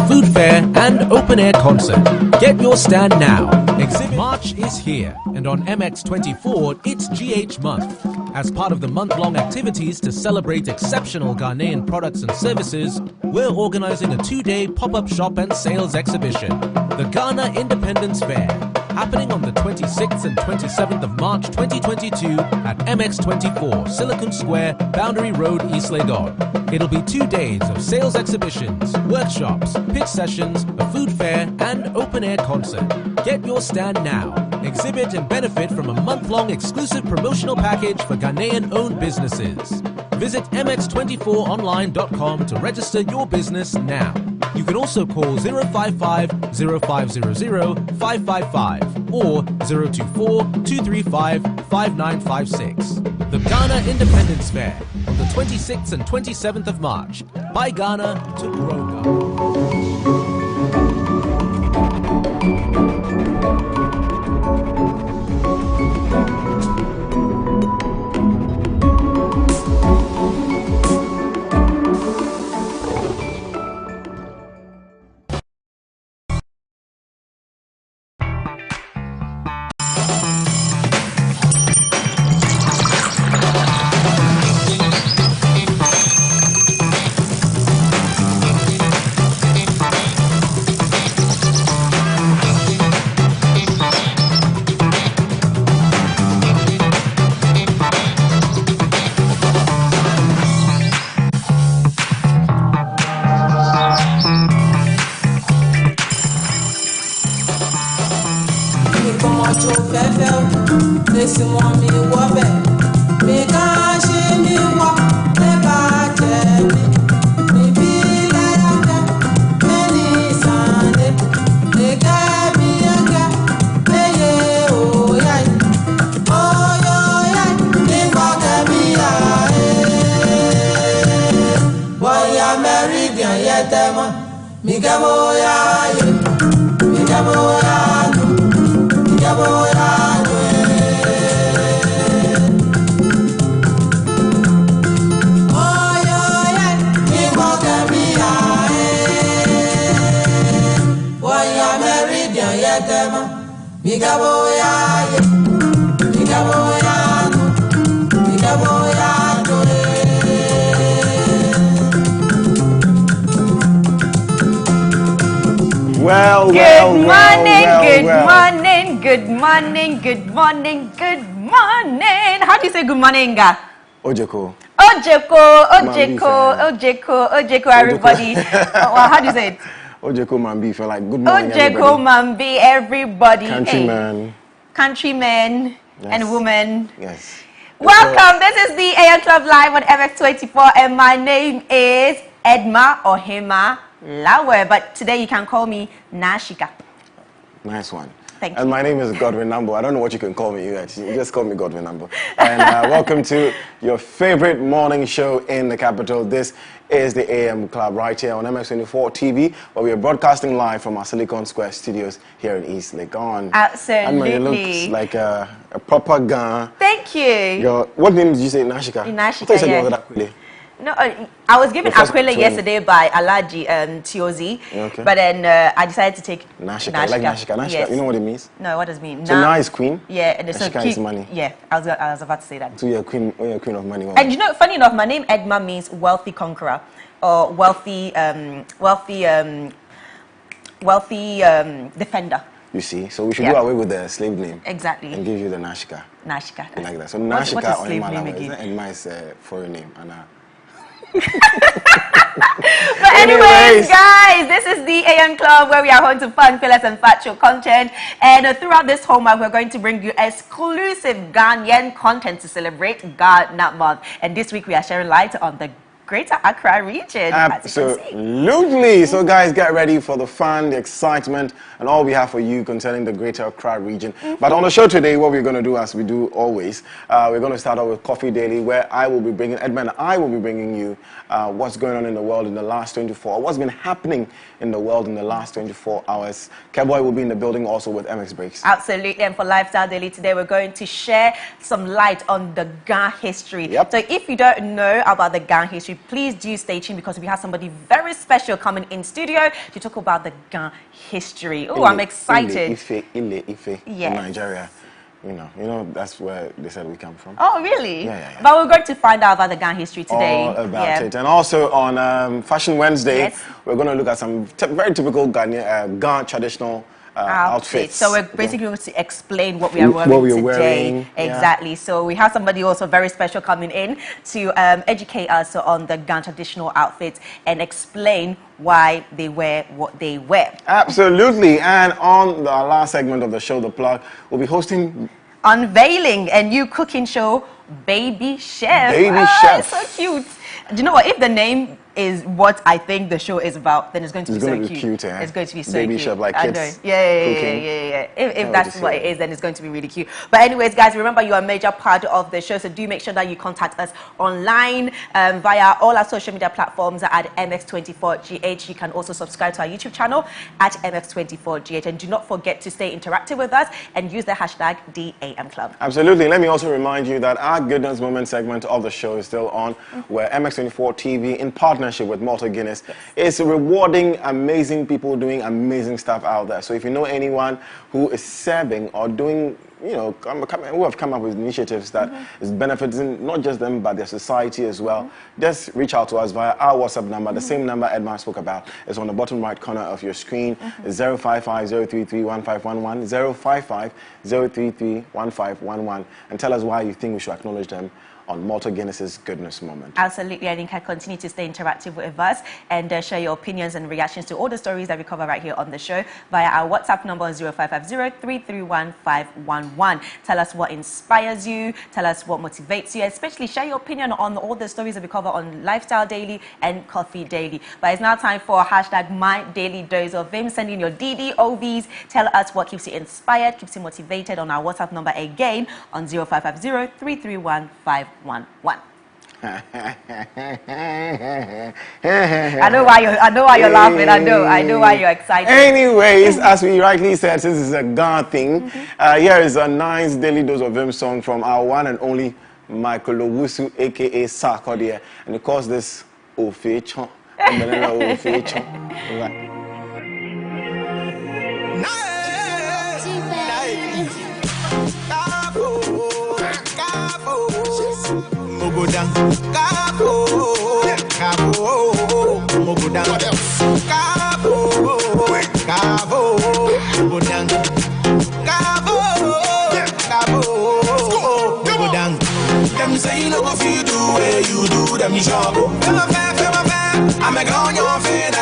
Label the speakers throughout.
Speaker 1: food fair, and open-air concert. Get your stand now. Exhibit March is here, and on MX24, it's GH Month. As part of the month-long activities to celebrate exceptional Ghanaian products and services, we're organizing a 2-day pop-up shop and sales exhibition, the Ghana Independence Fair, happening on the 26th and 27th of March 2022 at MX24, Silicon Square, Boundary Road, East Legon. It'll be 2 days of sales exhibitions, workshops, pitch sessions, a food fair, and open-air concert. Get your stand now. Exhibit and benefit from a month-long exclusive promotional package for Ghanaian-owned businesses. Visit mx24online.com to register your business now. You can also call 055 0500 555 or 024 235 5956. The Ghana Independence Fair on the 26th and 27th of March. By Ghana to grow Ghana.
Speaker 2: Good morning. How do you say good morning?
Speaker 3: Ojeko,
Speaker 2: everybody. Well, how do you say it?
Speaker 3: Ojeko Mambi, feel like good morning,
Speaker 2: Ojeko Mambi, everybody.
Speaker 3: Countrymen.
Speaker 2: Countrymen and women.
Speaker 3: Yes.
Speaker 2: Welcome. This is the AM Club Live on MX24, and my name is Ohemaa Lawe, but today you can call me Nashika.
Speaker 3: Nice one.
Speaker 2: Thank you.
Speaker 3: And my name is Godwin Namboh. I don't know what you can call me. You just call me Godwin Namboh. And welcome to your favorite morning show in the capital. This is the AM Club right here on MX24 TV, where we are broadcasting live from our Silicon Square studios here in East Legon.
Speaker 2: Absolutely.
Speaker 3: And you look like a proper Ghana.
Speaker 2: Thank you.
Speaker 3: What name did you say? Nashika?
Speaker 2: Nashika, yeah. No, I was given Aquila yesterday by Alaji Tiozi,
Speaker 3: okay.
Speaker 2: But then I decided to take
Speaker 3: Nashika. I like Nashika. Nashika, yes. You know what it means?
Speaker 2: No, what does it mean?
Speaker 3: So Na is queen.
Speaker 2: Yeah, and
Speaker 3: Nashika is money.
Speaker 2: Yeah, I was about to say that.
Speaker 3: So you're a queen of money. Woman.
Speaker 2: And you know, funny enough, my name Ohemaa means wealthy conqueror or wealthy defender.
Speaker 3: You see, so we should do away with the slave name.
Speaker 2: Exactly.
Speaker 3: And give you the Nashika.
Speaker 2: Nashika.
Speaker 3: You like that? So Nashika
Speaker 2: what is slave name again?
Speaker 3: Ohemaa is a foreign name.
Speaker 2: But anyways, guys, this is the AM Club, where we are home to fun, fearless, and factual content. And throughout this homework, we're going to bring you exclusive Ghanaian content to celebrate Ghana Month. And this week, we are sharing light on the Greater Accra region.
Speaker 3: Absolutely. So guys, get ready for the fun, the excitement, and all we have for you concerning the Greater Accra region. But on the show today, what we're going to do, as we do always, we're going to start off with Coffee Daily, where I will be bringing, Edmund and I will be bringing you what's going on in the world in the last 24, what's been happening in the world in the last 24 hours. Keboy will be in the building also with MX Breaks.
Speaker 2: Absolutely. And for Lifestyle Daily today, we're going to share some light on the Ghana history.
Speaker 3: Yep.
Speaker 2: So if you don't know about the Ghana history, please do stay tuned because we have somebody very special coming in studio to talk about the Ghana history. Oh, I'm excited.
Speaker 3: Ife
Speaker 2: Yes.
Speaker 3: in Nigeria. You know, that's where they said we come from.
Speaker 2: Oh, really?
Speaker 3: Yeah.
Speaker 2: But we're going to find out about the Ghana history today.
Speaker 3: All about it. And also on Fashion Wednesday,
Speaker 2: Yes.
Speaker 3: we're going to look at some very typical Ghana traditional outfits.
Speaker 2: So we're basically going to explain what we are wearing today.
Speaker 3: Wearing,
Speaker 2: exactly. So we have somebody also very special coming in to educate us on the Ghana traditional outfits and explain why they wear what they wear.
Speaker 3: Absolutely. And on the last segment of the show, The Plug, we'll be hosting...
Speaker 2: Unveiling a new cooking show, Baby Chef.
Speaker 3: Baby Chef.
Speaker 2: It's so cute. Do you know what? If the name is what I think the show is about, then it's going to be so cute.
Speaker 3: It's
Speaker 2: going to be so
Speaker 3: Baby
Speaker 2: cute.
Speaker 3: Chef, like kids cooking.
Speaker 2: Yeah. If that's what it is, then it's going to be really cute. But anyways, guys, remember you are a major part of the show, so do make sure that you contact us online via all our social media platforms at MX24GH. You can also subscribe to our YouTube channel at MX24GH. And do not forget to stay interactive with us and use the hashtag DAM Club.
Speaker 3: Absolutely. Let me also remind you that our Goodness Moment segment of the show is still on, where MX24 TV, in partnership with Malta Guinness, is rewarding amazing people doing amazing stuff out there. So if you know anyone who is serving or doing, who have come up with initiatives that is benefiting not just them but their society as well, just reach out to us via our WhatsApp number. The same number Edmar spoke about is on the bottom right corner of your screen. It's 055-033-1511, 055-033-1511, and tell us why you think we should acknowledge them on Malta Guinness's Goodness Moment.
Speaker 2: Absolutely, and you can continue to stay interactive with us and share your opinions and reactions to all the stories that we cover right here on the show via our WhatsApp number 0550-331-511. Tell us what inspires you, tell us what motivates you, especially share your opinion on all the stories that we cover on Lifestyle Daily and Coffee Daily. But it's now time for hashtag My Daily Dose of Vim. Send in your DDOVs. Tell us what keeps you inspired, keeps you motivated on our WhatsApp number again on 0550-331-511. I know why you're laughing. I know why you're excited.
Speaker 3: Anyways, as we rightly said, since it's a Ghana thing, here is a nice Daily Dose of Vim song from our one and only Michael Owusu, aka Sarkodie, and it calls this Ofe Chon.
Speaker 4: Mogodang, Kabo, Mogodang, Kabo, Mogodang, Kabo, Mogodang. Them say you know what you do, where you do them job. I'm a on your feet,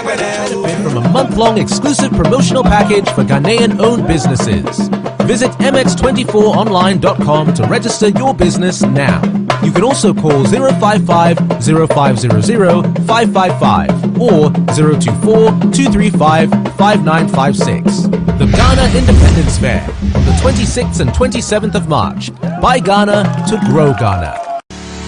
Speaker 1: from a month-long exclusive promotional package for Ghanaian-owned businesses. Visit mx24online.com to register your business now. You can also call 055-0500-555 or 024-235-5956. The Ghana Independence Fair from the 26th and 27th of March. Buy Ghana to grow Ghana.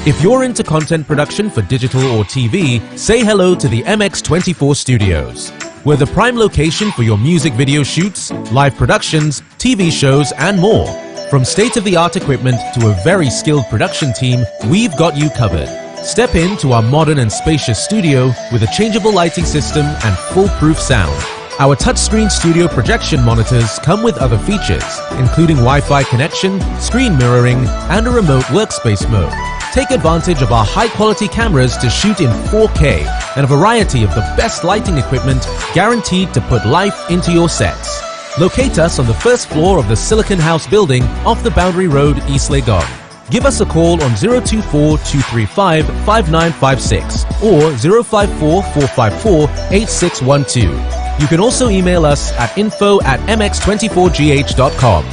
Speaker 1: If you're into content production for digital or TV, say hello to the MX24 Studios. We're the prime location for your music video shoots, live productions, TV shows, and more. From state-of-the-art equipment to a very skilled production team, we've got you covered. Step into our modern and spacious studio with a changeable lighting system and foolproof sound. Our touchscreen studio projection monitors come with other features, including Wi-Fi connection, screen mirroring, and a remote workspace mode. Take advantage of our high-quality cameras to shoot in 4K and a variety of the best lighting equipment guaranteed to put life into your sets. Locate us on the first floor of the Silicon House building off the Boundary Road, East Legon. Give us a call on 024-235-5956 or 054-454-8612. You can also email us at info@mx24gh.com.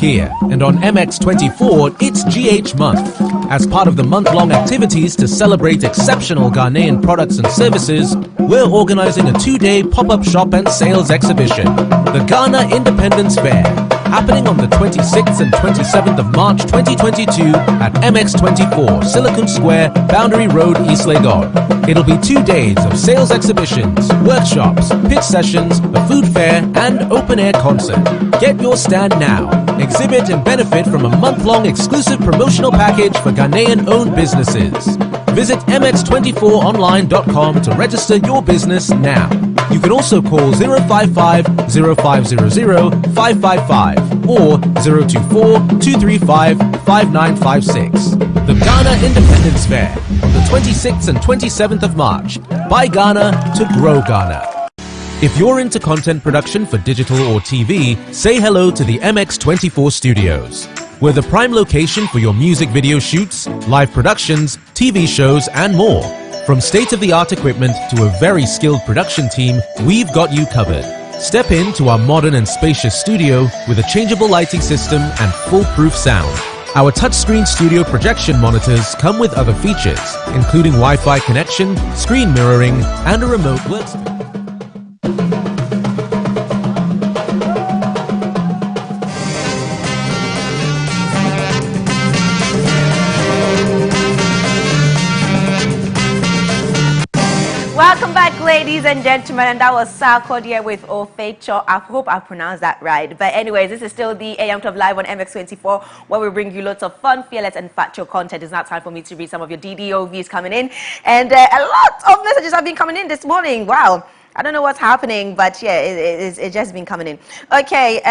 Speaker 1: here, and on MX24, it's GH Month. As part of the month-long activities to celebrate exceptional Ghanaian products and services, we're organizing a 2-day pop-up shop and sales exhibition, the Ghana Independence Fair, happening on the 26th and 27th of March 2022 at MX24, Silicon Square, Boundary Road, East Legon. It'll be 2 days of sales exhibitions, workshops, pitch sessions, a food fair, and open-air concert. Get your stand now. Exhibit and benefit from a month-long exclusive promotional package for Ghanaian-owned businesses. Visit mx24online.com to register your business now. You can also call 055 0500 555 or 024 235 5956. The Ghana Independence Fair on the 26th and 27th of March. Buy Ghana to grow Ghana. If you're into content production for digital or TV, say hello to the MX24 Studios. We're the prime location for your music video shoots, live productions, TV shows, and more. From state-of-the-art equipment to a very skilled production team, we've got you covered. Step into our modern and spacious studio with a changeable lighting system and foolproof sound. Our touchscreen studio projection monitors come with other features, including Wi-Fi connection, screen mirroring, and a remote workspace.
Speaker 2: Welcome back, ladies and gentlemen, and that was Sarko here with Ofecho. I hope I pronounced that right. But anyways, this is still the AM Club Live on MX24, where we bring you lots of fun, fearless, and factual content. It's now time for me to read some of your DDOVs coming in, and a lot of messages have been coming in this morning. Wow, I don't know what's happening, but yeah, it's just been coming in. Okay,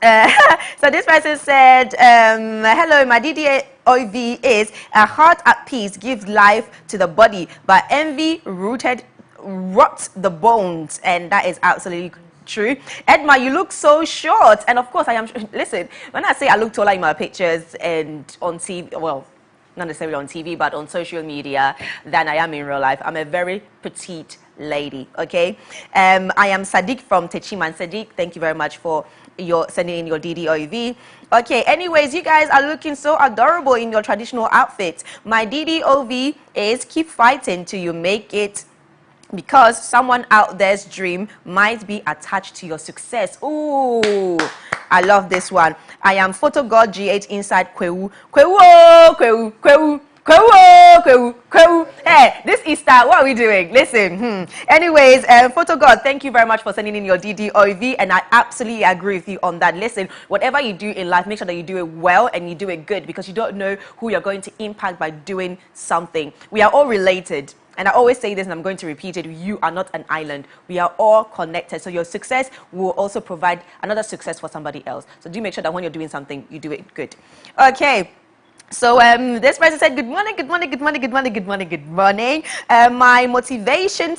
Speaker 2: so this person said, hello, my DDOV is a heart at peace gives life to the body, but envy rots the bones. And that is absolutely true. Edma, you look so short. And of course, I am. Listen, when I say I look taller in my pictures and on TV, well, not necessarily on TV, but on social media than I am in real life, I'm a very petite lady, okay? I am Sadiq from Techiman. Sadiq, thank you very much for sending in your DDOV. Okay, anyways, you guys are looking so adorable in your traditional outfits. My DDOV is keep fighting till you make it, because someone out there's dream might be attached to your success. Ooh, I love this one. I am Photo God GH inside Kwewu. Kwewu, oh, Kwewu, Kwewu. Hey, this Easter, what are we doing? Listen, Anyways, Photo God, thank you very much for sending in your DDOV, and I absolutely agree with you on that. Listen, whatever you do in life, make sure that you do it well and you do it good, because you don't know who you're going to impact by doing something. We are all related. And I always say this, and I'm going to repeat it, you are not an island. We are all connected. So your success will also provide another success for somebody else. So do make sure that when you're doing something, you do it good. Okay. So this person said, good morning, good morning, good morning, good morning, good morning, good morning. My motivation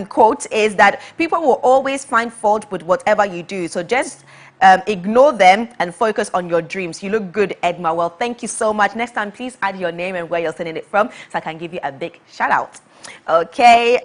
Speaker 2: quote is that people will always find fault with whatever you do. So just ignore them and focus on your dreams. You look good, Edma. Well, thank you so much. Next time, please add your name and where you're sending it from so I can give you a big shout out. Okay,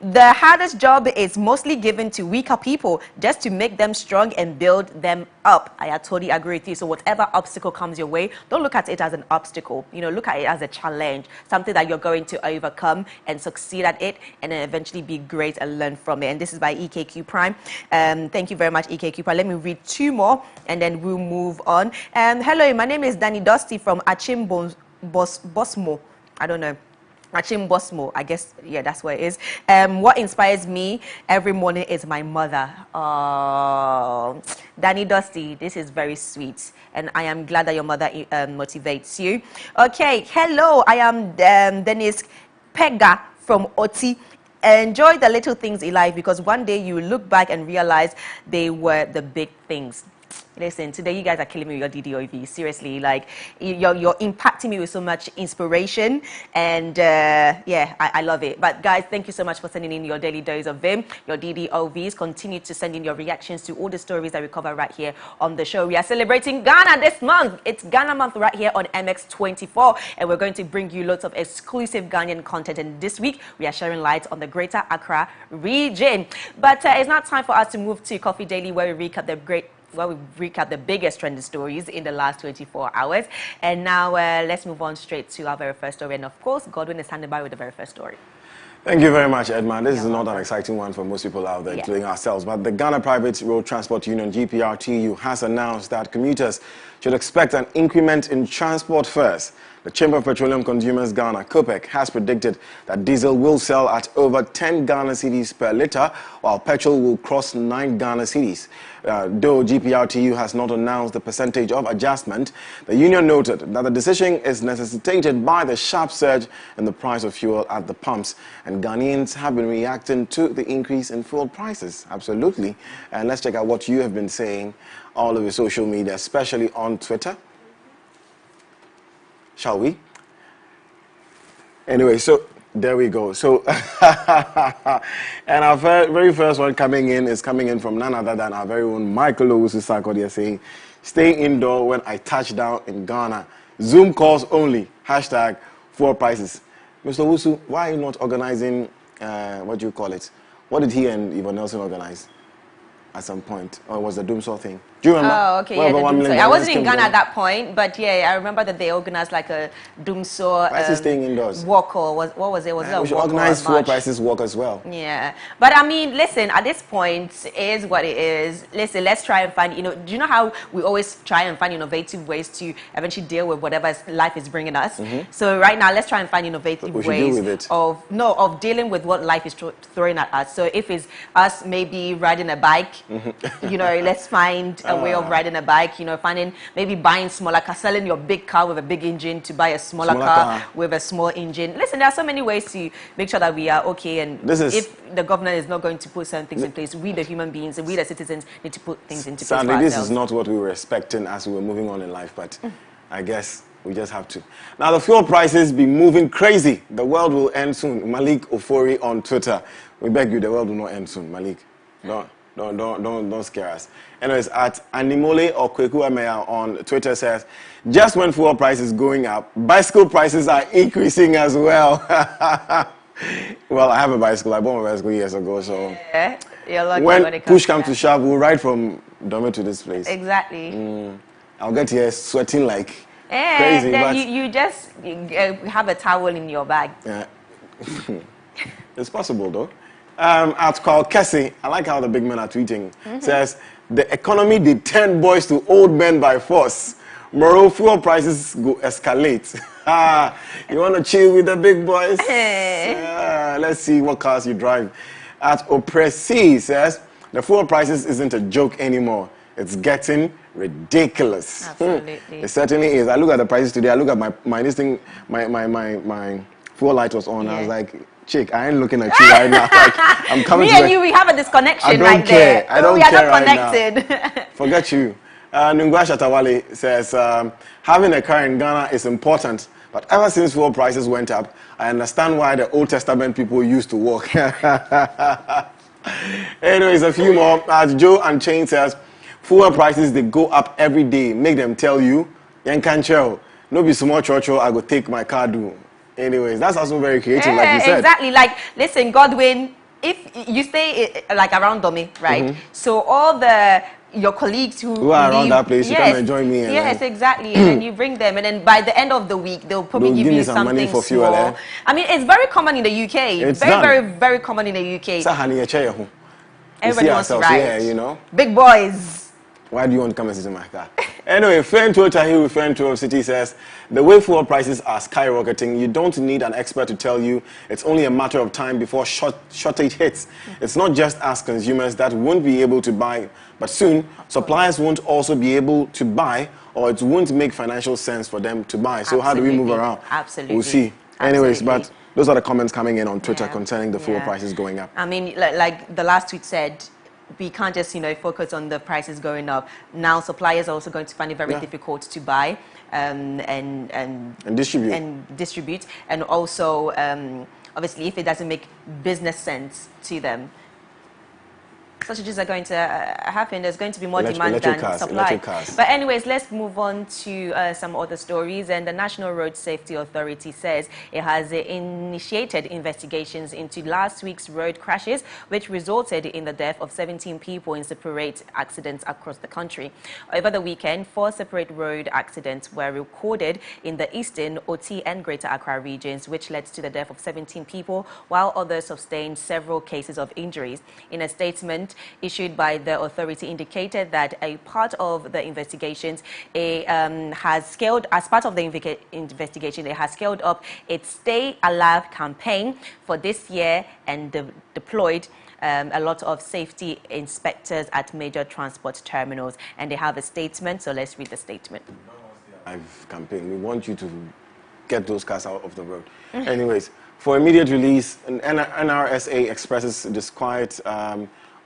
Speaker 2: the hardest job is mostly given to weaker people just to make them strong and build them up. I totally agree with you. So whatever obstacle comes your way, don't look at it as an obstacle. You know, look at it as a challenge, something that you're going to overcome and succeed at it, and then eventually be great and learn from it. And this is by EKQ Prime. Thank you very much, EKQ Prime. Let me read 2 more, and then we'll move on. Hello, my name is Danny Dusty from Achim Bosmo. I don't know. Achim Bosmo, I guess, yeah, that's where it is. What inspires me every morning is my mother. Oh, Danny Dusty, this is very sweet. And I am glad that your mother motivates you. Okay, hello, I am Dennis Pega from Oti. Enjoy the little things in life, because one day you look back and realize they were the big things. Listen, today you guys are killing me with your DDOV. Seriously, like you're impacting me with so much inspiration, and yeah, I love it. But guys, thank you so much for sending in your daily dose of Vim, your DDOVs. Continue to send in your reactions to all the stories that we cover right here on the show. We are celebrating Ghana this month. It's Ghana month right here on MX24, and we're going to bring you lots of exclusive Ghanaian content. And this week we are sharing light on the Greater Accra region. But it's now time for us to move to Coffee Daily, where we recap the where we recap the biggest trending stories in the last 24 hours. And now let's move on straight to our very first story. And of course, Godwin is standing by with the very first story.
Speaker 3: Thank you very much, Edma. This is not an exciting one for most people out there,
Speaker 2: Yeah.
Speaker 3: including ourselves. But the Ghana Private Road Transport Union, GPRTU, has announced that commuters should expect an increment in transport fares. The Chamber of Petroleum Consumers Ghana, COPEC, has predicted that diesel will sell at over 10 Ghana cedis per litre, while petrol will cross 9 Ghana cedis. Though GPRTU has not announced the percentage of adjustment, the union noted that the decision is necessitated by the sharp surge in the price of fuel at the pumps, and Ghanaians have been reacting to the increase in fuel prices. Absolutely. And let's check out what you have been saying all over social media, especially on Twitter. Shall we? Anyway, so there we go. So, and our very first one coming in from none other than our very own Michael Owusu-Sarkodie saying, stay indoor when I touch down in Ghana. Zoom calls only. Hashtag fuel prices. Mr. Owusu, why are you not organizing, what do you call it? What did he and Yvonne Nelson organize at some point? Or was the Doomsaw thing? Do you remember?
Speaker 2: Oh, okay, yeah, the Doomsaw. I wasn't in Ghana at that point, but yeah, I remember that they organized like a Doomsaw
Speaker 3: Why is he staying indoors?
Speaker 2: walk, or what was it? Was it a
Speaker 3: We should
Speaker 2: walk
Speaker 3: organize
Speaker 2: or a
Speaker 3: fuel
Speaker 2: march?
Speaker 3: prices walk as well.
Speaker 2: Yeah, but I mean, listen, at this point, it is what it is. Listen, let's try and find, do you know how we always try and find innovative ways to eventually deal with whatever life is bringing us? So right now, let's try and find innovative
Speaker 3: We should deal
Speaker 2: ways
Speaker 3: with it.
Speaker 2: of dealing with what life is throwing at us. So if it's us maybe riding a bike, let's find a way of riding a bike, finding, maybe buying smaller car, selling your big car with a big engine to buy a smaller car with a small engine. Listen, there are so many ways to make sure that we are okay, and if the government is not going to put certain things in place, we the human beings and we the citizens need to put things into place for
Speaker 3: Sadly,
Speaker 2: ourselves.
Speaker 3: this is not what we were expecting as we were moving on in life, but I guess we just have to. Now, the fuel prices be moving crazy. The world will end soon. Malik Ofori on Twitter. We beg you, the world will not end soon, Malik. Don't scare us. Anyways, at Animole or Kweku Emeya on Twitter says, just when fuel price is going up, bicycle prices are increasing as well. Well, I have a bicycle. I bought my bicycle years ago, so
Speaker 2: Yeah, you're lucky
Speaker 3: when push comes to shove, we'll ride from Dome to this place.
Speaker 2: Exactly.
Speaker 3: I'll get here sweating like crazy.
Speaker 2: Then
Speaker 3: But
Speaker 2: you just have a towel in your bag.
Speaker 3: yeah. It's possible though. At Carl Kessie, I like how the big men are tweeting, says, the economy did 10 boys to old men by force. Moreover, fuel prices go escalate. You want to chill with the big boys? Let's see what cars you drive. At Oppressi says, the fuel prices isn't a joke anymore. It's getting ridiculous.
Speaker 2: Absolutely.
Speaker 3: It certainly is. I look at the prices today. I look at my fuel light was on.
Speaker 2: Yeah.
Speaker 3: I was like, chick, I ain't looking at you right now. Like, I'm coming
Speaker 2: Me
Speaker 3: to
Speaker 2: and you, we have a disconnection
Speaker 3: I don't
Speaker 2: right
Speaker 3: care.
Speaker 2: there.
Speaker 3: I don't
Speaker 2: we are
Speaker 3: care
Speaker 2: not
Speaker 3: right
Speaker 2: connected.
Speaker 3: Forget you. Nungwa Shatawale says, having a car in Ghana is important, but ever since fuel prices went up, I understand why the Old Testament people used to walk. Anyways, a few more. Joe and Chain says, fuel prices, they go up every day. Make them tell you, Yankancho, no be small church, I go take my car do. Anyways, that's also very creative, like you said.
Speaker 2: Exactly. Like, listen, Godwin, if you stay like around Domi, right? So all your colleagues who
Speaker 3: are around
Speaker 2: leave,
Speaker 3: that place, you come and join me.
Speaker 2: Yes, exactly. And then you bring them, and then by the end of the week, they'll probably give you
Speaker 3: some
Speaker 2: something
Speaker 3: money for fuel.
Speaker 2: small. I mean, it's very common in the UK.
Speaker 3: It's
Speaker 2: very,
Speaker 3: done.
Speaker 2: very, very common in the UK. Everybody wants to ride.
Speaker 3: Yeah,
Speaker 2: Big boys.
Speaker 3: Why do you want to come and sit in my car? Anyway, friend Twitter here with friend 12 City says, the way fuel prices are skyrocketing, you don't need an expert to tell you it's only a matter of time before shortage hits. It's not just us consumers that won't be able to buy, but soon suppliers won't also be able to buy, or it won't make financial sense for them to buy. So how do we move around?
Speaker 2: Absolutely.
Speaker 3: We'll see. Anyways,
Speaker 2: Absolutely.
Speaker 3: but those are the comments coming in on Twitter concerning the fuel prices going up.
Speaker 2: I mean, like the last tweet said, we can't just, focus on the prices going up. Now suppliers are also going to find it very difficult to buy and distribute. And also, obviously, if it doesn't make business sense to them, sausages are going to happen, there's going to be more demand
Speaker 3: electric
Speaker 2: than
Speaker 3: cars,
Speaker 2: supply.
Speaker 3: electric cars.
Speaker 2: But anyways, let's move on to some other stories. And the National Road Safety Authority says it has initiated investigations into last week's road crashes, which resulted in the death of 17 people in separate accidents across the country. Over the weekend, 4 separate road accidents were recorded in the Eastern, Oti, and Greater Accra regions, which led to the death of 17 people, while others sustained several cases of injuries. In a statement issued by the authority, indicated that a part of the investigations has scaled up its Stay Alive campaign for this year and deployed a lot of safety inspectors at major transport terminals. And they have a statement, so let's read the statement.
Speaker 3: Campaign. We want you to get those cars out of the road. Anyways, for immediate release, NRSA expresses disquiet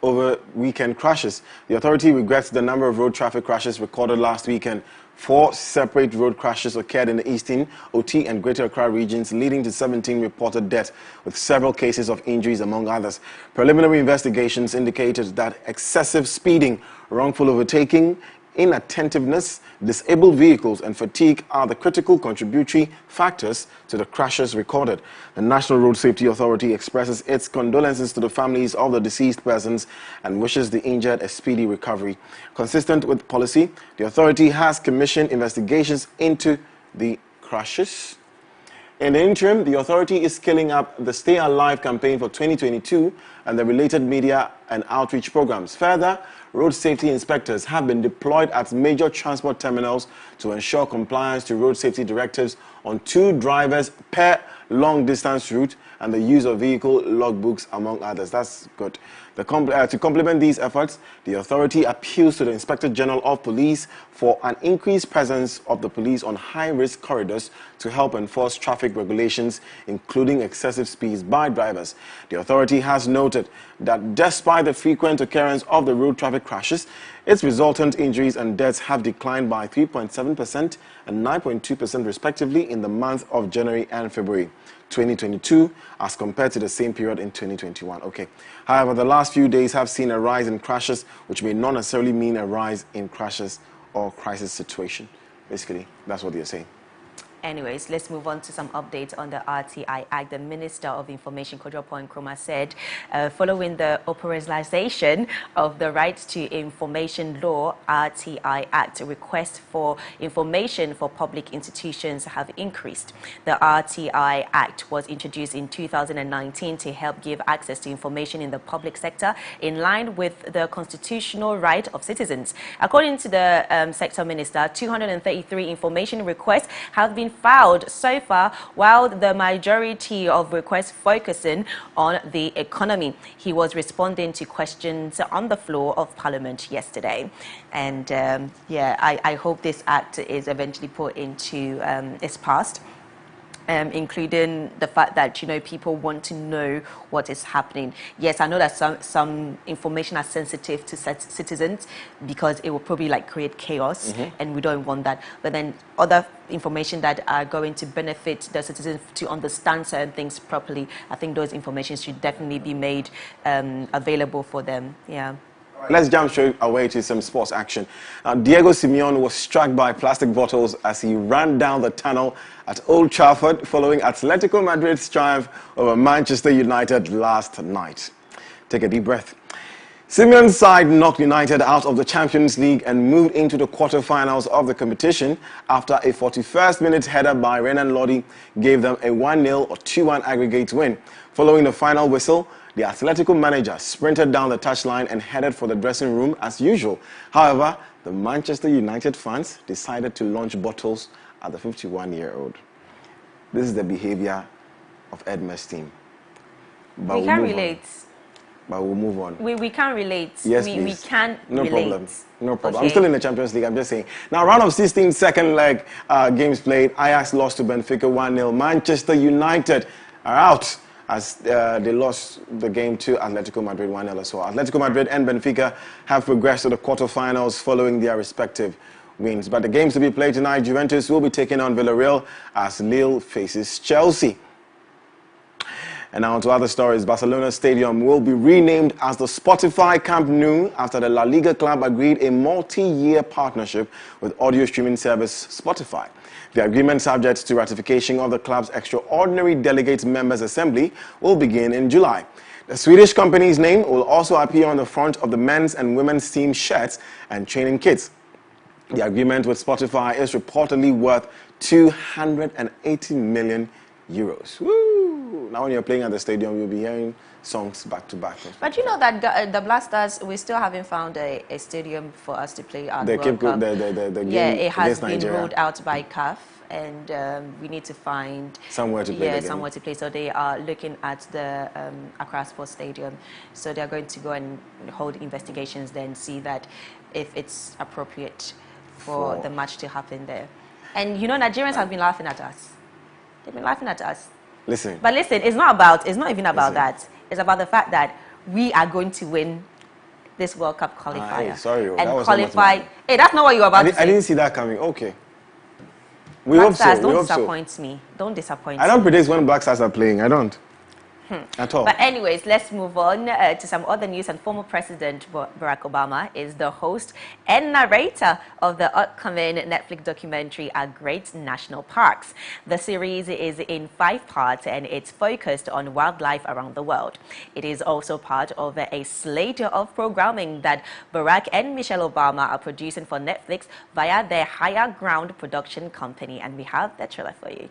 Speaker 3: over weekend crashes. The authority regrets the number of road traffic crashes recorded last weekend. 4 separate road crashes occurred in the Eastern, Oti, and Greater Accra regions, leading to 17 reported deaths, with several cases of injuries among others. Preliminary investigations indicated that excessive speeding, wrongful overtaking, inattentiveness, disabled vehicles, and fatigue are the critical contributory factors to the crashes recorded. The National Road Safety Authority expresses its condolences to the families of the deceased persons and wishes the injured a speedy recovery. Consistent with policy, the authority has commissioned investigations into the crashes. In the interim, the authority is scaling up the Stay Alive campaign for 2022 and the related media and outreach programs. Further, road safety inspectors have been deployed at major transport terminals to ensure compliance to road safety directives on 2 drivers per long-distance route and the use of vehicle logbooks, among others. That's good. To complement these efforts, the authority appeals to the Inspector General of Police for an increased presence of the police on high-risk corridors to help enforce traffic regulations, including excessive speeds by drivers. The authority has noted that despite the frequent occurrence of the road traffic crashes, its resultant injuries and deaths have declined by 3.7% and 9.2% respectively in the month of January and February 2022 as compared to the same period in 2021. Okay. However, the last few days have seen a rise in crashes, which may not necessarily mean a rise in crashes or crisis situation. Basically, that's what they're saying.
Speaker 2: Anyways, let's move on to some updates on the RTI Act. The Minister of Information, Kojopo Nkrumah, said following the operationalization of the Right to Information Law, RTI Act, requests for information for public institutions have increased. The RTI Act was introduced in 2019 to help give access to information in the public sector in line with the constitutional right of citizens. According to the Sector Minister, 233 information requests have been filed so far, while the majority of requests focusing on the economy. He was responding to questions on the floor of Parliament yesterday. And I hope this act is eventually put into is passed. Including the fact that, you know, people want to know what is happening. Yes, I know that some information are sensitive to citizens because it will probably like create chaos, and we don't want that. But then other information that are going to benefit the citizens to understand certain things properly, I think those information should definitely be made available for them. Yeah.
Speaker 3: Let's jump straight away to some sports action. Diego Simeone was struck by plastic bottles as he ran down the tunnel at Old Trafford following Atletico Madrid's triumph over Manchester United last night. Take a deep breath. Simeone's side knocked United out of the Champions League and moved into the quarterfinals of the competition after a 41st-minute header by Renan Lodi gave them a 1-0 or 2-1 aggregate win. Following the final whistle, the Atletico manager sprinted down the touchline and headed for the dressing room as usual. However, the Manchester United fans decided to launch bottles at the 51-year-old. This is the behavior of Edma's team. But
Speaker 2: we can't relate.
Speaker 3: But we'll move on.
Speaker 2: We can't relate.
Speaker 3: Yes,
Speaker 2: we can't
Speaker 3: no
Speaker 2: relate.
Speaker 3: Problem. No problem.
Speaker 2: Okay.
Speaker 3: I'm still in the Champions League. I'm just saying. Now, round of 16, second leg games played. Ajax lost to Benfica 1-0. Manchester United are out as they lost the game to Atletico Madrid 1-0 as well. Atletico Madrid and Benfica have progressed to the quarterfinals following their respective wins. But the games to be played tonight, Juventus will be taking on Villarreal as Lille faces Chelsea. And now to other stories. Barcelona Stadium will be renamed as the Spotify Camp Nou after the La Liga club agreed a multi-year partnership with audio streaming service Spotify. The agreement, subject to ratification of the club's extraordinary delegate members assembly, will begin in July. The Swedish company's name will also appear on the front of the men's and women's team shirts and training kits. The agreement with Spotify is reportedly worth 280 million euros. Woo! Now when you're playing at the stadium, you'll be hearing songs back to back.
Speaker 2: But you know that the Black Stars, we still haven't found a stadium for us to play at World Cup.
Speaker 3: The game,
Speaker 2: yeah, it has been
Speaker 3: Nigeria.
Speaker 2: ruled out by CAF, and we need to find
Speaker 3: somewhere to play.
Speaker 2: Yeah, somewhere to play. So they are looking at the Accra Sports Stadium. So they're going to go and hold investigations, then see that if it's appropriate for the match to happen there. And you know, Nigerians have been laughing at us. They've been laughing at us.
Speaker 3: Listen.
Speaker 2: But listen, it's not even about that. It's about the fact that we are going to win this World Cup qualifier.
Speaker 3: Hey, sorry,
Speaker 2: and
Speaker 3: that was
Speaker 2: qualify. Hey, that's not what you were about to say.
Speaker 3: I didn't see that coming. Okay. We
Speaker 2: Black
Speaker 3: hope
Speaker 2: Stars,
Speaker 3: so.
Speaker 2: don't
Speaker 3: We hope
Speaker 2: disappoint
Speaker 3: so.
Speaker 2: me. Don't disappoint me.
Speaker 3: I don't predict when Black Stars are playing. I don't. At all.
Speaker 2: But anyways, let's move on to some other news. And former President Barack Obama is the host and narrator of the upcoming Netflix documentary, Our Great National Parks. The series is in 5 parts and it's focused on wildlife around the world. It is also part of a slate of programming that Barack and Michelle Obama are producing for Netflix via their Higher Ground production company. And we have the trailer for you.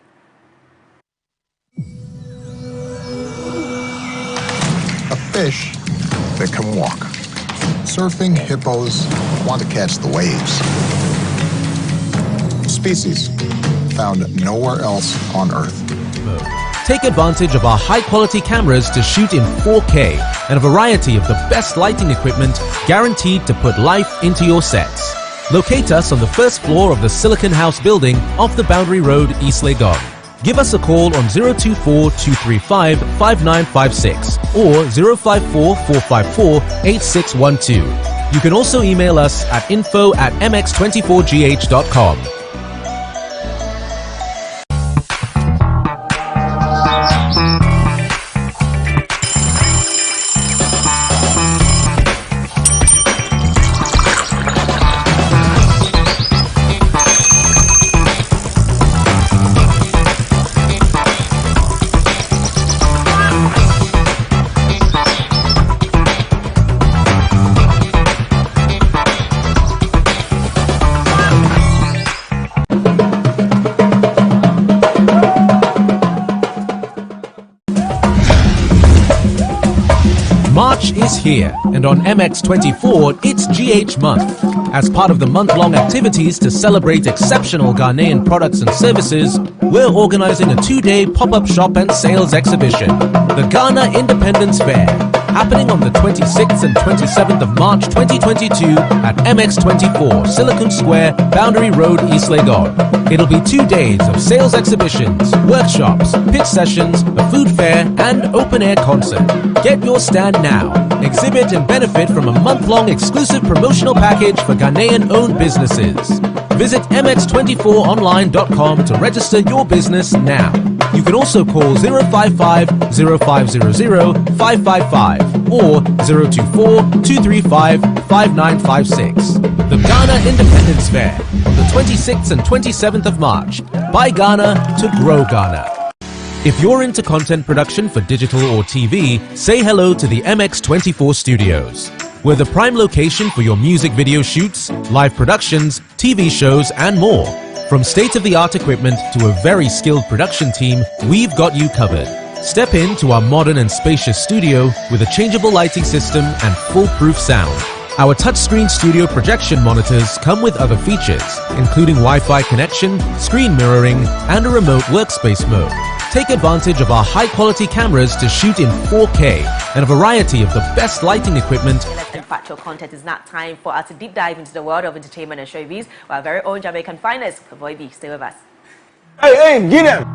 Speaker 5: A fish that can walk. Surfing hippos want to catch the waves. Species found nowhere else on Earth.
Speaker 1: Take advantage of our high-quality cameras to shoot in 4K and a variety of the best lighting equipment guaranteed to put life into your sets. Locate us on the first floor of the Silicon House building off the Boundary Road, East Legon. Give us a call on 024-235-5956 or 054-454-8612. You can also email us at info@mx24gh.com. March is here, and on MX24, it's GH Month. As part of the month-long activities to celebrate exceptional Ghanaian products and services, we're organizing a 2-day pop-up shop and sales exhibition, the Ghana Independence Fair, happening on the 26th and 27th of March 2022 at MX24, Silicon Square, Boundary Road, East Legon. It'll be 2 days of sales exhibitions, workshops, pitch sessions, a food fair, and open-air concert. Get your stand now. Exhibit and benefit from a month-long exclusive promotional package for Ghanaian-owned businesses. Visit mx24online.com to register your business now. You can also call 055-0500-555 or 024-235-5956. The Ghana Independence Fair on the 26th and 27th of March. Buy Ghana to grow Ghana. If you're into content production for digital or TV, say hello to the MX24 Studios. We're the prime location for your music video shoots, live productions, TV shows, and more. From state-of-the-art equipment to a very skilled production team, we've got you covered. Step into our modern and spacious studio with a changeable lighting system and foolproof sound. Our touchscreen studio projection monitors come with other features, including Wi-Fi connection, screen mirroring, and a remote workspace mode. Take advantage of our high-quality cameras to shoot in 4K and a variety of the best lighting equipment.
Speaker 2: And factual content. It's not time for us to deep dive into the world of entertainment and showbiz. Our very own Jamaican finest, Boy B. Stay with us.
Speaker 3: Hey, get him!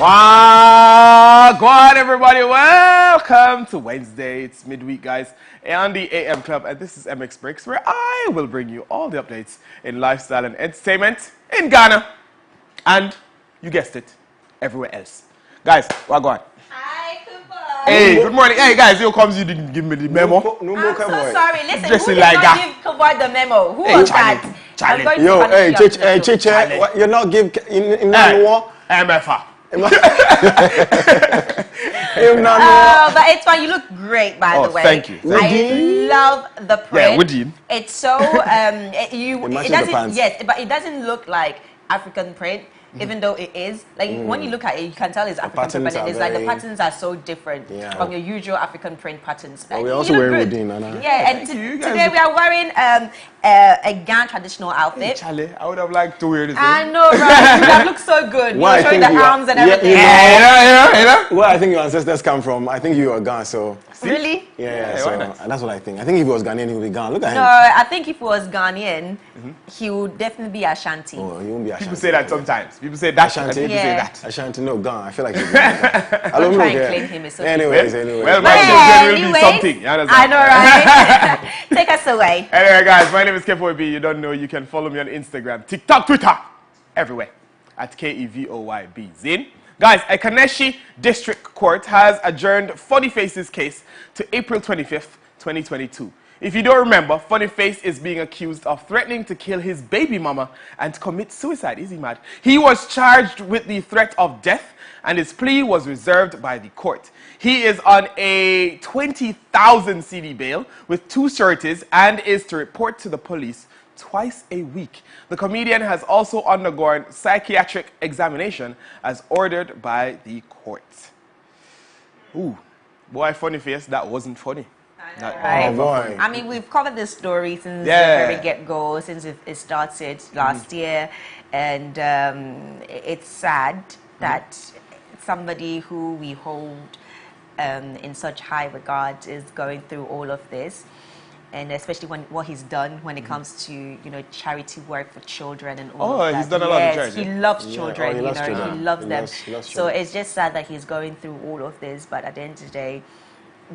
Speaker 6: Wow, go on everybody, welcome to Wednesday. It's midweek, guys, on the AM Club, and this is MX Breaks, where I will bring you all the updates in lifestyle and entertainment in Ghana, and you guessed it, everywhere else. Guys, go on.
Speaker 2: Hi, Cooper.
Speaker 6: Hey, good morning. Hey, guys, here comes you didn't give me the memo.
Speaker 2: I'm so sorry. Listen,
Speaker 6: Just
Speaker 2: who did
Speaker 6: like
Speaker 2: not
Speaker 6: that.
Speaker 2: give Cooper the memo? Who
Speaker 6: Hey,
Speaker 2: was
Speaker 6: Charlie,
Speaker 2: that?
Speaker 6: Charlie.
Speaker 2: I'm going to
Speaker 3: Yo,
Speaker 2: punish
Speaker 3: hey,
Speaker 2: you after the show.
Speaker 3: Chiche, what, you're not give in
Speaker 6: MFA.
Speaker 2: But it's fine. You look great, by the way.
Speaker 6: Thank you.
Speaker 2: I love the print.
Speaker 6: Yeah, Woody.
Speaker 2: It's so
Speaker 3: matches
Speaker 2: it
Speaker 3: the
Speaker 2: doesn't.
Speaker 3: pants.
Speaker 2: Yes, but it doesn't look like African print. Even though it is, like when you look at it, you can tell it's African print, but
Speaker 3: patterns
Speaker 2: it's
Speaker 3: are
Speaker 2: like the
Speaker 3: very-
Speaker 2: patterns are so different
Speaker 3: Yeah.
Speaker 2: from your usual African print patterns.
Speaker 3: But we're
Speaker 2: You
Speaker 3: also
Speaker 2: look
Speaker 3: wearing
Speaker 2: good.
Speaker 3: Woodin, Nana.
Speaker 2: Yeah, and
Speaker 6: Thank you. You guys
Speaker 2: today
Speaker 6: look-
Speaker 2: we are wearing a Ghana traditional outfit.
Speaker 6: Charlie, I would have liked to wear this.
Speaker 2: I know, right? You have looked so good.
Speaker 3: Why, I
Speaker 2: You're showing
Speaker 3: think
Speaker 2: the
Speaker 3: you are-
Speaker 2: arms and
Speaker 3: yeah,
Speaker 2: everything.
Speaker 3: you know-
Speaker 6: Yeah.
Speaker 3: Where I think your ancestors come from, I think you are Ghan, so
Speaker 2: Really?
Speaker 3: yeah,
Speaker 6: why
Speaker 3: so
Speaker 6: not?
Speaker 3: that's what I think. I think if he was Ghanaian, he would be Ghan. Look at
Speaker 2: No,
Speaker 3: him.
Speaker 2: I think if he was Ghanaian, he would definitely be Ashanti.
Speaker 3: Oh, he won't be Ashanti.
Speaker 6: People say that sometimes. People say that.
Speaker 3: Ashanti?
Speaker 6: And people
Speaker 2: Yeah.
Speaker 6: say that.
Speaker 3: Ashanti, no, Ghan. I feel like he's Ghan. I don't
Speaker 2: try
Speaker 3: know.
Speaker 2: and claim him, it's okay.
Speaker 3: Anyways.
Speaker 6: Well,
Speaker 2: But
Speaker 6: my children will be
Speaker 2: anyways,
Speaker 6: something. You understand?
Speaker 2: I know, right? Take us away.
Speaker 6: Anyway, guys, my name is Kefoy. You don't know, you can follow me on Instagram, TikTok, Twitter, everywhere at KEVOYB. Guys, a Kaneshi District Court has adjourned Funny Face's case to April 25th, 2022. If you don't remember, Funny Face is being accused of threatening to kill his baby mama and commit suicide. Is he mad? He was charged with the threat of death, and his plea was reserved by the court. He is on a 20,000 CD bail with 2 sureties and is to report to the police twice a week. The comedian has also undergone psychiatric examination as ordered by the court. Ooh, boy, Funny Face, that wasn't funny.
Speaker 2: Right?
Speaker 3: Oh, boy.
Speaker 2: I mean, we've covered this story since
Speaker 6: Yeah.
Speaker 2: the very get-go, since it started last year, and it's sad that somebody who we hold in such high regard is going through all of this, and especially what he's done when it comes to charity work for children and all of that.
Speaker 6: He's done a lot of
Speaker 2: Yes,
Speaker 6: charity.
Speaker 2: he loves
Speaker 3: Yeah.
Speaker 2: children.
Speaker 3: He loves
Speaker 2: He
Speaker 3: children.
Speaker 2: loves
Speaker 3: He
Speaker 2: them.
Speaker 3: loves
Speaker 2: So
Speaker 3: children.
Speaker 2: it's just sad that he's going through all of this, but at the end of the day,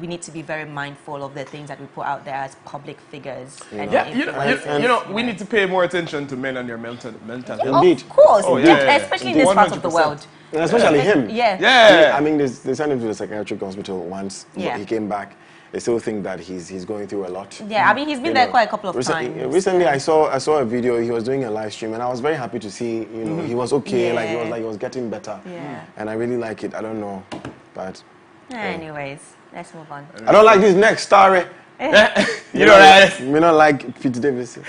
Speaker 2: we need to be very mindful of the things that we put out there as public figures. And
Speaker 6: Yeah,
Speaker 2: influencers.
Speaker 6: we need to pay more attention to men and their mental health.
Speaker 3: Indeed.
Speaker 2: Of course,
Speaker 6: Oh, yeah, yeah.
Speaker 2: especially in this part of the
Speaker 6: 100%.
Speaker 2: world.
Speaker 3: And especially him.
Speaker 2: Yeah.
Speaker 6: Yeah.
Speaker 3: I mean, they sent him to the psychiatric hospital once.
Speaker 2: Yeah.
Speaker 3: But he came back. They still think that he's going through a lot.
Speaker 2: Yeah, I mean, he's been there quite a couple of times.
Speaker 3: Recently, I saw a video. He was doing a live stream, and I was very happy to see. He was okay.
Speaker 2: Yeah.
Speaker 3: He was getting better.
Speaker 2: Yeah.
Speaker 3: And I really like it. I don't know, but
Speaker 2: Anyways, let's move on.
Speaker 3: I don't like this next story.
Speaker 6: You know that?
Speaker 3: Me not like Pete Davidson.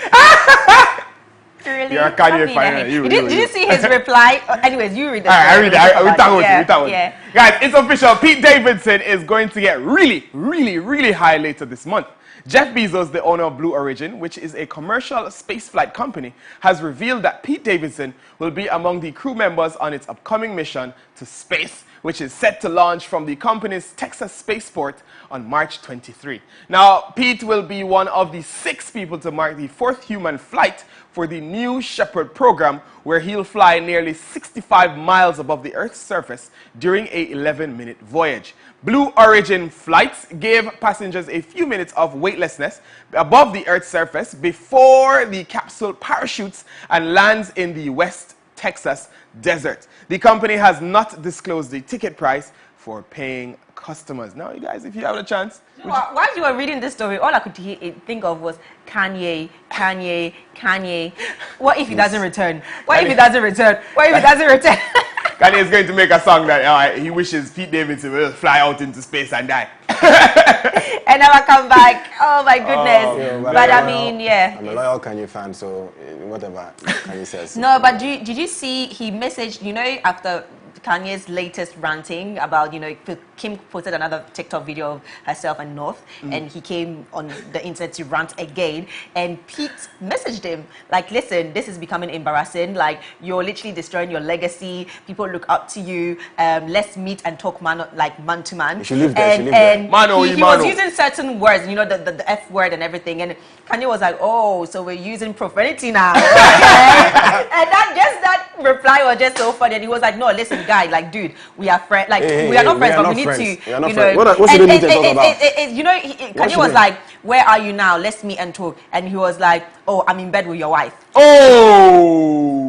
Speaker 2: Really?
Speaker 6: You're a Kanye
Speaker 2: I mean,
Speaker 6: fan,
Speaker 2: I mean,
Speaker 6: you-
Speaker 2: did you see his reply? Anyways, you read the
Speaker 6: All right, I
Speaker 2: story.
Speaker 6: read it. We talk with you.
Speaker 2: Yeah.
Speaker 6: Guys, it's official. Pete Davidson is going to get really high later this month. Jeff Bezos, the owner of Blue Origin, which is a commercial spaceflight company, has revealed that Pete Davidson will be among the crew members on its upcoming mission to space, which is set to launch from the company's Texas spaceport on March 23. Now, Pete will be one of the 6 people to mark the 4th human flight for the New Shepard program, where he'll fly nearly 65 miles above the Earth's surface during a 11-minute voyage. Blue Origin flights gave passengers a few minutes of weightlessness above the Earth's surface before the capsule parachutes and lands in the West Texas desert. The company has not disclosed the ticket price for paying customers. Now, you guys, if you have a chance...
Speaker 2: While you were reading this story, all I could think of was Kanye. What if he doesn't return? What if he doesn't return? What if he doesn't return?
Speaker 6: Kanye is going to make a song that he wishes Pete Davidson will fly out into space and die.
Speaker 2: And never come back. Oh my goodness. But I mean, yeah.
Speaker 3: I'm a loyal Kanye fan, so whatever Kanye says.
Speaker 2: No, but did you see he messaged, after Kanye's latest ranting about, Kim posted another TikTok video of herself and North, and he came on the internet to rant again, and Pete messaged him, like, listen, this is becoming embarrassing, like, you're literally destroying your legacy, people look up to you, let's meet and talk man to man.
Speaker 3: You should live there,
Speaker 2: And
Speaker 6: Mano,
Speaker 2: he was using certain words, the F word and everything, and Kanye was like, oh, so we're using profanity now. Okay? And that reply was just so funny, and he was like, "No, listen, guy, like, dude, we are friends. Like, we are not friends, but we need to,
Speaker 3: We are not
Speaker 2: you
Speaker 3: friends.
Speaker 2: know."
Speaker 3: What should they need to talk about?
Speaker 2: You know, Kanye was like, "Where are you now? Let's meet and talk." And he was like, "Oh, I'm in bed with your wife."
Speaker 6: Oh.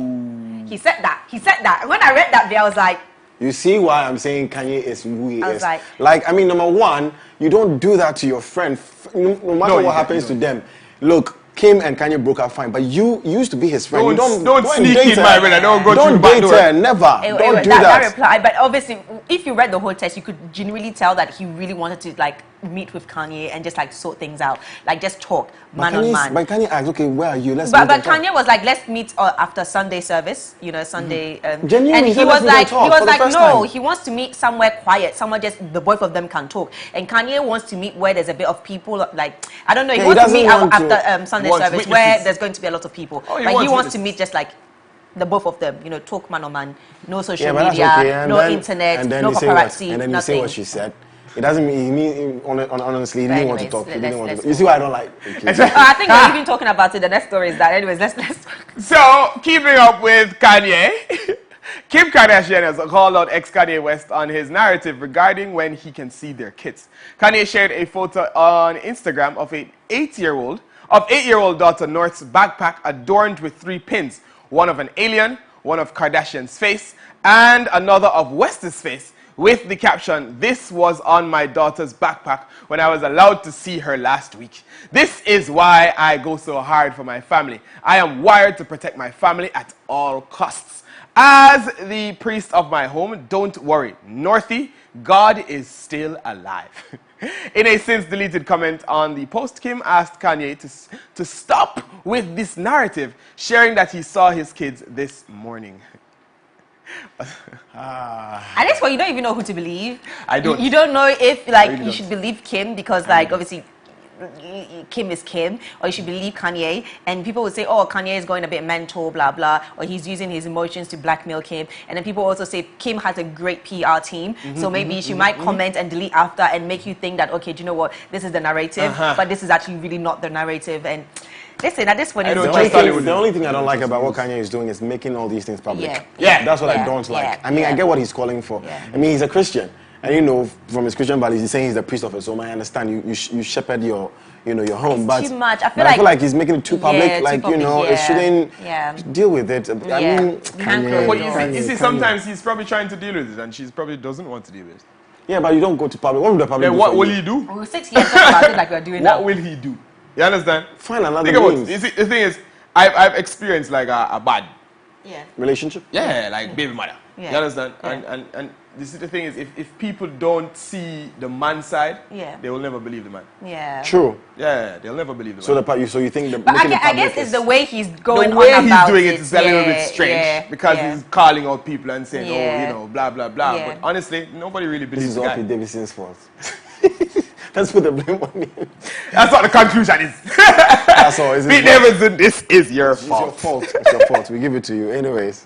Speaker 2: He said that. He said that. When I read that day, I was like,
Speaker 3: You see why I'm saying Kanye is who he
Speaker 2: I
Speaker 3: is.
Speaker 2: was like,
Speaker 3: I mean, number one, you don't do that to your friend, no matter what happens to them. Look, Kim and Kanye broke up fine, but you used to be his friend.
Speaker 6: Don't sneak in, my brother. Don't go to the back door.
Speaker 3: Her, never. Don't do that.
Speaker 2: That reply, but obviously, if you read the whole text, you could genuinely tell that he really wanted to like meet with Kanye and just like sort things out, like just talk man on man.
Speaker 3: But Kanye asked, "Okay, where are you? Let's."
Speaker 2: But Kanye was like, "Let's meet after Sunday service, you know, Sunday."
Speaker 3: Genuinely,
Speaker 2: and he was like, "No,
Speaker 3: time.
Speaker 2: he wants to meet somewhere quiet, somewhere just the both of them can talk." And Kanye wants to meet where there's a bit of people, like I don't know. He wants to meet after Sunday service where there's going to be a lot of people. Like he wants to meet just like the both of them, you know, talk man on man, no social media, no internet, no paparazzi,
Speaker 3: and then
Speaker 2: nothing.
Speaker 3: you say what she said. It doesn't mean honestly, he didn't want to talk. You see why I don't like. Okay.
Speaker 2: I think we're even talking about it. The next story is that. Anyways, let's.
Speaker 6: So keeping up with Kanye, Kim Kardashian has called out ex-Kanye West on his narrative regarding when he can see their kids. Kanye shared a photo on Instagram of an 8-year-old daughter North's backpack adorned with 3 pins, one of an alien, one of Kardashian's face, and another of West's face, with the caption, "This was on my daughter's backpack when I was allowed to see her last week. This is why I go so hard for my family. I am wired to protect my family at all costs. As the priest of my home, don't worry, Northie, God is still alive." In a since-deleted comment on the post, Kim asked Kanye to stop with this narrative, sharing that he saw his kids this morning.
Speaker 2: At this point, you don't even know who to believe.
Speaker 6: I don't.
Speaker 2: You don't know if like
Speaker 6: really
Speaker 2: you should believe Kim because like obviously Kim is Kim, or you should believe Kanye. And people would say, "Oh, Kanye is going a bit mental, blah blah," or he's using his emotions to blackmail Kim. And then people also say Kim has a great PR team, so maybe she might comment and delete after and make you think that, okay, do you know what? This is the narrative, but this is actually really not the narrative. And listen, at this point,
Speaker 3: the only thing I don't like about what Kanye is doing is making all these things public.
Speaker 2: Yeah.
Speaker 3: That's what I don't like. I mean, I get what he's calling for. I mean, he's a Christian. And you know, from his Christian values, he's saying he's the priest of his home. I understand you shepherd your home, but
Speaker 2: too much. I
Speaker 3: feel like he's making it too public. It shouldn't.
Speaker 2: Yeah.
Speaker 3: Deal with it. I mean,
Speaker 6: Kanye, you see, sometimes he's probably trying to deal with it, and she probably doesn't want to deal with it.
Speaker 3: Yeah, but you don't go to public. What will the public?
Speaker 6: Then what will he do?
Speaker 2: We're 6 years about it like we're doing now.
Speaker 6: What will he do? You understand?
Speaker 3: Find another
Speaker 6: Think about it.
Speaker 3: means.
Speaker 6: You see, the thing is, I've experienced like a bad
Speaker 3: relationship.
Speaker 6: Yeah, like baby mother.
Speaker 2: Yeah.
Speaker 6: You understand?
Speaker 2: Yeah.
Speaker 6: And this is the thing is, if people don't see the man's side, they will never believe the man.
Speaker 2: Yeah.
Speaker 3: True.
Speaker 6: Yeah, they'll never believe the man.
Speaker 3: So you think the
Speaker 2: But I guess it's the way he's going
Speaker 6: the way
Speaker 2: on about
Speaker 6: he's doing
Speaker 2: it.
Speaker 6: it is a little bit strange because he's calling out people and saying, oh, you know, blah blah blah.
Speaker 2: Yeah.
Speaker 6: But honestly, nobody really believes
Speaker 3: This is
Speaker 6: the
Speaker 3: all
Speaker 6: guy.
Speaker 3: Pete Davidson's fault. Let's put the blame on him.
Speaker 6: That's what the conclusion is.
Speaker 3: That's all.
Speaker 6: Pete Davidson, this is your fault.
Speaker 3: It's your fault. It's your fault. We give it to you. Anyways.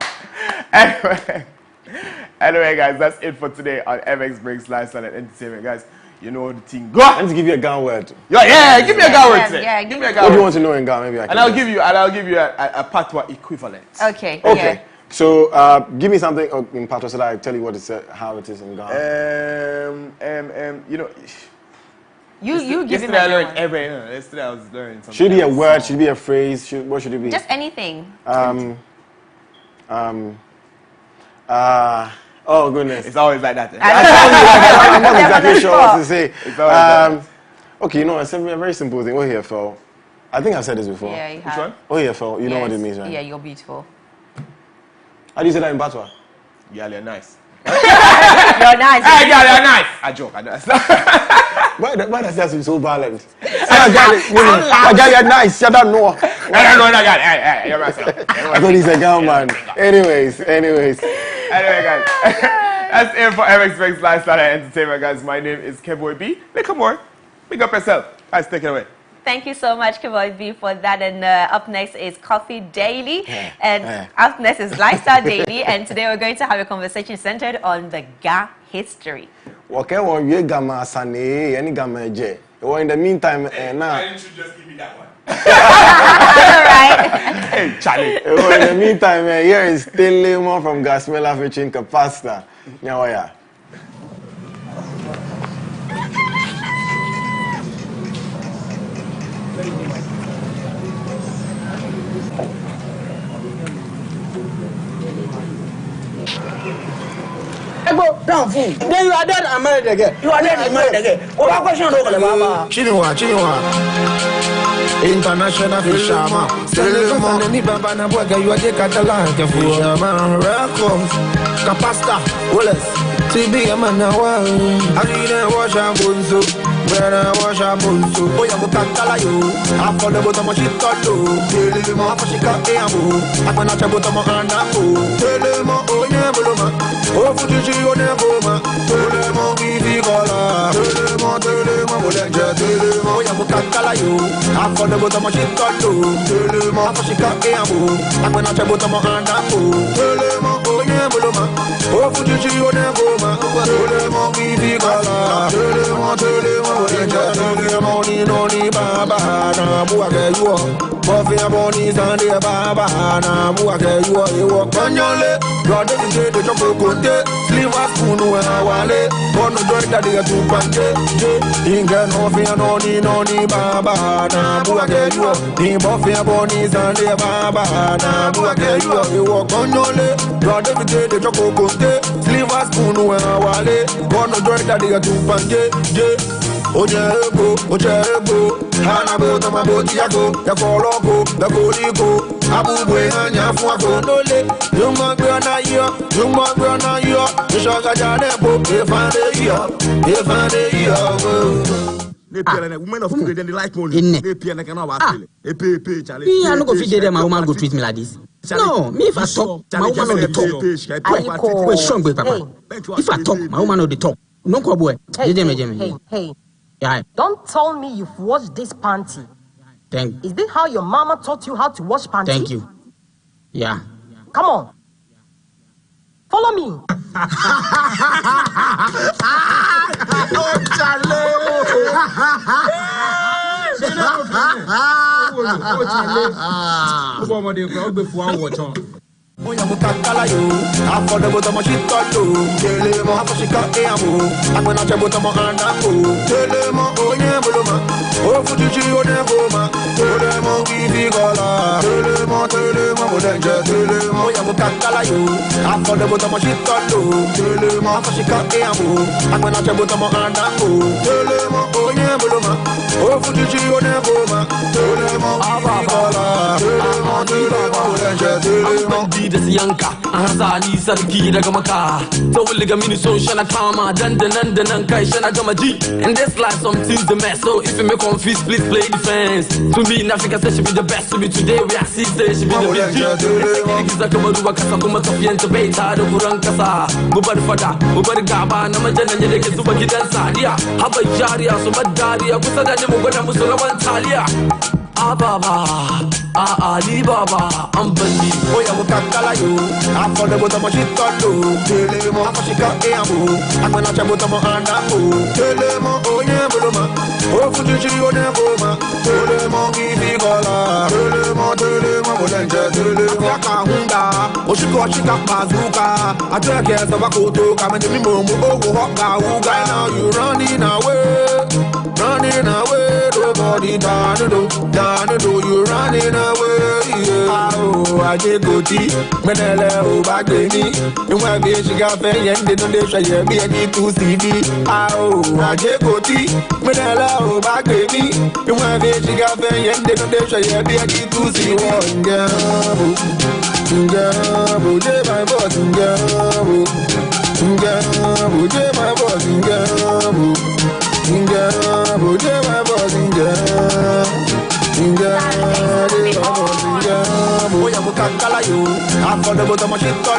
Speaker 6: Anyway, guys, that's it for today on MX Breaks Lifestyle and Entertainment. Guys, you know the thing. Go!
Speaker 3: I need to give you a gun word.
Speaker 6: Yeah, give me a gun word today.
Speaker 2: Yeah,
Speaker 6: give me a gun
Speaker 3: What
Speaker 6: word.
Speaker 3: do you want to know in Ghana? Maybe I can.
Speaker 6: And I'll give you a patois equivalent.
Speaker 2: Okay.
Speaker 3: Okay. So give me something in patois so that I tell you what it's how it is in Ghana.
Speaker 6: You know.
Speaker 2: You give
Speaker 6: yesterday I learned yesterday I was learning something.
Speaker 3: Should it be a word? Should it be a phrase? What should it be?
Speaker 2: Just anything.
Speaker 3: Oh goodness.
Speaker 6: It's always like that.
Speaker 3: I'm not exactly sure what to say.
Speaker 6: It's always
Speaker 3: Okay, you know, it's a very simple thing. Ohemaa. I think I've said this before.
Speaker 2: Yeah, you
Speaker 6: Which
Speaker 2: have.
Speaker 6: one?
Speaker 3: Ohemaa. You know what it means, right?
Speaker 2: Yeah, you're beautiful.
Speaker 3: How do you say that in patois?
Speaker 6: Yeah, you're nice.
Speaker 2: You're nice.
Speaker 6: Hey, yeah, you're nice. I joke.
Speaker 3: Why does that have to be so violent? You're nice. You don't know.
Speaker 6: Hey, you're nice.
Speaker 3: I thought he's a gun man. Anyways.
Speaker 6: Anyway, guys, that's it for MX Breaks Lifestyle and Entertainment, guys. My name is Keboy B. Little more. Big up yourself. Guys, take it away.
Speaker 2: Thank you so much, Keboy B, for that. And up next is Coffee Daily. And up next is Lifestyle Daily. And today we're going to have a conversation centered on the Ga history.
Speaker 3: Okay, well, you gamma sane, any gamma j. Well, in the meantime, now.
Speaker 6: Why didn't you just give me that one?
Speaker 2: Alright.
Speaker 6: Hey, Charlie.
Speaker 3: Well, in the meantime, here is Selorm from Gasmela featuring Capacita. Nyawaya.
Speaker 7: Down fool. Then you are dead and married again. You are dead and married again. What question do you have?
Speaker 4: Chinua. International fisherman. Selorm. Ni baba na boga you are the Catalan fisherman. Records. Capasta. Wallace. TB man na wa. I didn't wash and bunzo. When I wash and bunzo. Oh ya bukantala yo. I follow bottom of shit to. Selorm. I for shika eamu. I can not about my hand up. Selorm. Oh yeah buloma. Oh fuji you never ma. Selorm bibi kola. Selorm bolenja. Selorm. Oh ya bukantala yo. I follow bottom of shit to. Selorm. I for shika eamu. I can not about my hand up. Selorm. Oh yeah buloma. Oh fuji you never ma. Selorm bibi kola. Selorm money no ni baba na buake you Buffy aboni Sunday baba na buake you konyole brother today the chop kote sliver spoon wale bono joy that they to panje inga no fear no ni baba na buake you ni Buffy aboni Sunday baba na buake you konyole brother today the chop kote sliver spoon wale bono joy that they to panje Ojego, Hanabo, Tamaboti, Yago, Yakoloko, Yakoliko, Abu, Yafuako, Nole, Yumagana, the Shagajanepo, if I women of today, then they like money. They pay like an hour. They pay, Charlie.
Speaker 7: Me, I don't go feed them. My woman go treat me like this. No, me if I talk, my woman on the talk. Wait, strong boy, Papa. If I talk, my woman on the talk. No, boy.
Speaker 8: Hey.
Speaker 7: Yeah.
Speaker 8: Don't tell me you've washed this panty.
Speaker 7: Thank you.
Speaker 8: Is this how your mama taught you how to wash panty?
Speaker 7: Thank you. Yeah.
Speaker 8: Come on. Follow me.
Speaker 4: Oh ya bukantala yo, I follow bottom of shit to. Selorm, I for shika eamu. I can not about my hand up. Selorm, oh yeah buloma. Oh fuji you never ma. Selorm bibi kola. Selorm bolenja. Selorm, oh ya bukantala yo, I follow bottom of shit to. Selorm, I for shika eamu. I can not about my hand up. Selorm, oh yeah buloma. Oh fuji you never ma. Selorm bibi kola. Selorm bolenja. Selorm
Speaker 9: da siyanka a hasali sarki daga maka ta wulga mini so shana kama dan kai shana gama ji and this life something's the mess so if you make confuse please play defense to me in Africa say she be the best to me today we are see say she be the best kiza kama ruwa kasa kuma tafiyan ta bai ta da kuran kasa mu bar fada mu bar gaba na majalan da ke zuba gidan sadiya haba jariya su madariya kusa da ni mu gwada musu rawan taliya Baba, Ali Baba, I'm Bandi.
Speaker 4: Oh ya bukantala yo, I follow bottom of shit to. Selorm, I for shika eamu. I can not about my hand up. Selorm, oh yeah buloma. Oh fuji you never ma. Selorm bibi kola. Selorm bolenja. Selorm yakahunda. Oh shika bazuka. I take care of Bakoto. Come and me momo. Oh hoka uga. Now you running away. Nobody down you running away. Oh, I did go tea. Menele o bageni. You want be she got pay and they don't they show you be any to CV. Oh, I did go tea. Menele o bageni. You want be she got pay and they don't they show you be any to see one girl. Ngabo, je my boss ngabo. Ngabo, je my boss ngabo. Ngabo, je my boss ngabo. Oh ya bukantala yo, I follow bottom of shit to.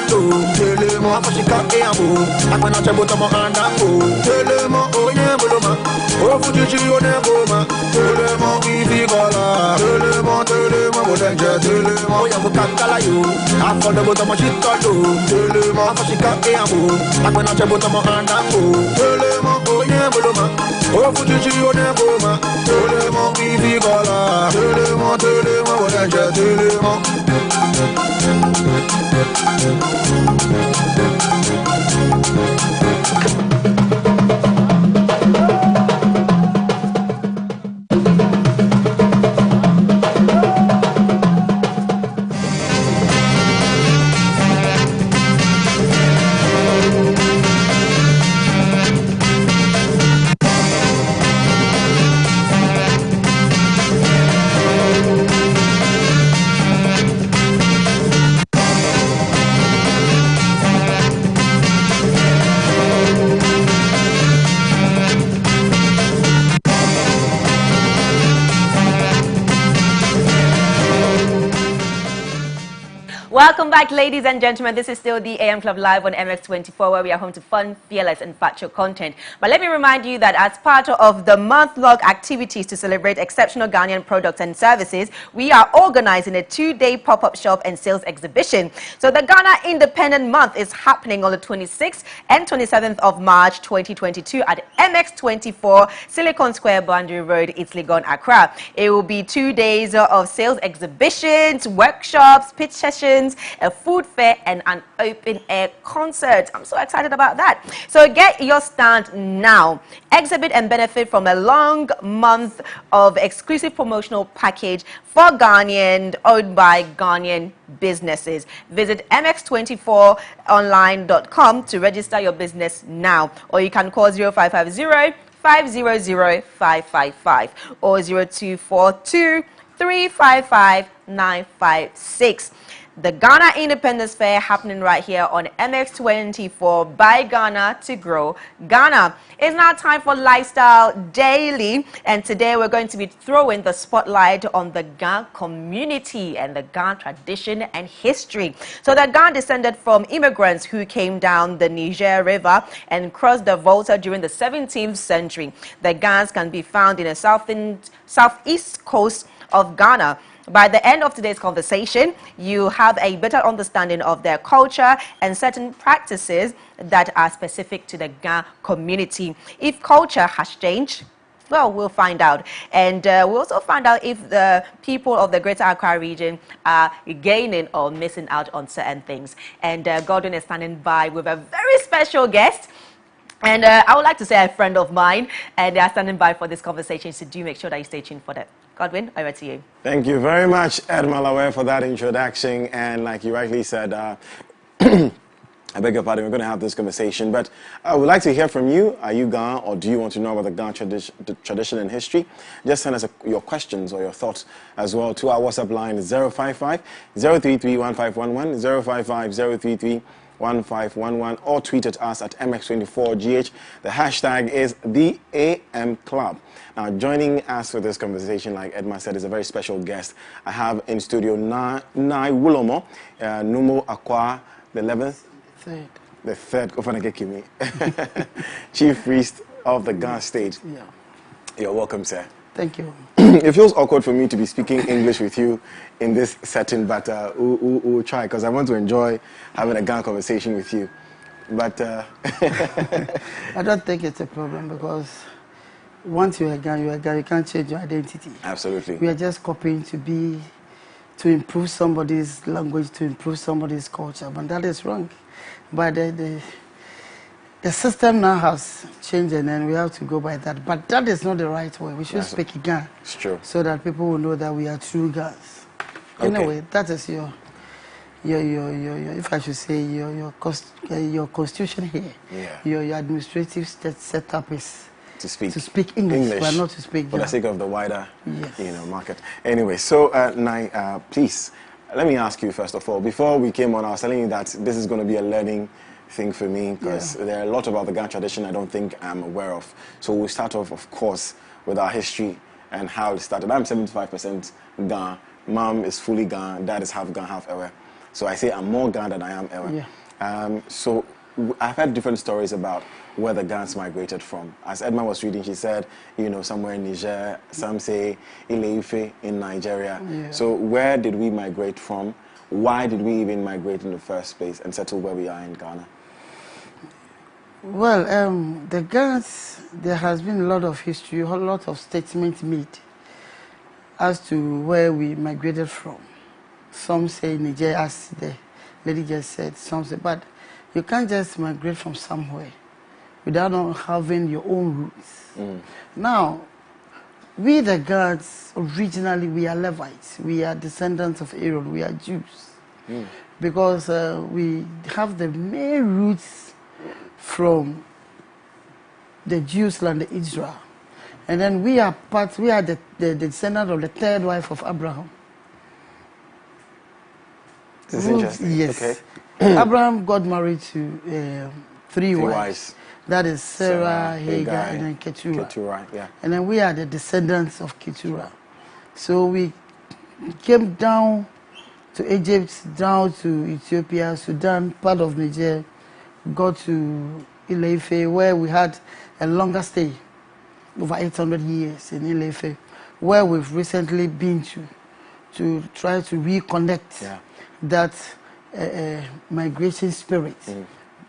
Speaker 4: Selorm, I for shika eamu. I can not about my hand up. Selorm, oh yeah buloma. Oh fuji you never ma. Selorm bibi kola. Selorm bolenja. Selorm, oh ya bukantala yo, I follow bottom of shit to. Selorm, I for shika eamu. I can not about my hand up. Selorm, oh yeah Boloma. Oh, Fuji, on a Boma. Telemo, Vivi Gola. Telemo, what I just
Speaker 2: Welcome back, ladies and gentlemen. This is still the AM Club Live on MX24, where we are home to fun, fearless, and factual content. But let me remind you that as part of the month-long activities to celebrate exceptional Ghanaian products and services, we are organizing a 2-day pop-up shop and sales exhibition. So the Ghana Independent Month is happening on the 26th and 27th of March 2022 at MX24 Silicon Square, Boundary Road, Legon, Accra. It will be 2 days of sales exhibitions, workshops, pitch sessions, a food fair, and an open air concert. I'm so excited about that. So get your stand now. Exhibit and benefit from a long month of exclusive promotional package for Ghanaian, owned by Ghanaian businesses. Visit mx24online.com to register your business now, or you can call 0550 500 555 or 0242 355 956. The Ghana Independence Fair happening right here on MX24 by Ghana to grow Ghana. It's now time for Lifestyle Daily, and today we're going to be throwing the spotlight on the Ghana community and the Ghana tradition and history. So the Ghana descended from immigrants who came down the Niger River and crossed the Volta during the 17th century. The Ghans can be found in the southeast coast of Ghana. By the end of today's conversation, you have a better understanding of their culture and certain practices that are specific to the Ghana community. If culture has changed, well, we'll find out. And we'll also find out if the people of the Greater Accra region are gaining or missing out on certain things. And Gordon is standing by with a very special guest. And I would like to say a friend of mine, and they are standing by for this conversation, so do make sure that you stay tuned for that. Godwin, over to you.
Speaker 3: Thank you very much, Ed Malawe, for that introduction. And like you rightly said, I beg your pardon, we're going to have this conversation. But I would like to hear from you. Are you Ghana, or do you want to know about the Ghana tradition and history? Just send us your questions or your thoughts as well to our WhatsApp line 055 033 1511, 055 033 1511, or tweet at us at MX24GH. The hashtag is the AM Club. Now, joining us for this conversation, like Edma said, is a very special guest. I have in studio Nai Wulomo, Numo Akwa, the 11th?
Speaker 10: Third.
Speaker 3: The third, Kofanagekimi, Chief Priest of the Ghana State.
Speaker 10: Yeah.
Speaker 3: You're welcome, sir.
Speaker 10: Thank you.
Speaker 3: It feels awkward for me to be speaking English with you in this setting, but we'll try, because I want to enjoy having a Ghana conversation with you. But
Speaker 10: I don't think it's a problem, because once you're a Ghana, you can't change your identity.
Speaker 3: Absolutely.
Speaker 10: We are just copying to improve somebody's language, to improve somebody's culture, but that is wrong. But the system now has changed, and then we have to go by that. But that is not the right way. We should speak Ghana.
Speaker 3: It's true.
Speaker 10: So that people will know that we are true Ghanaians.
Speaker 3: Okay.
Speaker 10: Anyway, that is your if I should say, your constitution here.
Speaker 3: Yeah.
Speaker 10: Your administrative setup is
Speaker 3: to speak
Speaker 10: English, but not to speak
Speaker 3: for the sake of the wider
Speaker 10: yes.
Speaker 3: Market. Anyway, so Nai, please, let me ask you first of all, before we came on, I was telling you that this is going to be a learning thing for me, because there are a lot about the Ghana tradition I don't think I'm aware of. So we'll start off, of course, with our history and how it started. I'm 75% Ghana. Mom is fully Ghana. Dad is half Ghana, half Ewe. So I say I'm more Ghana than I am Ewe. Yeah. So I've heard different stories about where the Ghans migrated from. As Edma was reading, she said, somewhere in Niger, some say Ile-Ife in Nigeria. Yeah. So where did we migrate from? Why did we even migrate in the first place and settle where we are in Ghana?
Speaker 10: Well, the Ghans, there has been a lot of history, a lot of statements made as to where we migrated from. Some say Niger, as the lady just said, some say, but you can't just migrate from somewhere without not having your own roots. Now, we the Ghans, originally we are Levites, we are descendants of Aaron, we are Jews. Because we have the main roots from the Jews land, the Israel. And then we are the descendant of the third wife of Abraham.
Speaker 3: This is interesting.
Speaker 10: Yes.
Speaker 3: Okay.
Speaker 10: Abraham got married to three wives. That is Sarah, Hagar, and then Keturah.
Speaker 3: Keturah, yeah.
Speaker 10: And then we are the descendants of Keturah. So we came down to Egypt, down to Ethiopia, Sudan, part of Niger, got to Ile-Ife, where we had a longer stay, over 800 years in Ile-Ife, where we've recently been to try to reconnect that migration spirit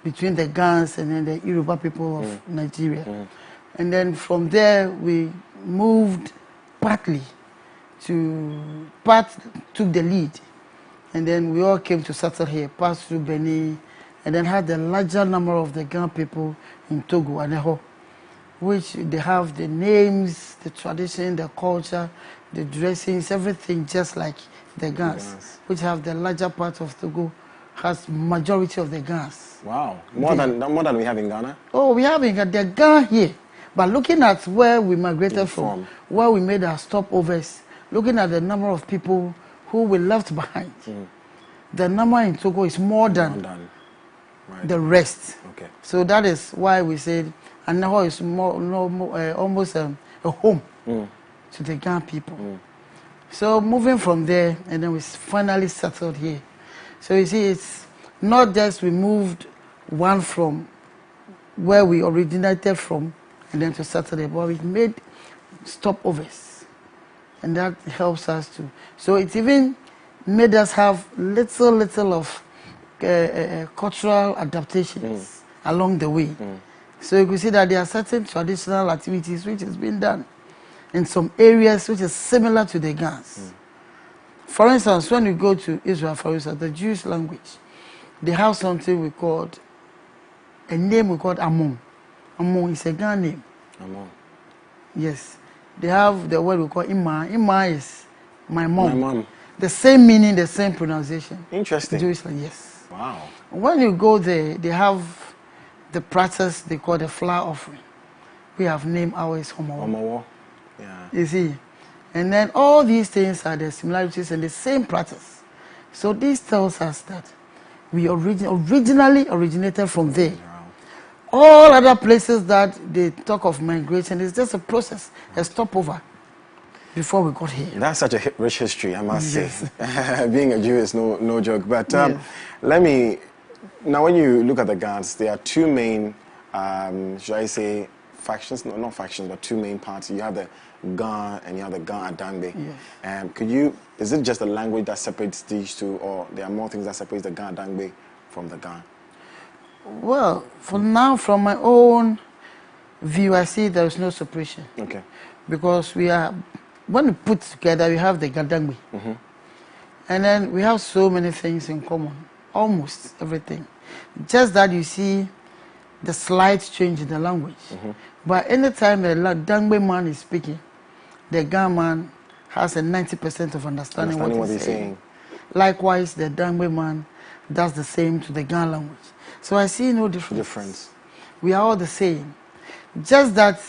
Speaker 10: between the Ghans and then the Yoruba people of Nigeria. And then from there, we moved partly to, part took the lead. And then we all came to settle here, passed through Benin, and then had a larger number of the Ghan people in Togo and Eho, which they have the names, the tradition, the culture, the dressings, everything just like the Ghans, which have the larger part of Togo, has majority of the Ghans.
Speaker 3: Wow, more than we have in Ghana?
Speaker 10: Oh, we have the Ghana here. But looking at where we migrated from, where we made our stopovers, looking at the number of people who we left behind, the number in Togo is more than the rest.
Speaker 3: Okay.
Speaker 10: So that is why we said, and now is almost a home to the Ghana people. So moving from there, and then we finally settled here. So you see, it's not just we moved one from where we originated from, and then to settle there, but we made stopovers, and that helps us to. So it even made us have little of cultural adaptations along the way. So you can see that there are certain traditional activities which has been done in some areas which is similar to the Ghans. For instance, when you go to Israel, for instance, the Jewish language, they have something we called, a name we call Amon. Amon is a Ghan name.
Speaker 3: Amon.
Speaker 10: Yes. They have the word we call Ima. Ima is my mom.
Speaker 3: My mom.
Speaker 10: The same meaning, the same pronunciation.
Speaker 3: Interesting.
Speaker 10: Jewish language, yes.
Speaker 3: Wow.
Speaker 10: When you go there, they have the practice they call the flower offering. We have named ours Homawo.
Speaker 3: Yeah.
Speaker 10: You see? And then all these things are the similarities and the same practice. So this tells us that we originally originated from there. All other places that they talk of migration is just a process, a stopover before we got here.
Speaker 3: That's such a rich history, I must say. Being a Jew is no joke. But let me, now when you look at the Ghans, there are two main, should I say, factions? No, not factions, but two main parts. You have the Ghan and you have the Ghan Adangbe.
Speaker 10: Yes.
Speaker 3: Is it just the language that separates these two, or there are more things that separate the Ghan Adangbe from the Ghan?
Speaker 10: Well, for now, from my own view, I see there is no separation.
Speaker 3: Okay.
Speaker 10: Because we are, when we put together, we have the Gadangbe. And then we have so many things in common, almost everything. Just that you see the slight change in the language. But anytime the Dangbe man is speaking, the Ghan man has a 90% of understanding what he's saying. Likewise, the Dangbe man does the same to the Ghan language. So I see no difference. We are all the same. Just that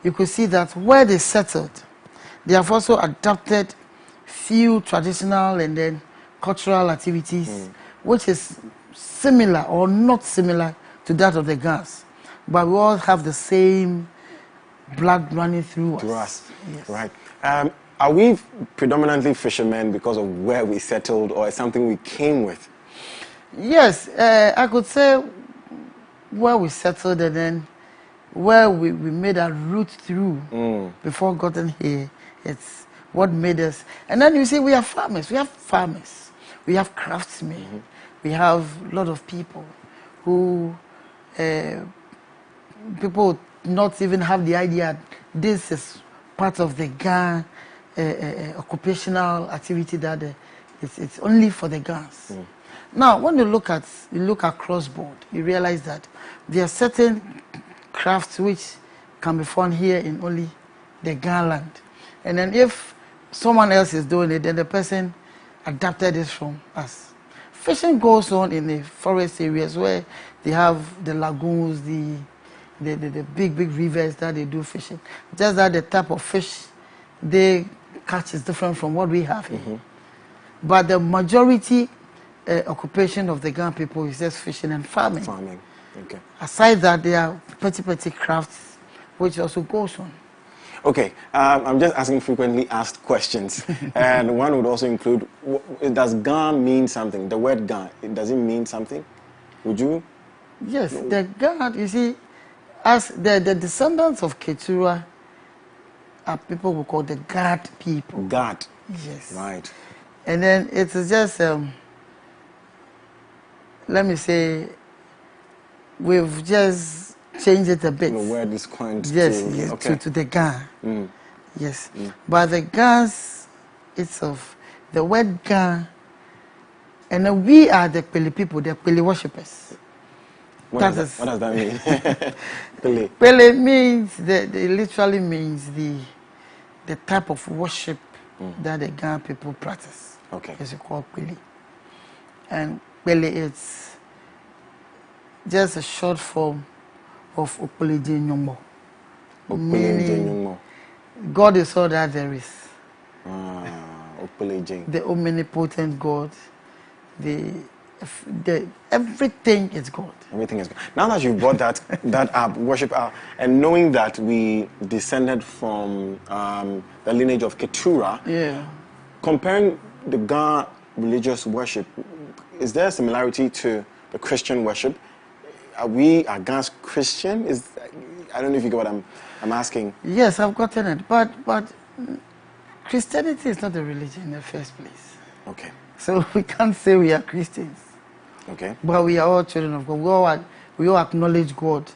Speaker 10: you could see that where they settled, they have also adopted few traditional and then cultural activities, which is similar or not similar to that of the Ghans. But we all have the same blood running through us.
Speaker 3: Yes. Right. Are we predominantly fishermen because of where we settled, or is something we came with?
Speaker 10: Yes, I could say where we settled and then where we made our route through before getting here. It's what made us. And then you see we have farmers. We have craftsmen. We have a lot of people who people would not even have the idea this is part of the Ga occupational activity that it's only for the Gans. Now, when you look across board, you realize that there are certain crafts which can be found here in only the Ga land. And then if someone else is doing it, then the person adapted it from us. Fishing goes on in the forest areas where they have the lagoons, the big rivers that they do fishing. Just that the type of fish they catch is different from what we have here. But the majority occupation of the Ga people is just fishing and farming.
Speaker 3: Farming, okay.
Speaker 10: Aside that, there are petty crafts which also goes on.
Speaker 3: Okay, I'm just asking frequently asked questions, and one would also include, does Ga mean something? The word Ga, does it mean something? Would you?
Speaker 10: Yes, the Ga, you see, as the descendants of Keturah are people we call the Gad people.
Speaker 3: Gad.
Speaker 10: Yes.
Speaker 3: Right.
Speaker 10: And then it is just, let me say, we've just changed it a bit.
Speaker 3: The word is coined
Speaker 10: to the Ga. Yes. But the Gans itself, the word Ga, and then we are the Pele people, the Pele worshippers.
Speaker 3: What does that mean? Pele.
Speaker 10: Pele means, it literally means the type of worship that the Ga people practice.
Speaker 3: Okay.
Speaker 10: It's called Pele. And Pele is just a short form of Opeleje Nyombo. Meaning God is all that there is. The omnipotent God. Everything is God.
Speaker 3: Everything is God. Now that you've brought that up, worship up, and knowing that we descended from the lineage of Keturah, comparing the Ga religious worship, is there a similarity to the Christian worship? Are Gans Christian? I don't know if you get what I'm asking.
Speaker 10: Yes, I've gotten it, but Christianity is not a religion in the first place.
Speaker 3: Okay.
Speaker 10: So we can't say we are Christians.
Speaker 3: Okay.
Speaker 10: But we are all children of God. We all acknowledge God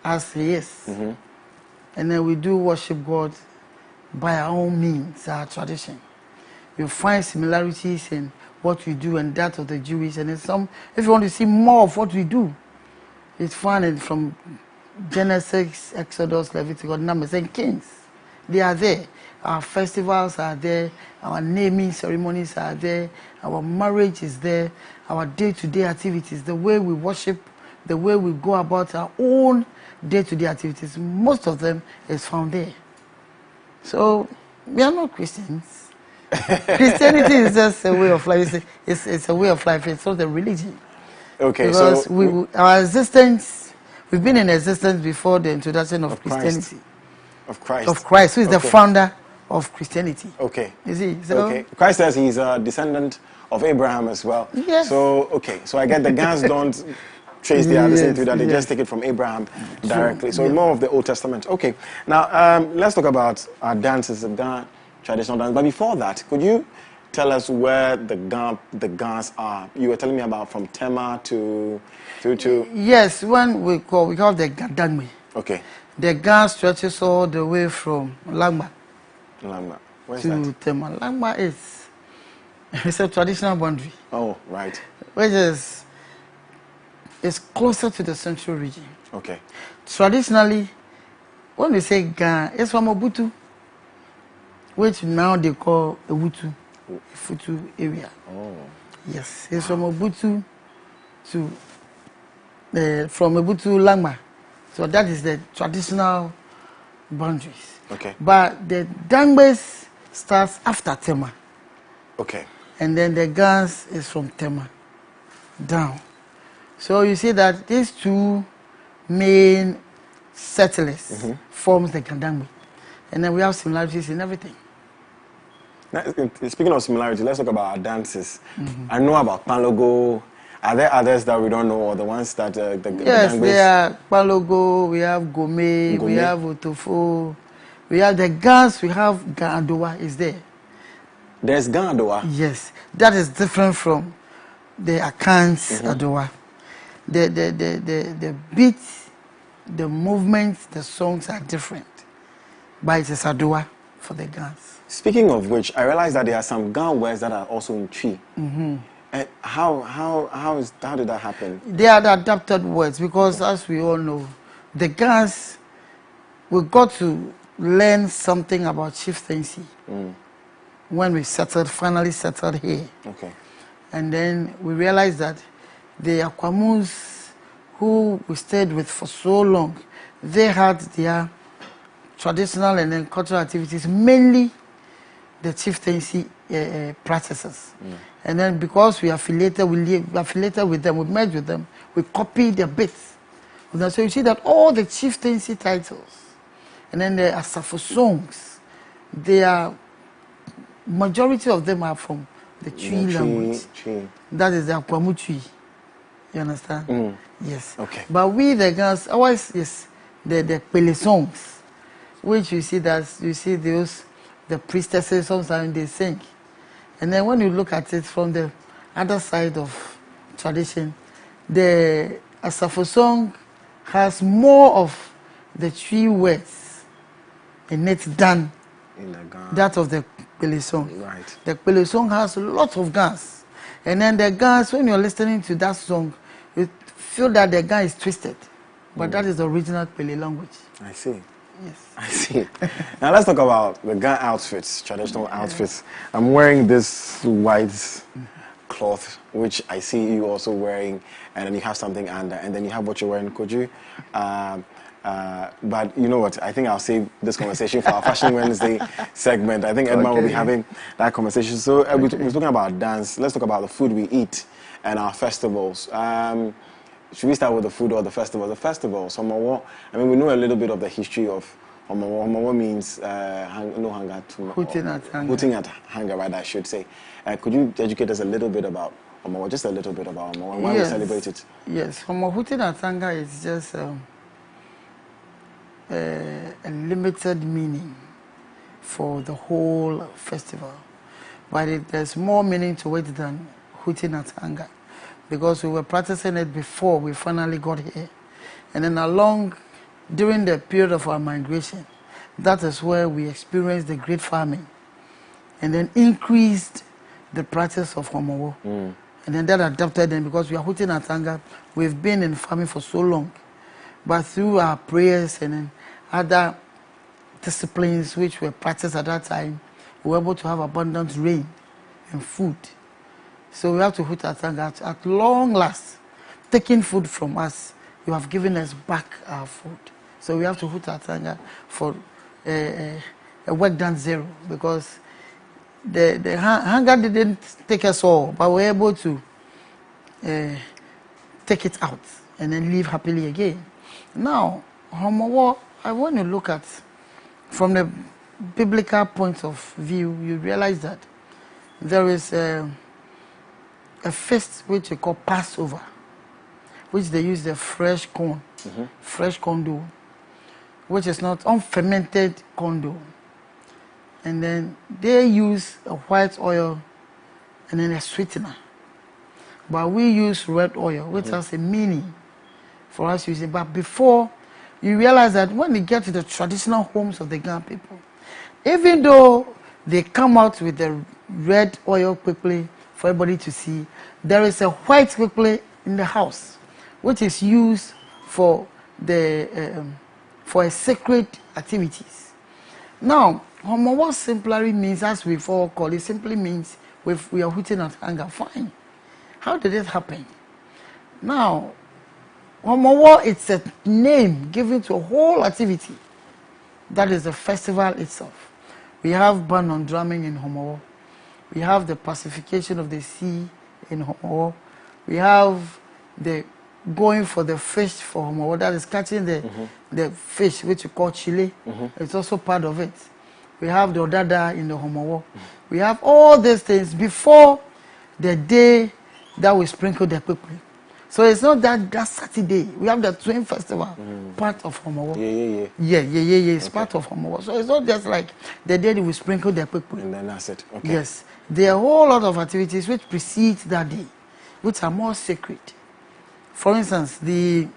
Speaker 10: as He is. And then we do worship God by our own means, our tradition. You find similarities in what we do and that of the Jewish. And if you want to see more of what we do, it's found from Genesis, Exodus, Leviticus, Numbers, and Kings. They are there. Our festivals are there. Our naming ceremonies are there. Our marriage is there. Our day-to-day activities, the way we worship, the way we go about our own day-to-day activities, most of them is found there. So we are not Christians. Christianity is just a way of life. It's a way of life. It's not a religion.
Speaker 3: Okay,
Speaker 10: because
Speaker 3: so
Speaker 10: our existence, we've been in existence before the introduction of Christianity.
Speaker 3: Of Christ.
Speaker 10: Of Christ, who is the founder of Christianity.
Speaker 3: Okay.
Speaker 10: You see? So,
Speaker 3: okay. Christ says he's a descendant of Abraham as well.
Speaker 10: Yes.
Speaker 3: So, okay. So I get the Gans don't trace their descent to that. They just take it from Abraham directly. So more of the Old Testament. Okay. Now, let's talk about our dances, the Ga traditional dance. But before that, could you tell us where the Gans are? You were telling me about from Tema to...
Speaker 10: Yes, when we call the Gadangme.
Speaker 3: Okay.
Speaker 10: The Ga stretches all the way from Langma
Speaker 3: Where's
Speaker 10: to
Speaker 3: that?
Speaker 10: Tema. Langma is it's a traditional boundary.
Speaker 3: Oh, right.
Speaker 10: Which is closer to the central region.
Speaker 3: Okay.
Speaker 10: Traditionally, when we say Ga, it's from Obutu, which now they call Ewutu, Futu area.
Speaker 3: Oh.
Speaker 10: Yes, it's from Obutu to Langma. So that is the traditional boundaries.
Speaker 3: Okay.
Speaker 10: But the Dangbes starts after Tema.
Speaker 3: Okay.
Speaker 10: And then the Gans is from Tema down. So you see that these two main settlers forms the Gandangme. And then we have similarities in everything.
Speaker 3: Now, speaking of similarity, let's talk about our dances. I know about Panlogo. Are there others that we don't know, or the ones that
Speaker 10: yes, there are Panlogo, we have Gome, we have Otofo, we have the Gans, we have Gandoa is there.
Speaker 3: There's Gandoa?
Speaker 10: Yes, that is different from the Akans Adoa. The beat the movements, the songs are different. But it is Adua for the guns.
Speaker 3: Speaking of which, I realized that there are some gun words that are also in tree. How did that happen?
Speaker 10: They are the adapted words because, as we all know, the guns, we got to learn something about chieftaincy when we finally settled here.
Speaker 3: Okay.
Speaker 10: And then we realized that the Akwamus who we stayed with for so long, they had their traditional and then cultural activities, mainly the chieftaincy practices. And then because we affiliated with them, we merged with them, we copied their bits. So you see that all the chieftaincy titles, and then the Asafo songs, majority of them are from the Twi language. That is the Akwamu Twi. You understand? Yes.
Speaker 3: Okay.
Speaker 10: But we, the girls, always, yes, the Pele songs, which you see those, the priestesses, sometimes they sing. And then when you look at it from the other side of tradition, the Asafo song has more of the Twi words in it than that of the Pele song.
Speaker 3: Right.
Speaker 10: The Pele song has lots of guns. And then the guns, when you're listening to that song, you feel that the gun is twisted. But that is the original Pele language.
Speaker 3: I see.
Speaker 10: Yes.
Speaker 3: I see. Now let's talk about the gun outfits, traditional outfits. I'm wearing this white cloth, which I see you also wearing, and then you have something under, and then you have what you're wearing. Could you? But you know what? I think I'll save this conversation for our Fashion Wednesday segment. I think Edmund will be having that conversation. So we're talking about dance. Let's talk about the food we eat and our festivals. Should we start with the food or the festival? The festival, Homowo. I mean, we know a little bit of the history of Homowo. Homowo means no hunger. Putting at hunger, right, I should say. Could you educate us a little bit about Homowo, just a little bit about Homowo, and why we celebrate it?
Speaker 10: Yes, Homowo at hunger is just a limited meaning for the whole festival. But there's more meaning to it than Hooting at hunger, because we were practicing it before we finally got here. And then during the period of our migration, that is where we experienced the great farming and then increased the practice of Homowo. And then that adapted them, because we are Hooting at hunger. We've been in farming for so long. But through our prayers and then other disciplines which were practiced at that time, we were able to have abundant rain and food. So we have to Hoot at hunger. At long last, taking food from us, you have given us back our food. So we have to Hoot at hunger for a work done zero, because the hunger didn't take us all, but we were able to take it out and then live happily again. Now, Homowo, I want to look at from the biblical point of view. You realize that there is a feast which we call Passover, which they use the fresh corn, fresh corn dough, which is not unfermented corn dough. And then they use a white oil and then a sweetener. But we use red oil, which has a meaning for us using. But before, you realize that when you get to the traditional homes of the Ghana people, even though they come out with the red oil quickly for everybody to see, there is a white quickly in the house, which is used for for a sacred activities. Now, Homowo simply means, as we've all called it, simply means we are Hooting at hunger. Fine. How did it happen? Now, Homowo, it's a name given to a whole activity. That is the festival itself. We have ban on drumming in Homowo. We have the pacification of the sea in Homowo. We have the going for the fish for Homowo. That is catching the fish, which we call chile. It's also part of it. We have the Odada in the Homowo. We have all these things before the day that we sprinkle the people. So it's not that Saturday. We have the Twin Festival, part of Homowo. Yeah. It's part of Homowo. So it's not just like the day that we sprinkle the people.
Speaker 3: And then that's it. Okay.
Speaker 10: Yes. There are a whole lot of activities which precede that day, which are more sacred. For instance, the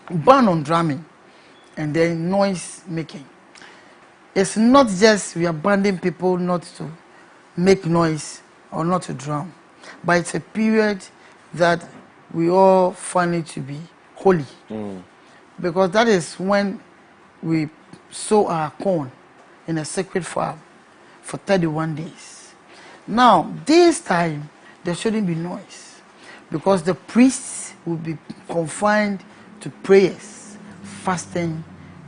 Speaker 10: ban on drumming and then noise making. It's not just we are banding people not to make noise or not to drum, but it's a period that we all find it to be holy. Because that is when we sow our corn in a sacred farm for 31 days. Now, this time, there shouldn't be noise because the priests will be confined to prayers, fasting,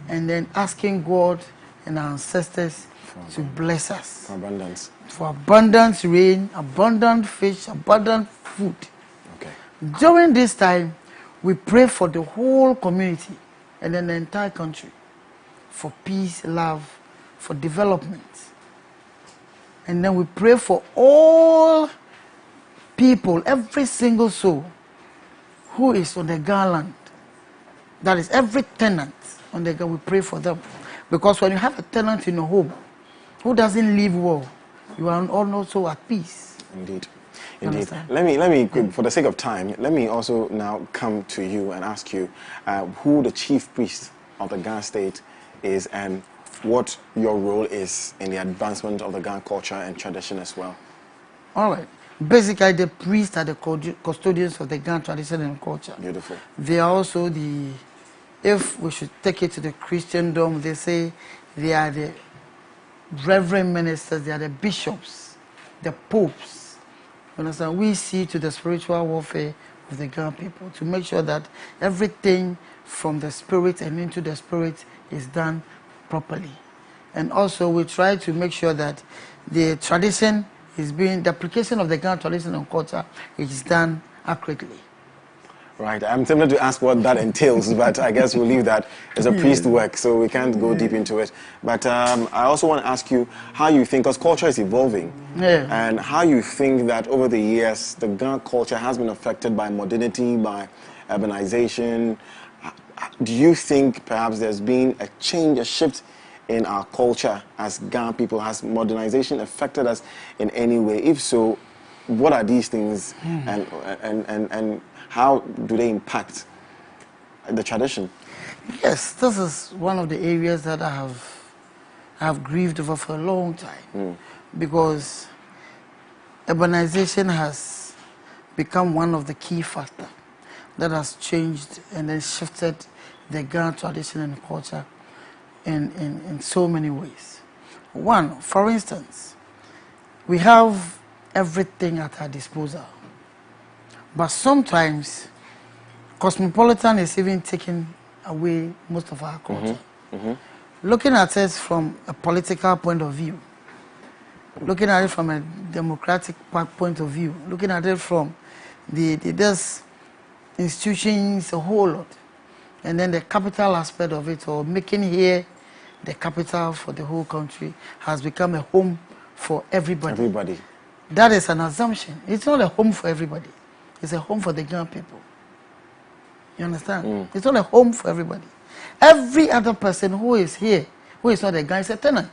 Speaker 10: and then asking God and our ancestors to bless us.
Speaker 3: For abundance.
Speaker 10: For abundant rain, abundant fish, abundant food.
Speaker 3: Okay.
Speaker 10: During this time, we pray for the whole community and then the entire country for peace, love, for development. And then we pray for all people, every single soul who is on the garland. That is every tenant on the garland, we pray for them. Because when you have a tenant in a home who doesn't live well, you are also at peace.
Speaker 3: Indeed. Indeed. Let me, for the sake of time, let me also now come to you and ask you who the chief priest of the Ghana state is and what your role is in the advancement of the Ghana culture and tradition as well.
Speaker 10: All right. Basically, the priests are the custodians of the Ghana tradition and culture.
Speaker 3: Beautiful.
Speaker 10: They are also the, if we should take it to the Christendom, they say they are the reverend ministers, they are the bishops, the popes. You understand? We see to the spiritual warfare of the Ghana people to make sure that everything from the spirit and into the spirit is done properly. And also we try to make sure that the tradition is being, the application of the Ghana tradition and culture is done accurately.
Speaker 3: Right, I'm tempted to ask what that entails, but I guess we'll leave that as a priest work, so we can't go deep into it. But I also want to ask you how you think, because culture is evolving, and how you think that over the years, the Ghana culture has been affected by modernity, by urbanization. Do you think perhaps there's been a change, a shift in our culture as Ghana people? Has modernization affected us in any way? If so, what are these things, and how do they impact the tradition?
Speaker 10: Yes, this is one of the areas that I have grieved over for a long time, because urbanization has become one of the key factors that has changed and then shifted the Ghana tradition and culture in so many ways. One, for instance, we have everything at our disposal. But sometimes, cosmopolitan is even taking away most of our culture. Looking at it from a political point of view, looking at it from a democratic point of view, looking at it from the institutions a whole lot, and then the capital aspect of it, or making here the capital for the whole country, has become a home for everybody. That is an assumption. It's not a home for everybody. It's a home for the Ghana people. You understand? It's not a home for everybody. Every other person who is here, who is not a Ghana, is a tenant.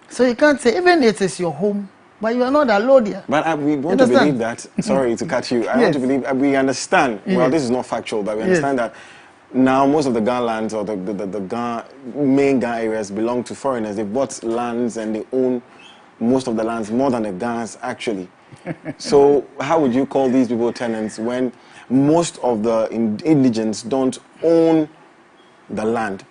Speaker 10: So you can't say, even if it is your home, but you are not allowed here.
Speaker 3: But we want to believe that, sorry to cut you, I want to believe, we understand, well, this is not factual, but we understand that now most of the Ghana lands or the Ghana, main Ghana areas belong to foreigners. They bought lands and they own most of the lands, more than the Ghanaians actually. So how would you call these people tenants when most of the indigents don't own the land?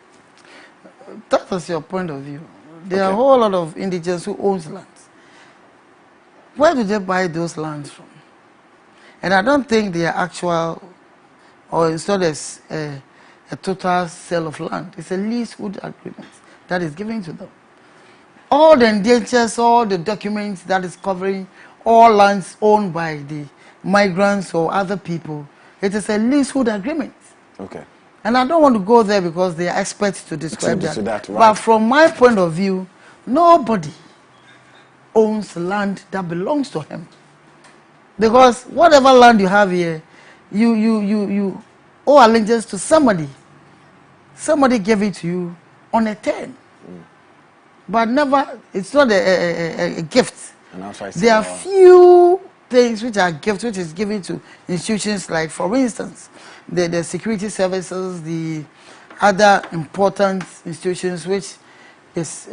Speaker 10: That is your point of view. There are a whole lot of indigents who owns lands. Where do they buy those lands from? And I don't think they are actual, or it's not a total sale of land. It's a leasehold agreement that is given to them. All the indentures, all the documents that is covering all lands owned by the migrants or other people, it is a leasehold agreement.
Speaker 3: Okay.
Speaker 10: And I don't want to go there because they are experts to describe that.
Speaker 3: Right.
Speaker 10: But from my point of view, nobody owns land that belongs to him. Because whatever land you have here, you owe allegiance to somebody. Somebody gave it to you on a turn. But never, it's not a gift. There are few things which are gifts which is given to institutions, like for instance, the security services, the other important institutions which is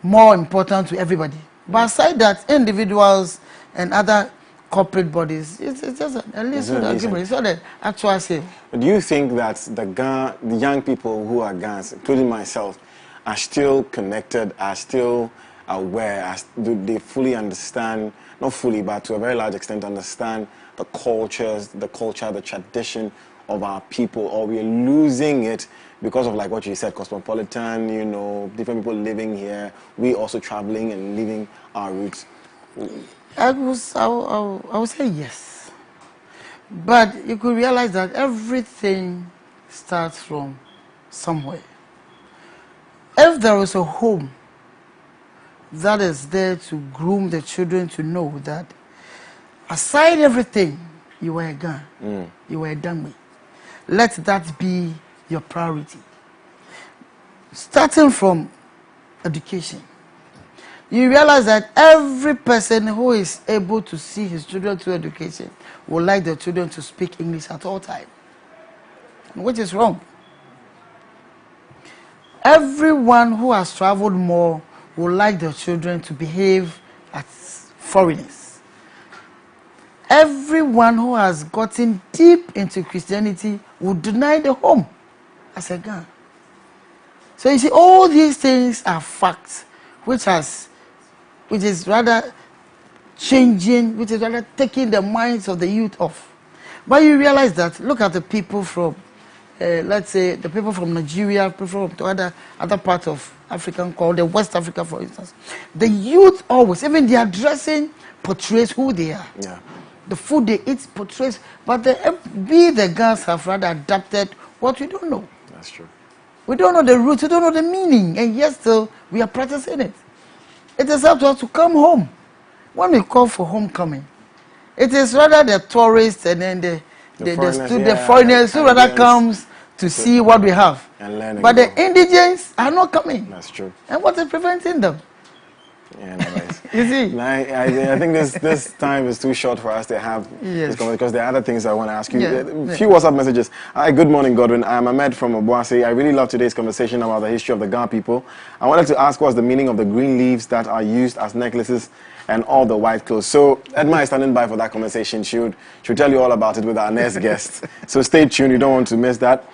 Speaker 10: more important to everybody. But aside that, individuals and other corporate bodies, it's just a listen agreement. It's not the actual sale.
Speaker 3: Do you think that the young people who are Ghans, including myself, are still connected, are still aware, do they fully understand, not fully, but to a very large extent understand the cultures, the tradition of our people, or we're losing it because of, like what you said, cosmopolitan, you know, different people living here, we also traveling and leaving our roots?
Speaker 10: I would say yes. But you could realize that everything starts from somewhere. If there is a home that is there to groom the children to know that aside everything, you are a Ghana, you are a Dangme, let that be your priority. Starting from education. You realize that every person who is able to see his children through education would like the children to speak English at all times, which is wrong. Everyone who has traveled more would like their children to behave as foreigners. Everyone who has gotten deep into Christianity would deny the home as a Ghana. So you see, all these things are facts, which is rather changing, which is rather taking the minds of the youth off. But you realize that, look at the people from, let's say, the people from Nigeria, people from the other parts of Africa, called the West Africa, for instance. The youth always, even their dressing portrays who they are.
Speaker 3: Yeah.
Speaker 10: The food they eat portrays, but the Ghans have rather adapted what we don't know.
Speaker 3: That's true.
Speaker 10: We don't know the roots, we don't know the meaning, and yet still we are practicing it. It is up to us to come home. When we call for homecoming, it is rather the tourists and then the foreigners who rather comes to see what we have. But the indigents are not coming.
Speaker 3: That's true.
Speaker 10: And what is preventing them?
Speaker 3: Yeah, nice.
Speaker 10: You see?
Speaker 3: I think this time is too short for us to have this conversation because there are other things I want to ask you. A few WhatsApp messages. Hi, good morning, Godwin. I'm Ahmed from Obuasi. I really love today's conversation about the history of the Ghana people. I wanted to ask what's the meaning of the green leaves that are used as necklaces and all the white clothes. So Edma is standing by for that conversation. She'll tell you all about it with our next guest. So stay tuned. You don't want to miss that.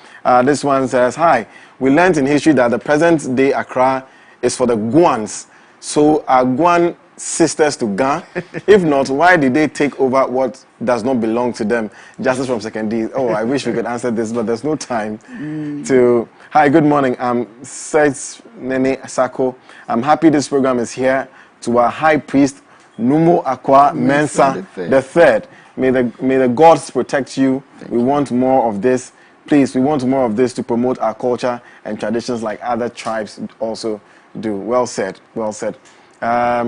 Speaker 3: This one says, hi, we learned in history that the present day Accra is for the Guans. So are Guan sisters to Ghana? If not, why did they take over what does not belong to them? Justice from Second D. Oh, I wish we could answer this, but there's no time to... Hi, good morning. I'm Seth Nene Asako. I'm happy this program is here to our High Priest, Numo Akwa Mensa the Third. May the gods protect you. We want more of this. Please, we want more of this to promote our culture and traditions like other tribes also do. Well said, well said.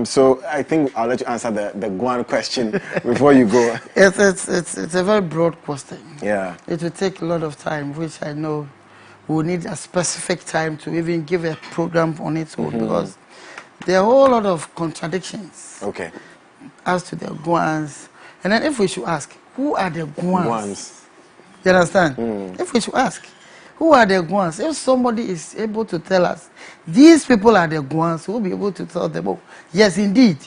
Speaker 3: So I think I'll let you answer the Guan question before you go.
Speaker 10: It's a very broad question.
Speaker 3: Yeah.
Speaker 10: It will take a lot of time, which I know we'll need a specific time to even give a program on its own because there are a whole lot of contradictions.
Speaker 3: Okay.
Speaker 10: As to the Guans. And then if we should ask, who are the Guans? You understand? If we should ask, who are the Guans? If somebody is able to tell us, these people are the Guans, we'll be able to tell them, oh, yes, indeed,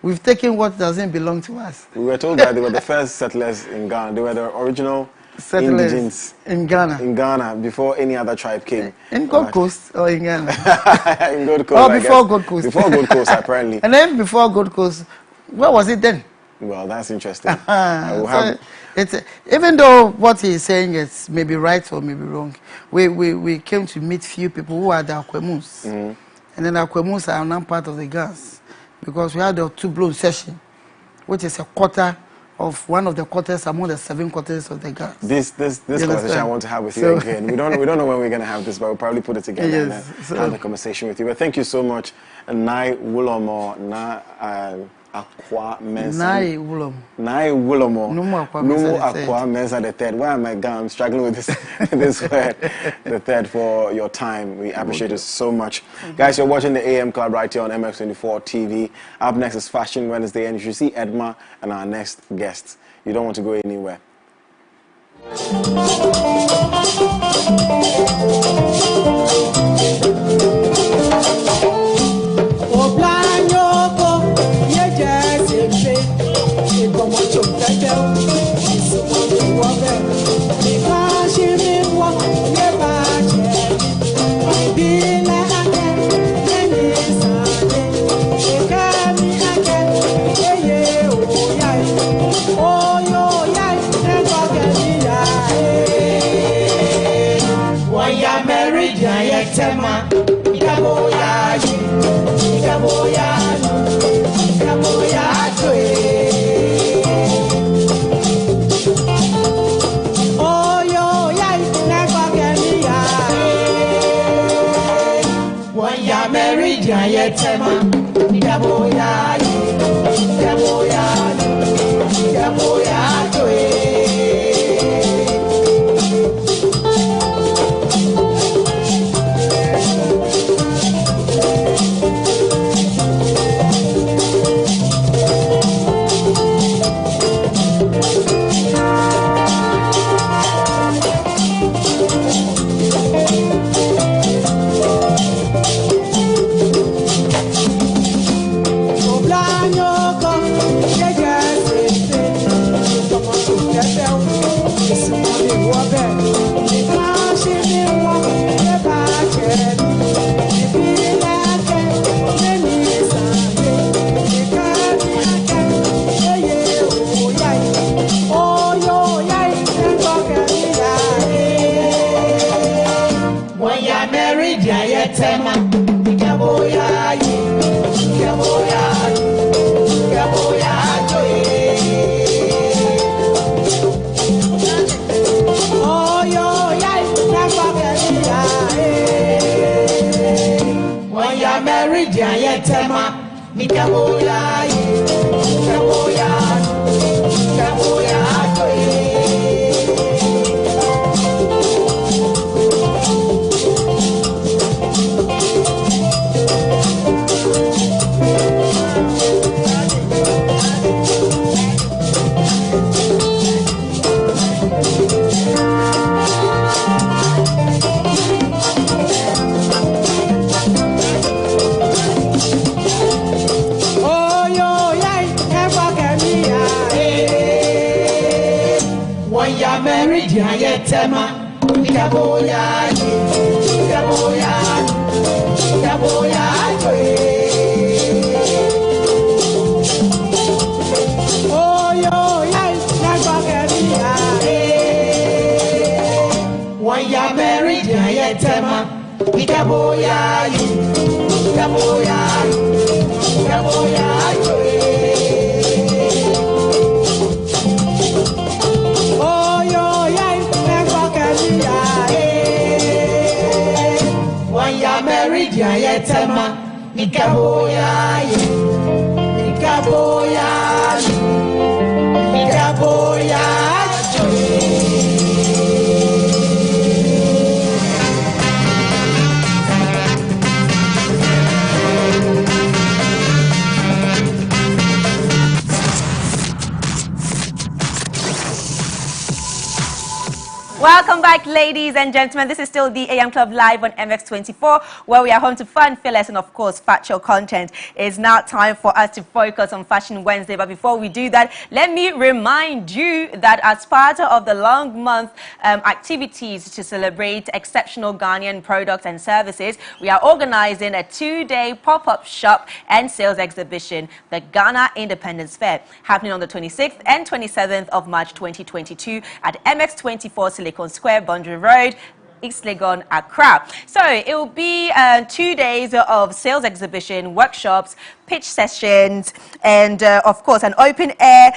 Speaker 10: we've taken what doesn't belong to us.
Speaker 3: We were told that they were the first settlers in Ghana. They were the original
Speaker 10: settlers
Speaker 3: indigents
Speaker 10: in Ghana.
Speaker 3: In Ghana, before any other tribe came.
Speaker 10: In Gold Coast or in Ghana?
Speaker 3: In Gold Coast,
Speaker 10: or before Gold Coast.
Speaker 3: Before Gold Coast, apparently.
Speaker 10: And then before Gold Coast, where was it then?
Speaker 3: Well, that's interesting.
Speaker 10: Even though what he is saying is maybe right or maybe wrong, we came to meet few people who are the Akwemus. And then Akwemus are now part of the Ghans because we had the two-blown session, which is a quarter of one of the quarters among the 7 quarters of the Ghans.
Speaker 3: This conversation I want to have with you again. We don't know when we're going to have this, but we'll probably put it together and have the conversation with you. But thank you so much. Nai Wulomo, Akwa Mensa. Nai Wulomo. Numu Akwa Mensa the Third. Why am I gone? I'm struggling with this word. The Third, for your time. We appreciate it so much. Guys, you're watching the AM Club right here on MX24 TV. Up next is Fashion Wednesday, and you should see Edma and our next guest. You don't want to go anywhere.
Speaker 4: married Yayetema, Ikaboya, Ikaboya, Ikaboya, oh, yo, ya, never get me. When ya married Yayetema, Ikaboya, Ikaboya, Ikaboya,
Speaker 2: Welcome back, ladies and gentlemen. This is still the AM Club live on MX24, where we are home to fun, fearless, and of course, factual content. It's now time for us to focus on Fashion Wednesday. But before we do that, let me remind you that as part of the long month activities to celebrate exceptional Ghanaian products and services, we are organizing a 2-day pop-up shop and sales exhibition, the Ghana Independence Fair, happening on the 26th and 27th of March 2022 at MX24 Silicon Square, Boundary Road, East Legon, Accra. So it will be 2 days of sales exhibition, workshops, pitch sessions, and of course an open air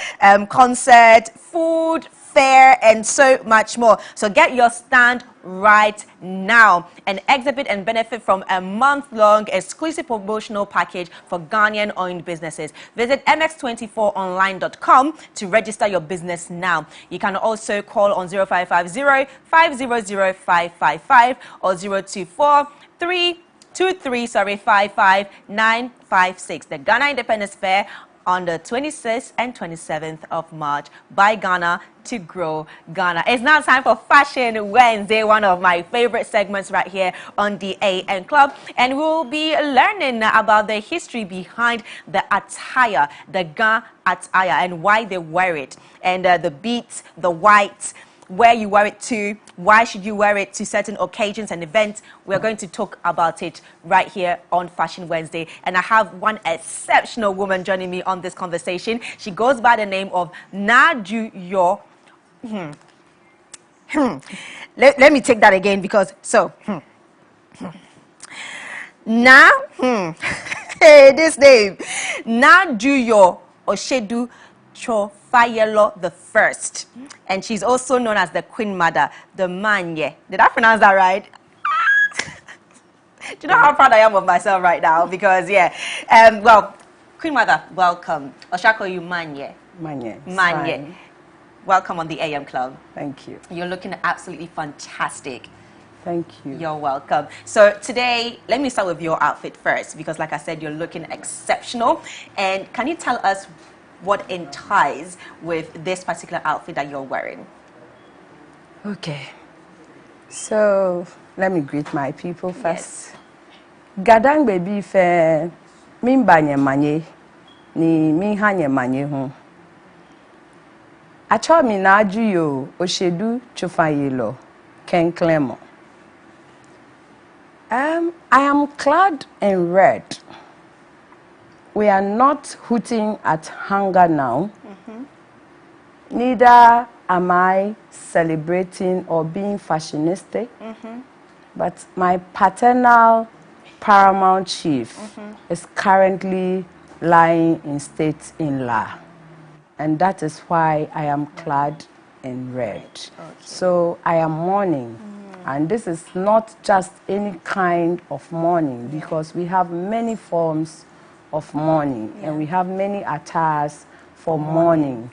Speaker 2: concert, food, fair, and so much more. So get your stand right now and exhibit and benefit from a month-long exclusive promotional package for Ghanaian-owned businesses. Visit mx24online.com to register your business now. You can also call on 0550-500-555 or 024-323-55956. The Ghana Independence Fair on the 26th and 27th of March. Buy Ghana to grow Ghana. It's now time for Fashion Wednesday, one of my favorite segments right here on the AN Club. And we'll be learning about the history behind the attire, the Ghana attire, and why they wear it. And the beats, the whites, where you wear it to, why should you wear it to certain occasions and events. We're going to talk about it right here on Fashion Wednesday. And I have one exceptional woman joining me on this conversation. She goes by the name of Najuyo. Let me take that again because, Now, hey, this name. Now do your Oshedu Chofayelo the first. And she's also known as the Queen Mother, the Manye. Did I pronounce that right? Do you know how proud I am of myself right now? Because, yeah. Well, Queen Mother, welcome. Oshako you Manye.
Speaker 11: Manye.
Speaker 2: Manye. Welcome on the AM Club.
Speaker 11: Thank you.
Speaker 2: You're looking absolutely fantastic.
Speaker 11: Thank you.
Speaker 2: You're welcome. So today, let me start with your outfit first, because like I said, you're looking exceptional. And can you tell us what ties with this particular outfit that you're wearing?
Speaker 11: Okay. So let me greet my people first. Gadang baby fe mimbanye manye ni minhanye manye hu. Acho mi na aju yo Oshedu Chofayelo Ken Clemo. I am clad in red. We are not hooting at hunger now. Neither am I celebrating or being fashionistic. But my paternal paramount chief is currently lying in state in La. And that is why I am clad in red. So I am mourning. And this is not just any kind of mourning, because we have many forms of mourning and we have many attires for mourning.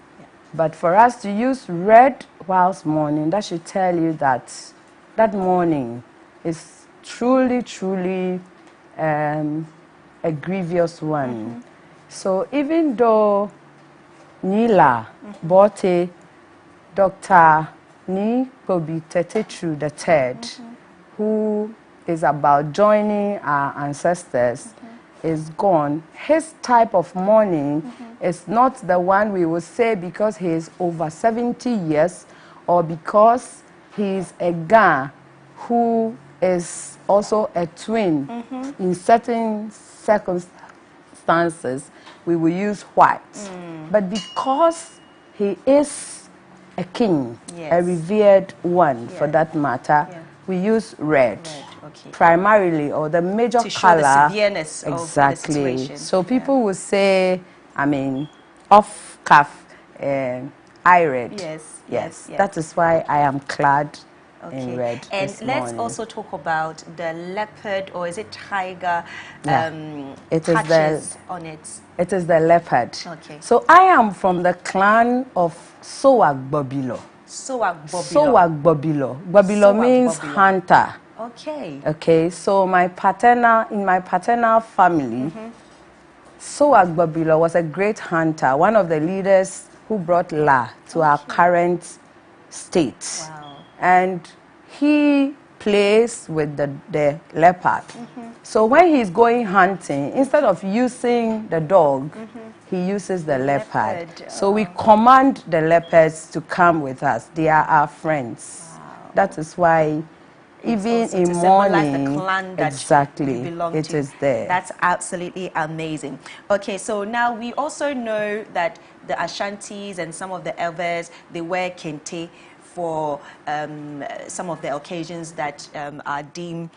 Speaker 11: But for us to use red whilst mourning, that should tell you that that mourning is truly, truly a grievous one. So even though Nila Bote, Dr. Ni Kobi Tetechu III, who is about joining our ancestors, is gone. His type of mourning is not the one we will say because he is over 70 years or because he is a Ga who is also a twin. In certain circumstances, we will use white. But because he is a king, a revered one for that matter, we use red. Primarily, or the major
Speaker 2: to
Speaker 11: color.
Speaker 2: Show the severeness
Speaker 11: exactly.
Speaker 2: Of the situation.
Speaker 11: So people will say, I mean, off cuff, I red. Yes. That is why I am clad in red.
Speaker 2: And
Speaker 11: this
Speaker 2: let's
Speaker 11: morning.
Speaker 2: also talk about the leopard, or is it tiger?
Speaker 11: It is
Speaker 2: patches on it.
Speaker 11: It is the leopard.
Speaker 2: Okay.
Speaker 11: So I am from the clan of Sowag Bobilo.
Speaker 2: Sowag Bobilo.
Speaker 11: Sowag Bobilo. Bobilo means hunter.
Speaker 2: Okay.
Speaker 11: Okay. So in my paternal family, Sowag Bobilo was a great hunter, one of the leaders who brought La to our current state.
Speaker 2: Wow.
Speaker 11: And he plays with the leopard. So when he's going hunting, instead of using the dog, he uses the leopard. So we command the leopards to come with us. They are our friends.
Speaker 2: Wow.
Speaker 11: That is why even in mourning,
Speaker 2: the clan that
Speaker 11: exactly,
Speaker 2: you belong
Speaker 11: it
Speaker 2: to.
Speaker 11: is there.
Speaker 2: That's absolutely amazing. Okay, so now we also know that the Ashantis and some of the elders, they wear kente for some of the occasions that are deemed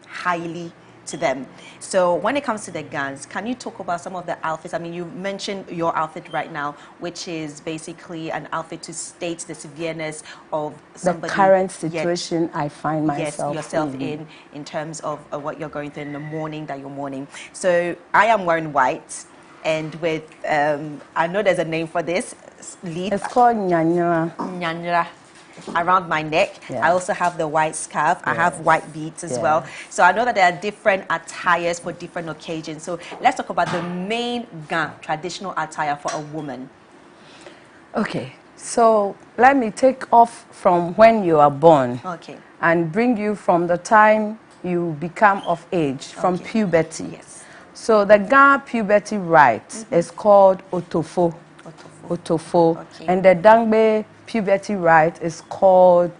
Speaker 2: highly to them. So when it comes to the guns, can you talk about some of the outfits? I mean, you mentioned your outfit right now, which is basically an outfit to state the severeness of somebody.
Speaker 11: The current situation I find myself
Speaker 2: yourself in terms of what you're going through in the morning that you're mourning. So I am wearing white, and with I know there's a name for this leaf.
Speaker 11: It's called nyanyra.
Speaker 2: Nyanyra. Around my neck. I also have the white scarf. I have white beads as well. So I know that there are different attires for different occasions. So let's talk about the main Ga traditional attire for a woman.
Speaker 11: Okay, so let me take off from when you are born.
Speaker 2: Okay.
Speaker 11: And bring you from the time you become of age, from puberty.
Speaker 2: Yes.
Speaker 11: So the Ga puberty rite is called Otofo. Otofo.
Speaker 2: Okay.
Speaker 11: And the Dangbe puberty rite is called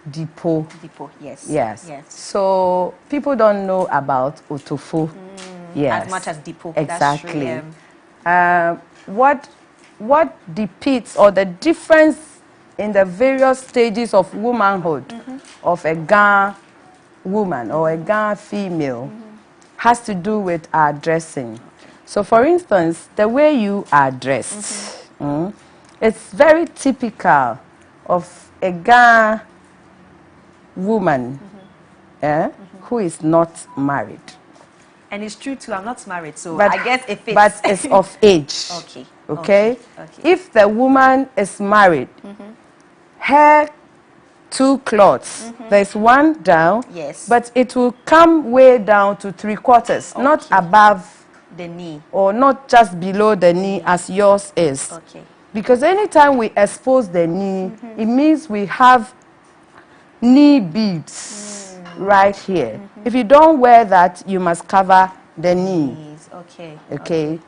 Speaker 11: Dipo.
Speaker 2: Dipo, yes.
Speaker 11: Yes. So people don't know about Otofo. Yes.
Speaker 2: As much as Dipo.
Speaker 11: Exactly. What depicts, or the difference in the various stages of womanhood of a Ga woman or a Ghana female has to do with our dressing. So, for instance, the way you are dressed, it's very typical of a Ghana woman who is not married.
Speaker 2: And it's true too, I'm not married, so
Speaker 11: But,
Speaker 2: I guess if it's...
Speaker 11: But it's of age. Okay? If the woman is married, her two cloths, there's one down, but it will come way down to 3/4, not above
Speaker 2: the knee.
Speaker 11: Or not just below the knee as yours is. Because anytime we expose the knee, it means we have knee beads right here. If you don't wear that, you must cover the knee. Okay.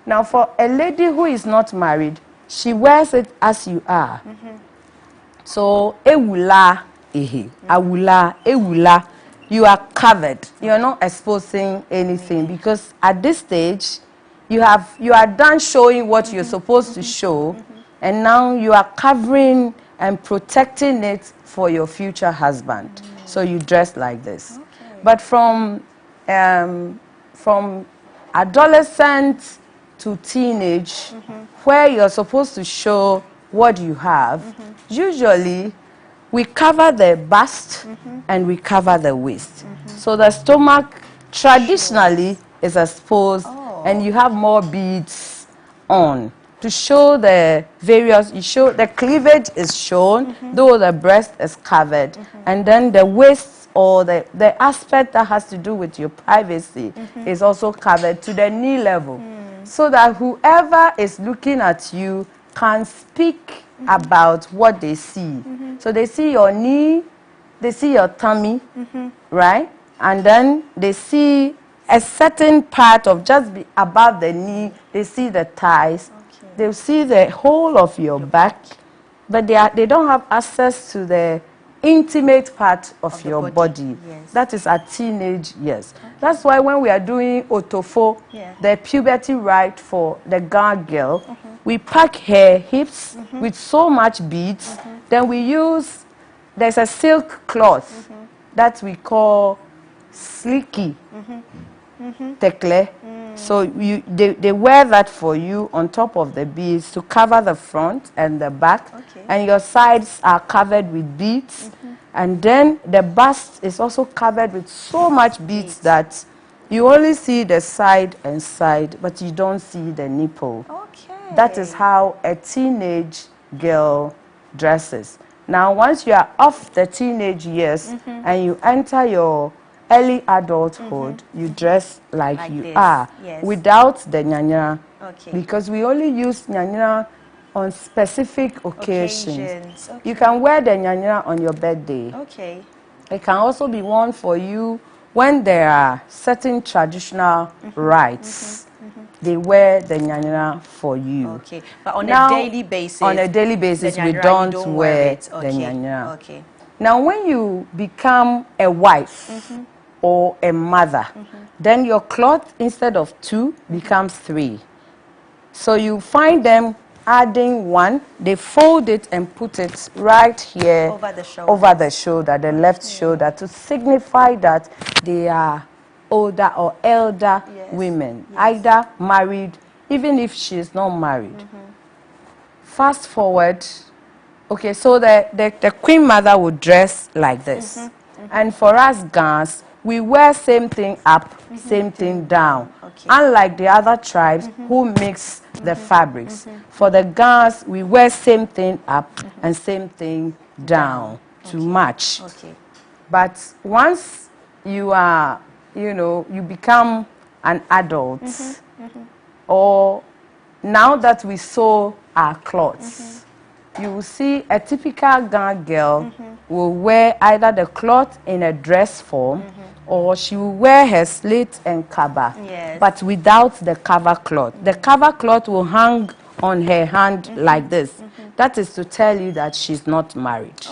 Speaker 11: Now, for a lady who is not married, she wears it as you are. So, ewula, awula, ewula, you are covered. You are not exposing anything because at this stage, you are done showing what you're supposed to show, and now you are covering and protecting it for your future husband. So you dress like this. But from adolescent to teenage, where you're supposed to show what you have, usually we cover the bust and we cover the waist. So the stomach traditionally is exposed and you have more beads on to show the various, you show the cleavage is shown, though the breast is covered, and then the waist or the aspect that has to do with your privacy is also covered to the knee level, so that whoever is looking at you can speak about what they see. So they see your knee, they see your tummy, right? And then they see a certain part of just above the knee, they see the thighs, they see the whole of your back, but they don't have access to the intimate part of your body. That is at teenage years. That's why when we are doing otofo, the puberty rite for the girl, we pack her hips with so much beads. Then we use, there's a silk cloth that we call slicky, tekle. So they wear that for you on top of the beads to cover the front and the back. And your sides are covered with beads. And then the bust is also covered with so much beads that you only see the side and side, but you don't see the nipple. That is how a teenage girl dresses. Now, once you are off the teenage years and you enter your early adulthood, you dress like you are, without the nyanya, because we only use nyanya on specific occasions. You can wear the nyanya on your birthday. It can also be worn for you when there are certain traditional rites. They wear the nyanya for you.
Speaker 2: But on a daily basis,
Speaker 11: we don't wear the nyanya. Now, when you become a wife or a mother, then your cloth, instead of 2, becomes 3. So you find them adding 1, they fold it and put it right here over the shoulder, the left shoulder, to signify that they are older or elder women, either married, even if she is not married. Fast forward, okay, so the queen mother would dress like this. And for us Gans, we wear same thing up, same thing down. Unlike the other tribes who mix the fabrics. For the Gans, we wear same thing up and same thing down to match. But once you are, you become an adult, or now that we sew our clothes, you will see a typical Ghana girl will wear either the cloth in a dress form, or she will wear her slit and kaba, but without the cover cloth. The cover cloth will hang on her hand like this. That is to tell you that she's not married.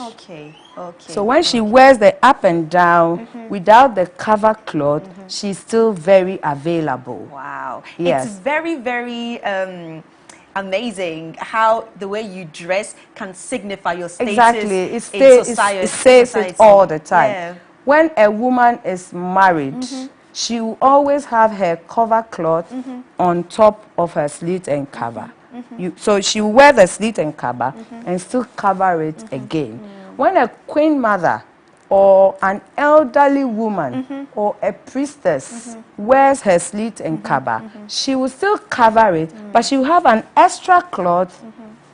Speaker 11: So when she wears the up and down without the cover cloth, she's still very available.
Speaker 2: Wow.
Speaker 11: Yes.
Speaker 2: It's very, very amazing how the way you dress can signify your status in society.
Speaker 11: It says it all the time. when a woman is married, she will always have her cover cloth on top of her slit and cover. So she will wear the slit and cover and still cover it again. When a queen mother or an elderly woman or a priestess wears her slit and cover, she will still cover it, but she will have an extra cloth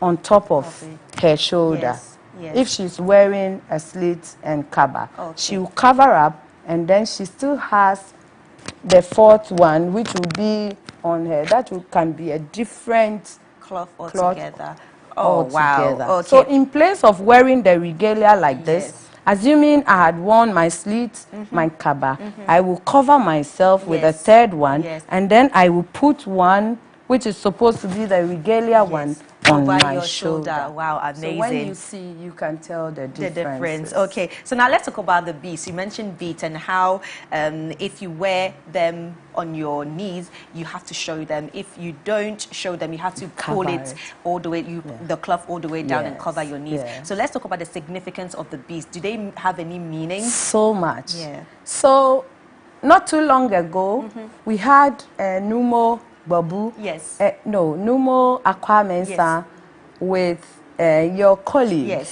Speaker 11: on top of her shoulder. If she's wearing a slit and cover, she will cover up, and then she still has the fourth one, which will be on her. That can be a different
Speaker 2: cloth altogether.
Speaker 11: Altogether.
Speaker 2: Wow. Okay.
Speaker 11: So in place of wearing the regalia like this, assuming I had worn my slit, my cover, I will cover myself with a third one, and then I will put one which is supposed to be the regalia one on
Speaker 2: over
Speaker 11: my
Speaker 2: your shoulder. Wow, amazing.
Speaker 11: So when you see, you can tell the difference.
Speaker 2: Okay, so now let's talk about the beads. You mentioned beads and how if you wear them on your knees, you have to show them. If you don't show them, you have to pull it all the way, the cloth all the way down and cover your knees. So let's talk about the significance of the beads. Do they have any meaning?
Speaker 11: So much. So not too long ago, we had Numo Babu. Numo Akwamensa with your colleague.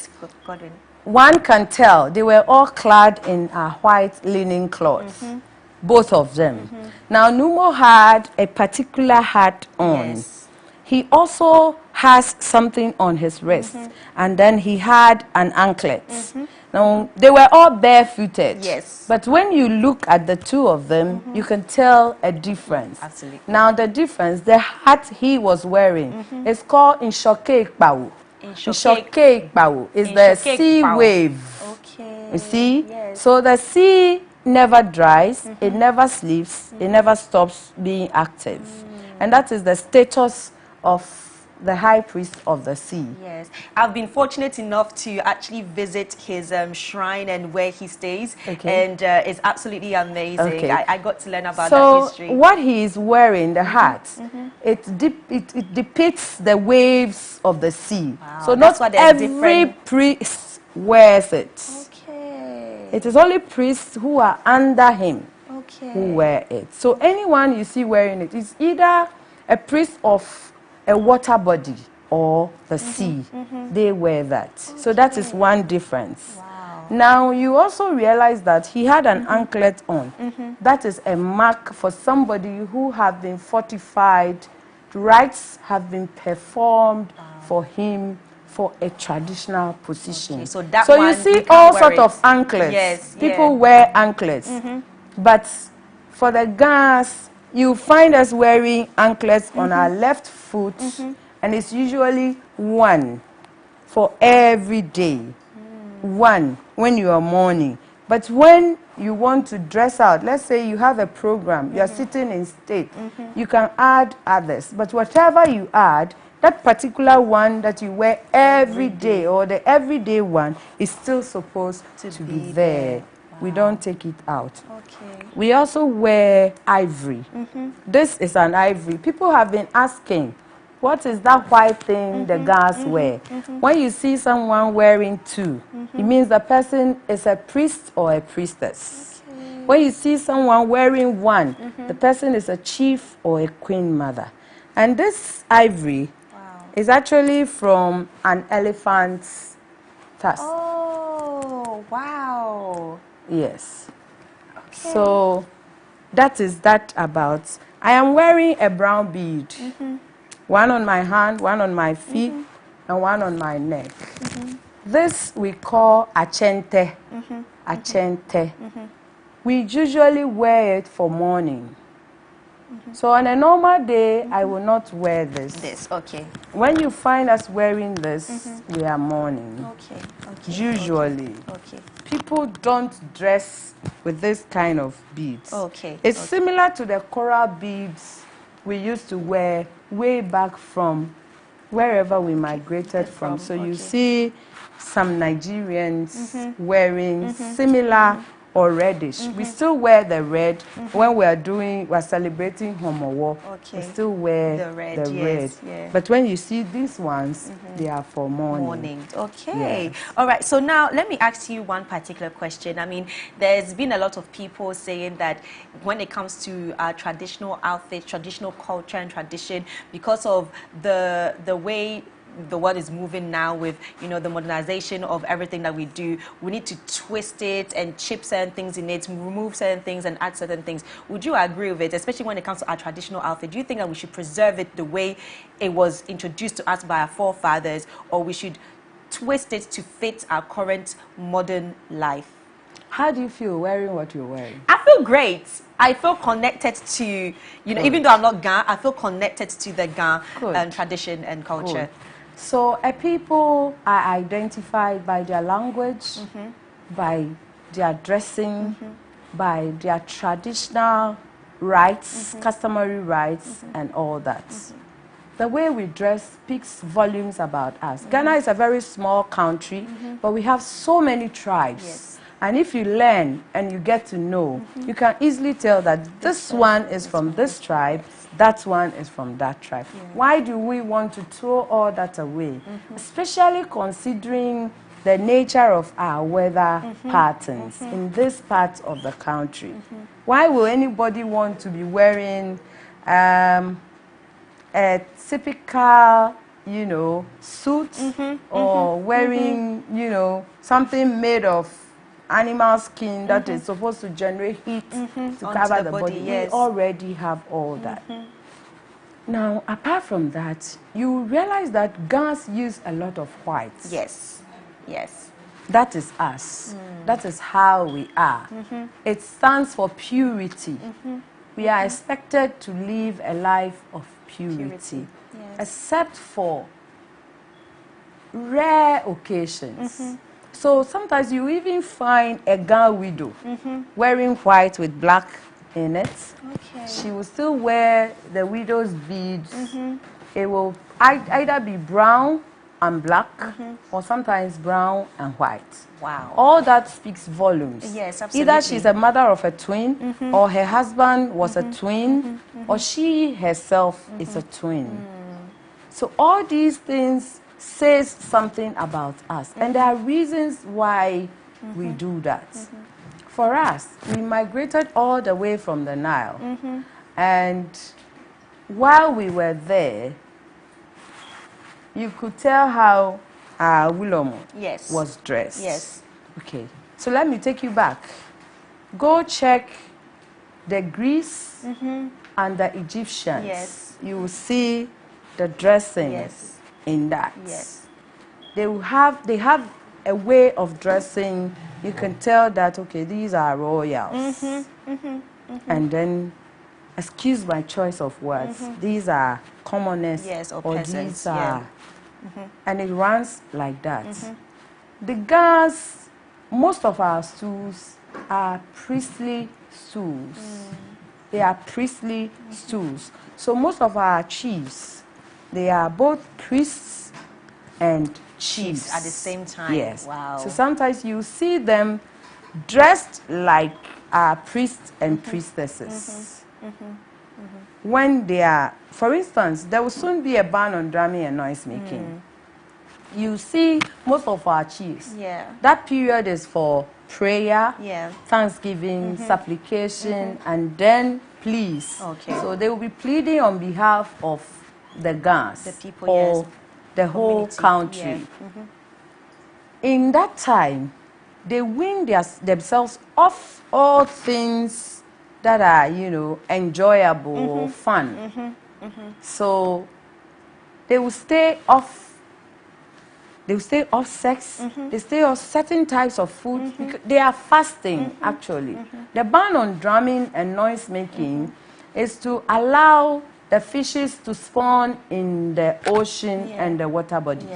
Speaker 2: Godwin.
Speaker 11: One can tell they were all clad in a white linen cloth, both of them. Now Numo had a particular hat on. He also has something on his wrist, and then he had an anklet. Now, they were all barefooted. But when you look at the two of them, you can tell a difference.
Speaker 2: Absolutely.
Speaker 11: Now, the difference, the hat he was wearing is called Inshoke Pau. Inshoke Pau is the sea wave. You see? So the sea never dries, it never sleeps, it never stops being active. And that is the status of the high priest of the sea.
Speaker 2: Yes, I've been fortunate enough to actually visit his shrine and where he stays, and it's absolutely amazing. I got to learn about that history.
Speaker 11: So what he is wearing, the hat, it depicts the waves of the sea. So not every priest wears it. It is only priests who are under him who wear it. So anyone you see wearing it is either a priest of a water body or the sea. They wear that. So that is one difference. Now you also realize that he had an anklet on. That is a mark for somebody who have been fortified. Rites have been performed for him for a traditional position.
Speaker 2: So
Speaker 11: you see all sorts of anklets. People wear anklets. But for the Ghans, you find us wearing anklets on our left foot, and it's usually one for every day. One when you are mourning. But when you want to dress out, let's say you have a program, you are sitting in state, you can add others. But whatever you add, that particular one that you wear every day, or the everyday one, is still supposed to be there. We don't take it out. We also wear ivory. This is an ivory. People have been asking, what is that white thing the Ghans wear? When you see someone wearing two, it means the person is a priest or a priestess. When you see someone wearing one, the person is a chief or a queen mother. And this ivory is actually from an elephant's tusk.
Speaker 2: Oh, wow.
Speaker 11: Yes. So that is that about. I am wearing a brown bead. One on my hand, one on my feet, and one on my neck. This we call achente. Achente. We usually wear it for mourning. So on a normal day, I will not wear this. When you find us wearing this, we are mourning. Usually. People don't dress with this kind of beads. It's similar to the coral beads we used to wear way back from wherever we migrated from. So you see some Nigerians wearing similar or reddish. We still wear the red when we're celebrating Homowo.
Speaker 2: Okay.
Speaker 11: We still wear
Speaker 2: the red. Yes. Yeah.
Speaker 11: But when you see these ones, they are for morning.
Speaker 2: Morning. Okay.
Speaker 11: Yes.
Speaker 2: All right. So now let me ask you one particular question. I mean, there's been a lot of people saying that when it comes to traditional outfits, traditional culture and tradition, because of the way the world is moving now with, you know, the modernization of everything that we do, we need to twist it and chip certain things in it, remove certain things and add certain things. Would you agree with it, especially when it comes to our traditional outfit? Do you think that we should preserve it the way it was introduced to us by our forefathers, or we should twist it to fit our current modern life?
Speaker 11: How do you feel wearing what you're wearing?
Speaker 2: I feel great. I feel connected to, you know, even though I'm not Ga, I feel connected to the Ga tradition and culture.
Speaker 11: Good. So people are identified by their language, by their dressing, by their traditional rights, customary rights, and all that. The way we dress speaks volumes about us. Ghana is a very small country, but we have so many tribes.
Speaker 2: Yes.
Speaker 11: And if you learn and you get to know, you can easily tell that this one is from this tribe, that one is from that tribe.
Speaker 2: Yeah.
Speaker 11: Why do we want to throw all that away? Especially considering the nature of our weather patterns in this part of the country. Why will anybody want to be wearing a typical, you know, suit or wearing, you know, something made of animal skin that is supposed to generate heat to cover the body?
Speaker 2: Yes.
Speaker 11: We already have all that. Now, apart from that, you realize that Ghans use a lot of whites.
Speaker 2: Yes. Yes.
Speaker 11: That is us. That is how we are. It stands for purity. We are expected to live a life of purity.
Speaker 2: Yes.
Speaker 11: Except for rare occasions. So sometimes you even find a Ga widow wearing white with black in it.
Speaker 2: Okay.
Speaker 11: She will still wear the widow's beads. It will either be brown and black or sometimes brown and white.
Speaker 2: Wow.
Speaker 11: All that speaks volumes.
Speaker 2: Yes, absolutely.
Speaker 11: Either she's a mother of a twin or her husband was a twin or she herself is a twin. So all these things says something about us. And there are reasons why we do that. For us, we migrated all the way from the Nile. And while we were there, you could tell how Wilomo was dressed.
Speaker 2: Yes.
Speaker 11: Okay. So let me take you back. Go check the Greece and the Egyptians.
Speaker 2: Yes.
Speaker 11: You will see the dressing in that.
Speaker 2: Yes.
Speaker 11: They have a way of dressing. You can tell that, okay, these are royals. And then, excuse my choice of words, these are commoners,
Speaker 2: or
Speaker 11: these
Speaker 2: peasants.
Speaker 11: are, and it runs like that. The Ghans, most of our stools are priestly stools. They are priestly stools. So most of our chiefs, they are both priests and chiefs
Speaker 2: at the same time.
Speaker 11: Yes.
Speaker 2: Wow.
Speaker 11: So sometimes you see them dressed like priests and priestesses. When they are, for instance, there will soon be a ban on drumming and noise making. You see most of our chiefs. That period is for prayer, thanksgiving, supplication, and then pleas.
Speaker 2: Okay.
Speaker 11: So they will be pleading on behalf of the Ghans,
Speaker 2: the people,
Speaker 11: or the whole country. In that time, they wean themselves off all things that are, you know, enjoyable or fun. So they will stay off. They will stay off sex. They stay off certain types of food. Because they are fasting, actually. The ban on drumming and noise making is to allow the fishes to spawn in the ocean and the water bodies.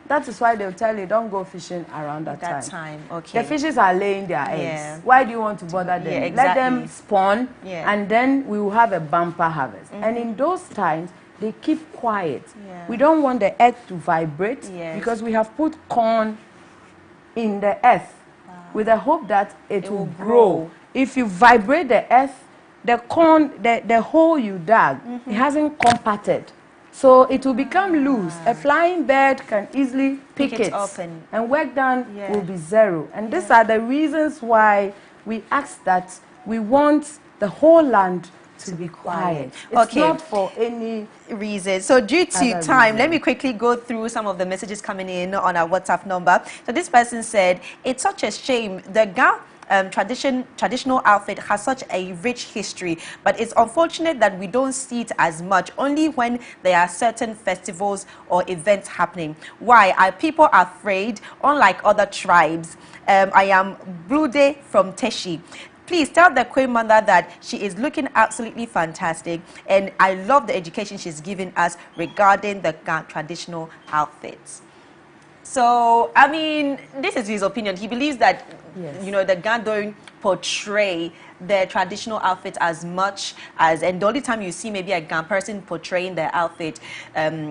Speaker 11: That is why they'll tell you, don't go fishing around that time.
Speaker 2: Okay.
Speaker 11: The fishes are laying their eggs. Why do you want to bother them?
Speaker 2: Exactly.
Speaker 11: Let them spawn, and then we will have a bumper harvest. And in those times, they keep quiet. We don't want the earth to vibrate because we have put corn in the earth with the hope that it will grow. If you vibrate the earth, the hole you dug, it hasn't compacted. So it will become loose. A flying bird can easily pick it open, and work done will be zero. And these are the reasons why we ask that we want the whole land to be quiet. It's not for any
Speaker 2: reason. So due to time, let me quickly go through some of the messages coming in on our WhatsApp number. So this person said, it's such a shame. The Ga traditional outfit has such a rich history, but it's unfortunate that we don't see it as much, only when there are certain festivals or events happening. Why are people afraid, unlike other tribes? I am Blue Day from Teshi. Please tell the Queen Mother that she is looking absolutely fantastic, and I love the education she's giving us regarding the Ga traditional outfits. So, I mean, this is his opinion. He believes that, you know, the Ga don't portray their traditional outfit as much as, and the only time you see maybe a Ga person portraying their outfit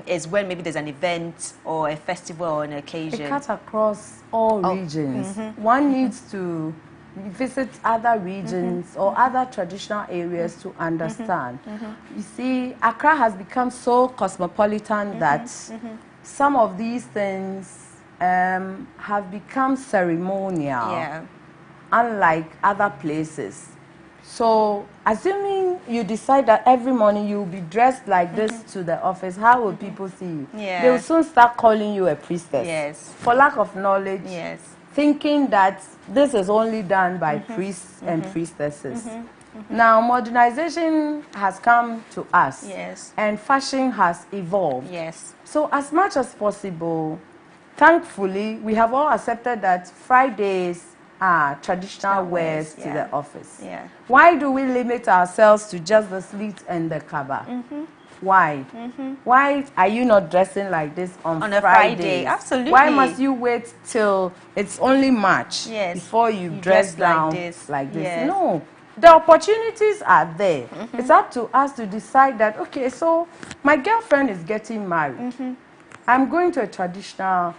Speaker 2: is when maybe there's an event or a festival or an occasion.
Speaker 11: It cuts across all regions. One needs to visit other regions or other traditional areas to understand. You see, Accra has become so cosmopolitan that some of these things have become ceremonial, unlike other places. So, assuming you decide that every morning you will be dressed like this to the office, how will people see you? They will soon start calling you a priestess. For lack of knowledge, thinking that this is only done by priests and priestesses. Now, modernization has come to us, and fashion has evolved. So, as much as possible, thankfully, we have all accepted that Fridays are traditional wears to the office. Why do we limit ourselves to just the slits and the kaba? Why? Why are you not dressing like this on
Speaker 2: a Friday? Absolutely.
Speaker 11: Why must you wait till it's only March before you dress down like this? No. The opportunities are there. It's up to us to decide that, okay, so my girlfriend is getting married. I'm going to a traditional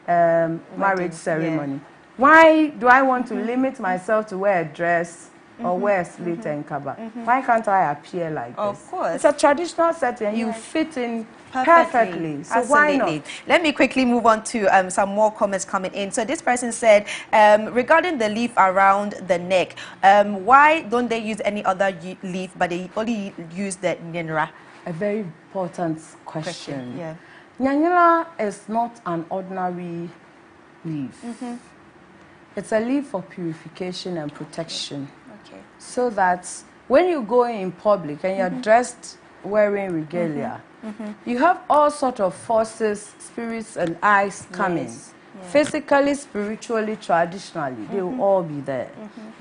Speaker 11: marriage ceremony. Why do I want to limit myself to wear a dress or wear a slit and kaba? Why can't I appear like this?
Speaker 2: Of course.
Speaker 11: It's a traditional setting. You fit in perfectly. So why not?
Speaker 2: Let me quickly move on to some more comments coming in. So this person said, regarding the leaf around the neck, why don't they use any other leaf, but they only use the nyenra?
Speaker 11: A very important question. Nyenra is not an ordinary leaf. It's a leaf for purification and protection. So that when you go in public and you're dressed wearing regalia, you have all sorts of forces, spirits and eyes coming. Physically, spiritually, traditionally, they will all be there.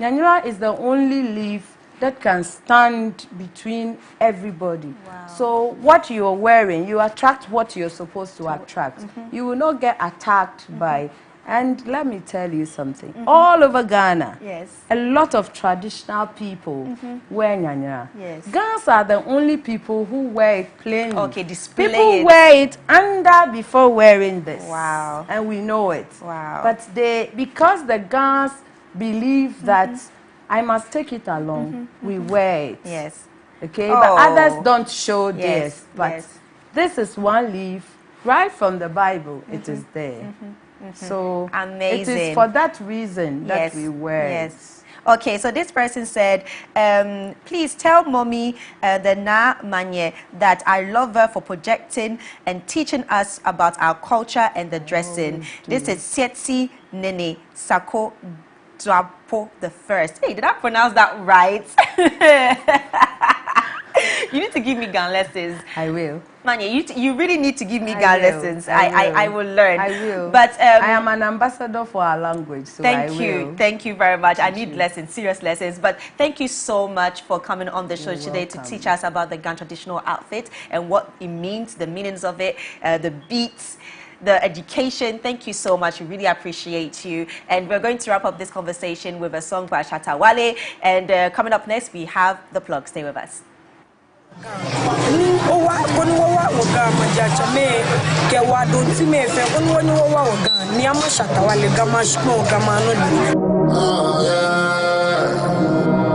Speaker 11: Nyenra is the only leaf that can stand between everybody. So what you're wearing, you attract what you're supposed to attract. You will not get attacked by. And let me tell you something. All over Ghana, a lot of traditional people wear nyanya. Ghanaians are the only people who wear it plainly.
Speaker 2: Display
Speaker 11: people wear it under before wearing this. And we know it. But because the Ghanaians believe that I must take it along, we wear it. Okay, but others don't show this. But this is one leaf, right from the Bible, it is there. So
Speaker 2: amazing.
Speaker 11: It is for that reason that we wear it.
Speaker 2: Okay, so this person said, please tell mommy the Na Manye that I love her for projecting and teaching us about our culture and the dressing. This is Setsi Nene Sako Drapo the First. Hey, did I pronounce that right? You need to give me gun lessons.
Speaker 11: I will.
Speaker 2: Manye, you really need to give me gun lessons. I will learn.
Speaker 11: I will.
Speaker 2: But
Speaker 11: I am an ambassador for our language, so
Speaker 2: thank you. Thank you very much. I need lessons, serious lessons. But thank you so much for coming on the show today to teach us about the Ga traditional outfit and what it means, the meanings of it, the beats, the education. Thank you so much. We really appreciate you. And we're going to wrap up this conversation with a song by Shatta Wale. And coming up next, we have the plug. Stay with us.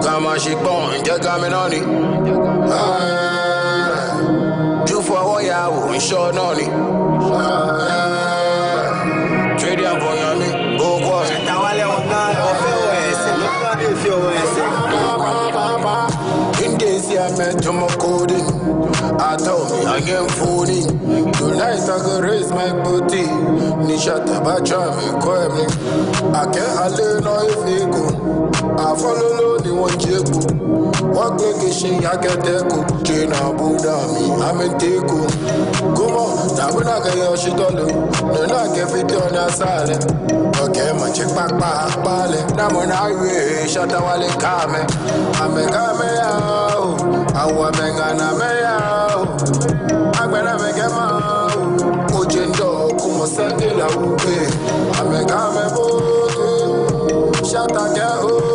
Speaker 4: Gama she born, just coming on it. Do for what ya won't show noni. Trade up on me, go for it. In this year, met to my coding. I told me I get phony. Tonight I could raise my booty. Nishata bacha me kwemi. I can't know if you go. I follow the one jebu. What location I get there go. China Buddha me, I'm in Tiku. Come on, now when I get your shit on them. No, I get it on your side. Okay, man, check back, bale. Now when I wish, shut the wall, come. I'm a camera. I want to make an ameo. I'm going to make a man. Ojendo, come on, send it out. I'm a camera. Shut the girl.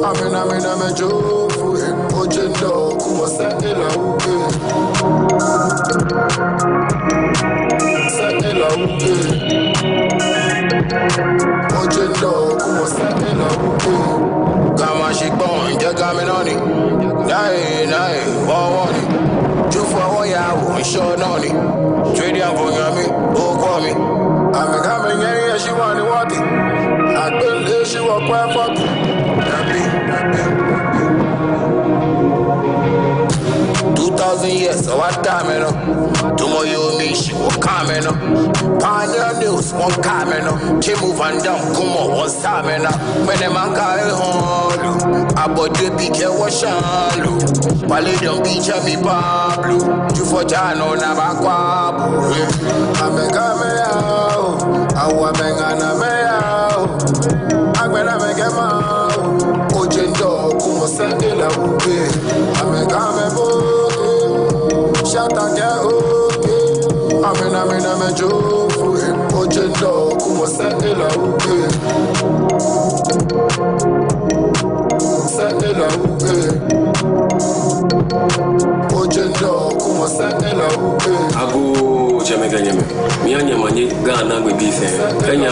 Speaker 4: I'm a joke. Ojendo, come on, send it out. Send it out. Ojendo, come on, send it out. Gama she born, just coming on it. Nah, one it. Two for one ya won't show noni. Trade up on me, go call me. I'm coming here, she want to walk it. I believe she walk quite fuck it. 2,000 years, so what time you know? Tomorrow you me, she will come you know. Pioneer news, one come you know. She move and down, come on, one time you know. When the man carry home, I bought the big was shallow. Pali don't beach me Pablo. You for Jano, Nabakwabu. I'm a camera, I want a camera. I'm gonna make a man. Ojendo, come on, send it out. I'm a camera. Shut up, okay. I'm a joke. Ojendo, come on, send it out. Send it out. Ojendo, come on, send it out.
Speaker 9: Ago Jamaica, Mianya Mani, Ghana, with beef, Kenya,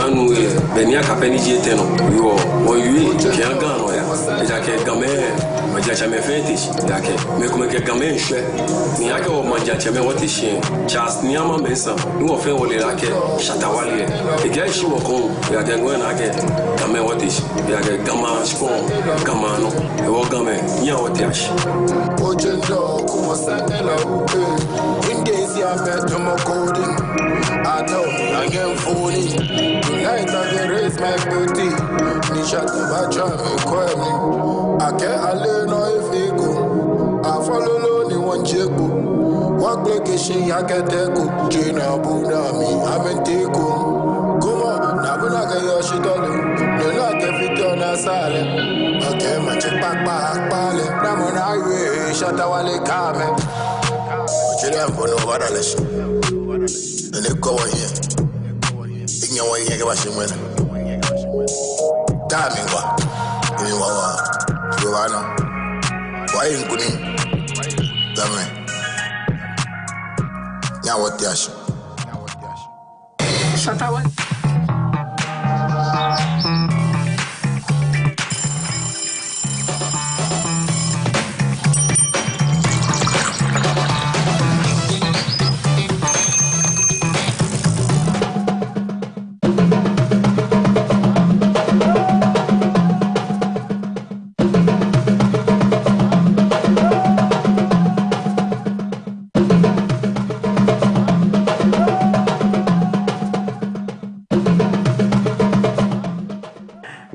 Speaker 9: Benia Capeni Jeteno, you or you, Kiagan, Jackie Gamer. Majachame fetish, yake make gamen share. Niake o majachame what is she? Just Niama Mesa, you of only like Shatawali. The guy she will come, we are going again. Game what is yake Gama Spon, Gamano, the Wogame, Yawash.
Speaker 4: Ojendo, come on, send it out. In days, I met to my coding. I told me I get phony. Tonight I can raise my booty. Nishata bacha me kwemi. I can't know if you go. I follow the one jebu. What location I get there go. China Buddha me, I'm in Tiku. Come on, now when I get your shit on them. No, not if it on a silent. Okay, my check back, bale. Now when I wish, shut the wall, come. Chilean for no other lesson. Then they go here. Ignore what you get washing when. Damn it, what? You know what? You know. Why ain't good? Damn it. Now what the action?
Speaker 7: Shut up.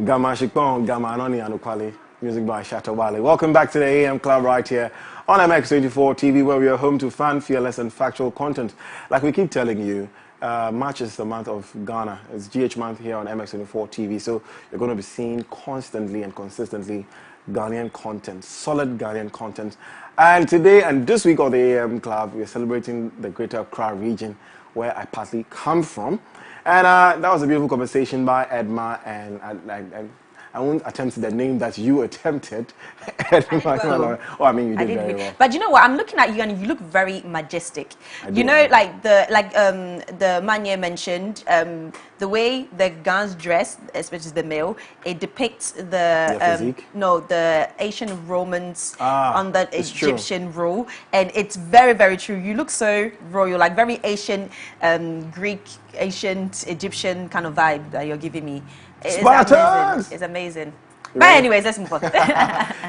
Speaker 3: Gama Shikpong, Gama Anoni Anukwali, music by Shatawale. Welcome back to the AM Club right here on MX24 TV, where we are home to fun, fearless, and factual content. Like we keep telling you, March is the month of Ghana. It's GH month here on MX24 TV, so you're going to be seeing constantly and consistently Ghanaian content, solid Ghanaian content. And today and this week on the AM Club, we're celebrating the Greater Accra region, where I partly come from. And that was a beautiful conversation by Edma and I won't attempt the name that you attempted. Oh, I mean, you did very well.
Speaker 2: But you know what? I'm looking at you and you look very majestic. You know, like the Manye mentioned, the way the guns dress, especially the male, it depicts the
Speaker 3: physique?
Speaker 2: the ancient Romans on the Egyptian rule, and it's very, very true. You look so royal, like very ancient Greek, ancient Egyptian kind of vibe that you're giving me. It's amazing. It's amazing. But anyways, let's move on.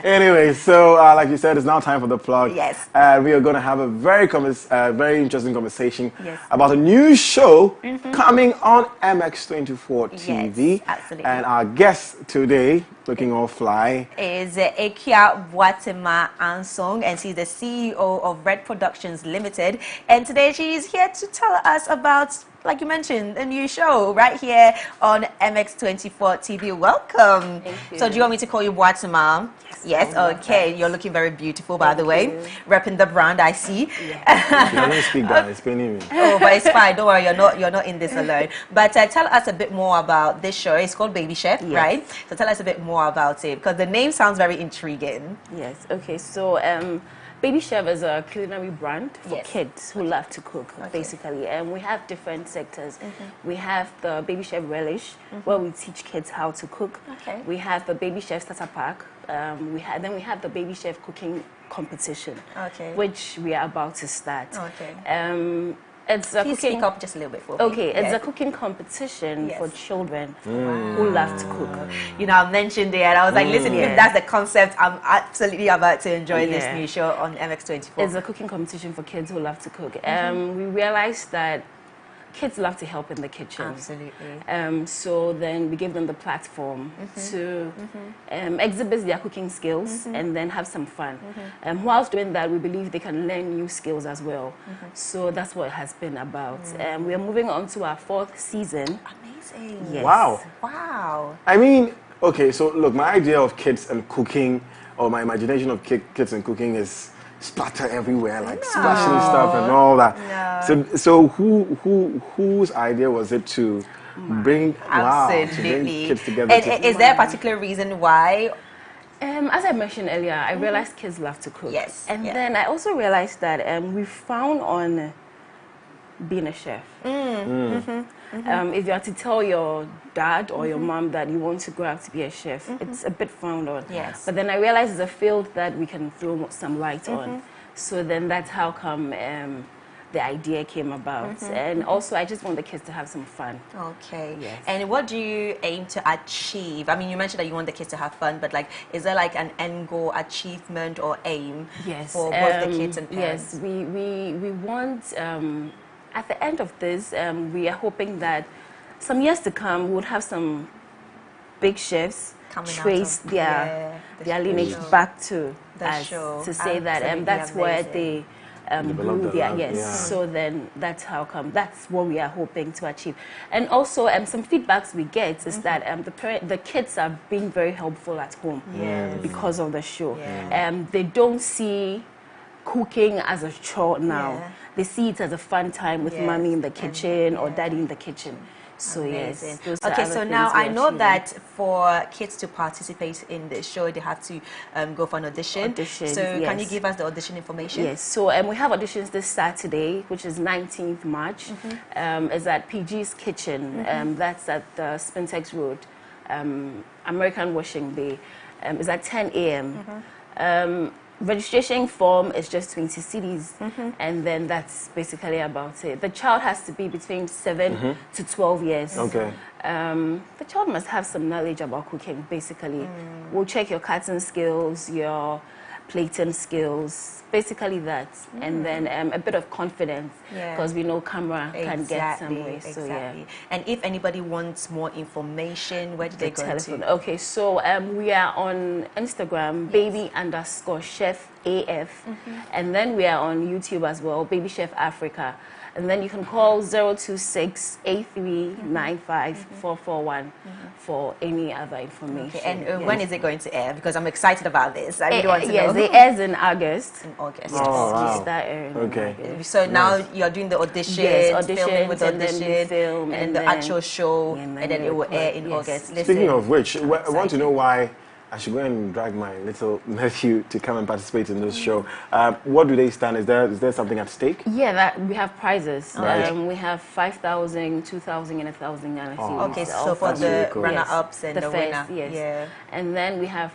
Speaker 3: Anyway, so like you said, it's now time for the plug.
Speaker 2: Yes.
Speaker 3: We are going to have a very interesting conversation about a new show coming on MX24 TV.
Speaker 2: Yes, absolutely.
Speaker 3: And our guest today, looking all fly,
Speaker 2: is Ekia Ohemaa Ansong, and she's the CEO of Red Productions Limited. And today she is here to tell us about, like you mentioned, a new show right here on MX24 TV. Welcome.
Speaker 11: Thank you.
Speaker 2: So do you want me to call you Ohemaa? Yes, okay. You're looking very beautiful, by the way. Repping the brand, I see.
Speaker 3: Yeah. You don't speak that, it's paining me.
Speaker 2: Oh, but it's fine. Don't worry, you're not in this alone. But tell us a bit more about this show. It's called Baby Chef, right? So tell us a bit more about it, because the name sounds very intriguing.
Speaker 11: Yes. Okay. So Baby Chef is a culinary brand for kids who love to cook, basically. And we have different sectors. We have the Baby Chef Relish, where we teach kids how to cook. We have the Baby Chef Starter Pack. Then we have the Baby Chef Cooking Competition, which we are about to start. It's a
Speaker 2: Please speak up just a little bit for me.
Speaker 11: Okay, it's a cooking competition for children who love to cook.
Speaker 2: You know, I mentioned it, and I was like, listen, if that's the concept, I'm absolutely about to enjoy this new show on MX24.
Speaker 11: It's a cooking competition for kids who love to cook. We realized that kids love to help in the kitchen.
Speaker 2: Absolutely.
Speaker 11: So then we give them the platform to exhibit their cooking skills and then have some fun. Whilst doing that, we believe they can learn new skills as well. So that's what it has been about. We are moving on to our 4th season.
Speaker 2: Amazing.
Speaker 11: Yes.
Speaker 3: Wow.
Speaker 2: Wow.
Speaker 3: I mean, okay, so look, my idea of kids and cooking, or my imagination of kids and cooking is splatter everywhere, like splashing stuff and all that. So whose idea was it to bring to bring kids together?
Speaker 2: And is there a particular reason why?
Speaker 11: As I mentioned earlier, I realized kids love to cook. And then I also realized that we found on being a chef. If you are to tell your dad or your mom that you want to grow up to be a chef, it's a bit frowned on. But then I realized it's a field that we can throw some light on. So then that's how come the idea came about. And also, I just want the kids to have some fun.
Speaker 2: Okay. And what do you aim to achieve? I mean, you mentioned that you want the kids to have fun, but like, is there like an end goal, achievement, or aim for both the kids and parents?
Speaker 11: Yes, we want, at the end of this, we are hoping that some years to come, we would have some big chefs trace their lineage back to us to say that that's where they grew their So then that's how come, that's what we are hoping to achieve. And also some feedbacks we get is that the kids are being very helpful at home because of the show. They don't see cooking as a chore now. They see it as a fun time with mommy in the kitchen or daddy in the kitchen. So
Speaker 2: amazing. Okay, so now I know that for kids to participate in the show, they have to go for an audition. So can you give us the audition information?
Speaker 11: Yes, so we have auditions this Saturday, which is 19th March. It's at PG's Kitchen. That's at the Spintex Road, American Washing Bay. It's at 10 a.m. Registration form is just 20 cedis, and then that's basically about it. The child has to be between 7 to 12 years. The child must have some knowledge about cooking, basically. We'll check your cutting skills, your plating skills, basically that. And then a bit of confidence, because we know camera can get somewhere. So,
Speaker 2: And if anybody wants more information, where do they go to?
Speaker 11: Okay, so we are on Instagram, baby_chef AF. And then we are on YouTube as well, Baby Chef Africa. And then you can call 026-8395-441 for any other information.
Speaker 2: Okay, and when is it going to air? Because I'm excited about this. I really want to know.
Speaker 11: Yes, it airs in August.
Speaker 2: In August.
Speaker 3: Oh, wow.
Speaker 11: Start airing in
Speaker 3: Okay.
Speaker 11: August.
Speaker 2: So now you're doing the audition, filming with the
Speaker 11: and then
Speaker 2: audition,
Speaker 11: we film,
Speaker 2: and the actual show, and then it will air in
Speaker 11: yes.
Speaker 2: August.
Speaker 3: Speaking of which, I want to know why I should go and drag my little nephew to come and participate in this show. What do they stand? Is there something at stake?
Speaker 11: Yeah, that we have prizes.
Speaker 3: Right.
Speaker 11: We have 5,000, 2,000, and 1,000 Ghana cedis.
Speaker 2: Okay, so for the
Speaker 3: really cool.
Speaker 2: runner-ups and the
Speaker 11: first,
Speaker 2: winner.
Speaker 11: yes.
Speaker 2: Yeah.
Speaker 11: And then we have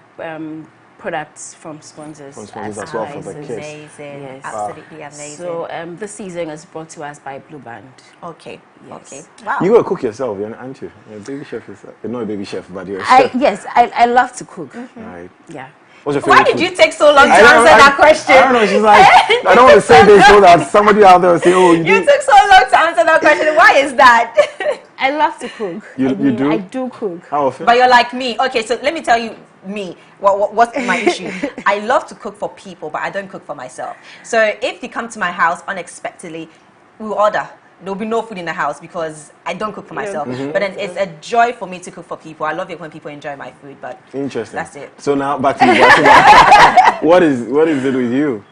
Speaker 11: products from sponsors.
Speaker 3: From sponsors as well for the
Speaker 11: prizes.
Speaker 3: kids.
Speaker 2: Amazing.
Speaker 11: Yes.
Speaker 2: Absolutely amazing.
Speaker 11: So this season is brought to us by Blue Band.
Speaker 2: Okay.
Speaker 11: Yes.
Speaker 2: Okay. Wow.
Speaker 3: You go cook yourself, aren't you? You're a baby chef yourself. You're not a baby chef, but you're a chef.
Speaker 11: I love to cook.
Speaker 3: Right.
Speaker 11: Yeah.
Speaker 3: What's your
Speaker 2: Why
Speaker 3: favorite
Speaker 2: did
Speaker 3: food?
Speaker 2: you take so long to answer that question?
Speaker 3: I don't know. She's like, I don't want to say this so that somebody out there will say, oh,
Speaker 2: You took so long to answer that question. Why is that?
Speaker 11: I love to cook.
Speaker 3: You do?
Speaker 11: I do cook.
Speaker 3: How often?
Speaker 2: But you're like me. Okay, so let me tell you me. What's my issue? I love to cook for people, but I don't cook for myself. So if you come to my house unexpectedly, we'll order. There'll be no food in the house because I don't cook for myself. But then it's a joy for me to cook for people. I love it when people enjoy my food, but
Speaker 3: Interesting.
Speaker 2: that's it.
Speaker 3: So now back to you. What is it with you?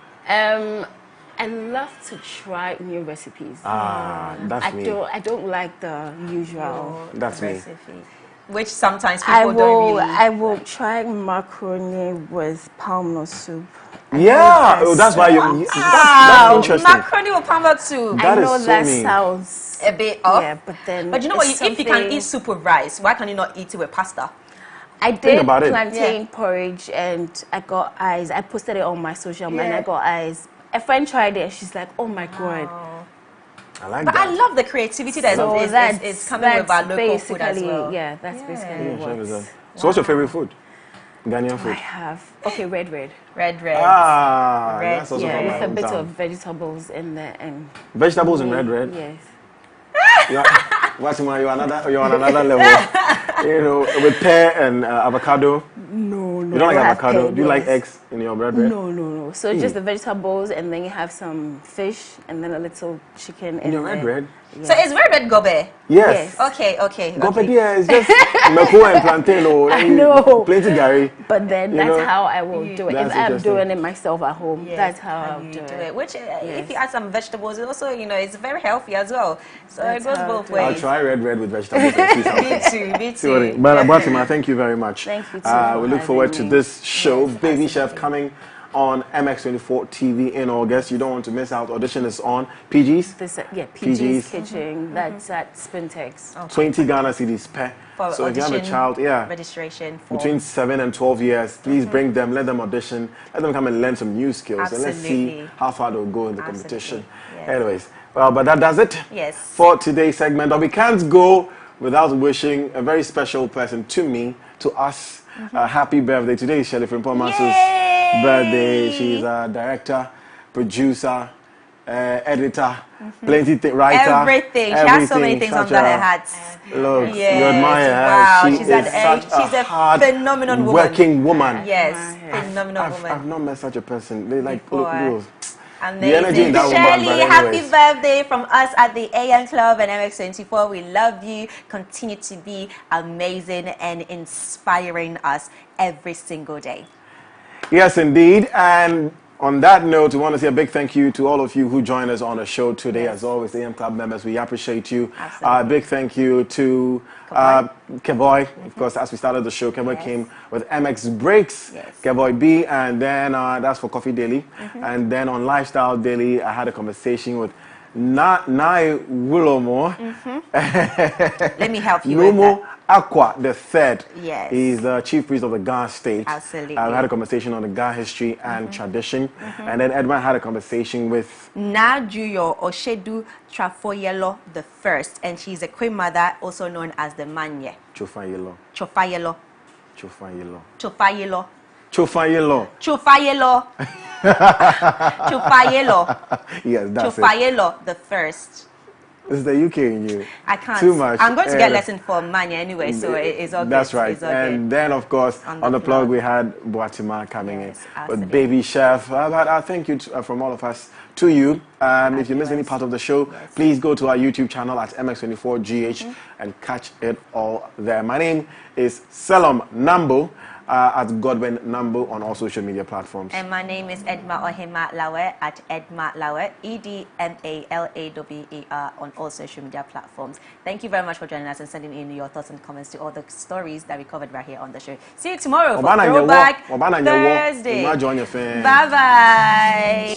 Speaker 11: I love to try new recipes.
Speaker 3: That's me.
Speaker 11: I don't like the usual.
Speaker 3: That's me.
Speaker 2: Recipe. Which sometimes people don't really.
Speaker 11: I will try macaroni with palm nut soup.
Speaker 3: Yeah, that's why that's interesting.
Speaker 2: Macaroni with palm nut soup.
Speaker 3: That
Speaker 11: I know
Speaker 3: is so
Speaker 11: that
Speaker 3: mean.
Speaker 11: sounds
Speaker 2: A bit off.
Speaker 11: Yeah, but then.
Speaker 2: But you know what?
Speaker 11: it's
Speaker 2: If you can
Speaker 11: something-
Speaker 2: eat soup with rice, why can you not eat it with pasta?
Speaker 11: I did
Speaker 3: about it.
Speaker 11: plantain porridge and I got eyes. I posted it on my social media and
Speaker 2: Yeah.
Speaker 11: I got eyes. A friend tried it and she's like, oh my God.
Speaker 3: I like
Speaker 2: But
Speaker 3: that.
Speaker 2: I love the creativity that
Speaker 11: So
Speaker 2: is coming with our local food as well.
Speaker 11: Yeah, that's basically
Speaker 3: Yeah,
Speaker 11: what
Speaker 3: So what's your favorite food? Ghanaian
Speaker 11: I
Speaker 3: food.
Speaker 11: have. Okay, red.
Speaker 2: Red.
Speaker 3: Red. That's also
Speaker 11: Yeah,
Speaker 3: from
Speaker 11: with
Speaker 3: my
Speaker 11: a bit
Speaker 3: hometown.
Speaker 11: of vegetables in there and
Speaker 3: Vegetables in red.
Speaker 11: yes.
Speaker 3: You're on another level. You know, with pear and avocado.
Speaker 11: No.
Speaker 3: You don't like
Speaker 11: have
Speaker 3: avocado?
Speaker 11: pear,
Speaker 3: Do you like
Speaker 11: yes.
Speaker 3: eggs in your bread?
Speaker 11: No. So just the vegetables and then you have some fish and then a little chicken
Speaker 3: In your red bread?
Speaker 2: So is red gobe?
Speaker 3: Yes.
Speaker 2: Okay.
Speaker 3: Gopedia is just meko and plantain or
Speaker 11: I know.
Speaker 3: plenty gari.
Speaker 11: But then
Speaker 3: You
Speaker 11: that's
Speaker 3: know,
Speaker 11: how I will do it.
Speaker 3: that's
Speaker 11: If I'm
Speaker 3: interesting.
Speaker 11: doing it myself at home,
Speaker 2: Yes,
Speaker 11: that's how I'll
Speaker 2: and
Speaker 11: do
Speaker 2: you
Speaker 11: it.
Speaker 2: Which, if you add some vegetables, it also, it's very healthy as well. So
Speaker 11: That's
Speaker 2: it goes
Speaker 11: how
Speaker 2: both
Speaker 11: I do it.
Speaker 3: I'll
Speaker 2: ways.
Speaker 3: try red with vegetables and see something.
Speaker 2: Me
Speaker 3: See what
Speaker 2: too.
Speaker 3: it- But Batima, thank you very much.
Speaker 11: Thank you too for
Speaker 3: We look forward to
Speaker 11: having me.
Speaker 3: this show, Baby Chef, coming on MX24 TV in August. You don't want to miss out. Audition is on PG's.
Speaker 11: PG's Kitchen. That's at Spintex.
Speaker 3: 20 Ghana cedis per.
Speaker 2: For
Speaker 3: So if you have a
Speaker 2: audition
Speaker 3: child,
Speaker 2: registration for
Speaker 3: between 7 and 12 years, please bring them, let them audition, let them come and learn some new skills, and let's see
Speaker 2: Absolutely.
Speaker 3: how far they'll go in the
Speaker 2: Absolutely.
Speaker 3: competition.
Speaker 2: Yeah.
Speaker 3: Anyways, well, but that does it
Speaker 2: Yes.
Speaker 3: for today's segment. But we can't go without wishing a very special person to me, to us, a happy birthday. Today is Shelley Frimpoma's birthday. She's a director, producer, editor, plenty writer.
Speaker 2: everything. She has so many things
Speaker 3: Such
Speaker 2: under
Speaker 3: a-
Speaker 2: her hat.
Speaker 3: Look,
Speaker 2: Yes,
Speaker 3: you admire her.
Speaker 2: wow,
Speaker 3: She
Speaker 2: she's
Speaker 3: is
Speaker 2: an-
Speaker 3: such
Speaker 2: she's a
Speaker 3: hard
Speaker 2: phenomenal woman.
Speaker 3: working woman.
Speaker 2: Yes, phenomenal
Speaker 3: I've
Speaker 2: woman.
Speaker 3: not met such a person. They like
Speaker 2: Before.
Speaker 3: look,
Speaker 2: Amazing.
Speaker 3: the energy in that woman.
Speaker 2: Shirley,
Speaker 3: But
Speaker 2: happy
Speaker 3: anyways.
Speaker 2: birthday from us at the AN Club and MX24. We love you. Continue to be amazing and inspiring us every single day.
Speaker 3: Yes, indeed. And on that note, we want to say a big thank you to all of you who joined us on the show today.
Speaker 2: Yes.
Speaker 3: As always, AM Club members, we appreciate you.
Speaker 2: Absolutely.
Speaker 3: A big thank you to Keboy. Of course, as we started the show, Keboy came with MX Breaks,
Speaker 2: Yes.
Speaker 3: Keboy B, and then that's for Coffee Daily. And then on Lifestyle Daily, I had a conversation with Nai Wulomo.
Speaker 2: Let me help you with
Speaker 3: Nomo
Speaker 2: that.
Speaker 3: Aqua the third.
Speaker 2: Yes.
Speaker 3: He's the chief priest of the Ga state.
Speaker 2: Absolutely.
Speaker 3: We had a conversation on the Ga history and tradition. And then Edmund had a conversation with
Speaker 2: Najuyo Oshedu Trafoyelo the first, and she's a queen mother, also known as the Manye.
Speaker 3: Chofayelo.
Speaker 2: Chofayelo.
Speaker 3: Chofayelo.
Speaker 2: Chofayelo.
Speaker 3: Chofayelo.
Speaker 2: Chofayelo. Chofayelo.
Speaker 3: Yes, that's it.
Speaker 2: Chofayelo the first.
Speaker 3: It's the UK in you.
Speaker 2: I can't.
Speaker 3: Too much.
Speaker 2: I'm going to get lesson from Manya anyway, so it's all
Speaker 3: That's
Speaker 2: good.
Speaker 3: right.
Speaker 2: It's all
Speaker 3: And
Speaker 2: good.
Speaker 3: then, of course, on the plug, we had Boatima coming in with Baby Chef. But I thank you from all of us to you. If you missed any part of the show, please go to our YouTube channel at MX24GH and catch it all there. My name is Selorm Namboh. At Godwin Namboh on all social media platforms.
Speaker 2: And my name is Ohemaa Lawe at Edma Lawe, EDMALAWER on all social media platforms. Thank you very much for joining us and sending in your thoughts and comments to all the stories that we covered right here on the show. See you tomorrow for Throwback Thursday. Bye-bye.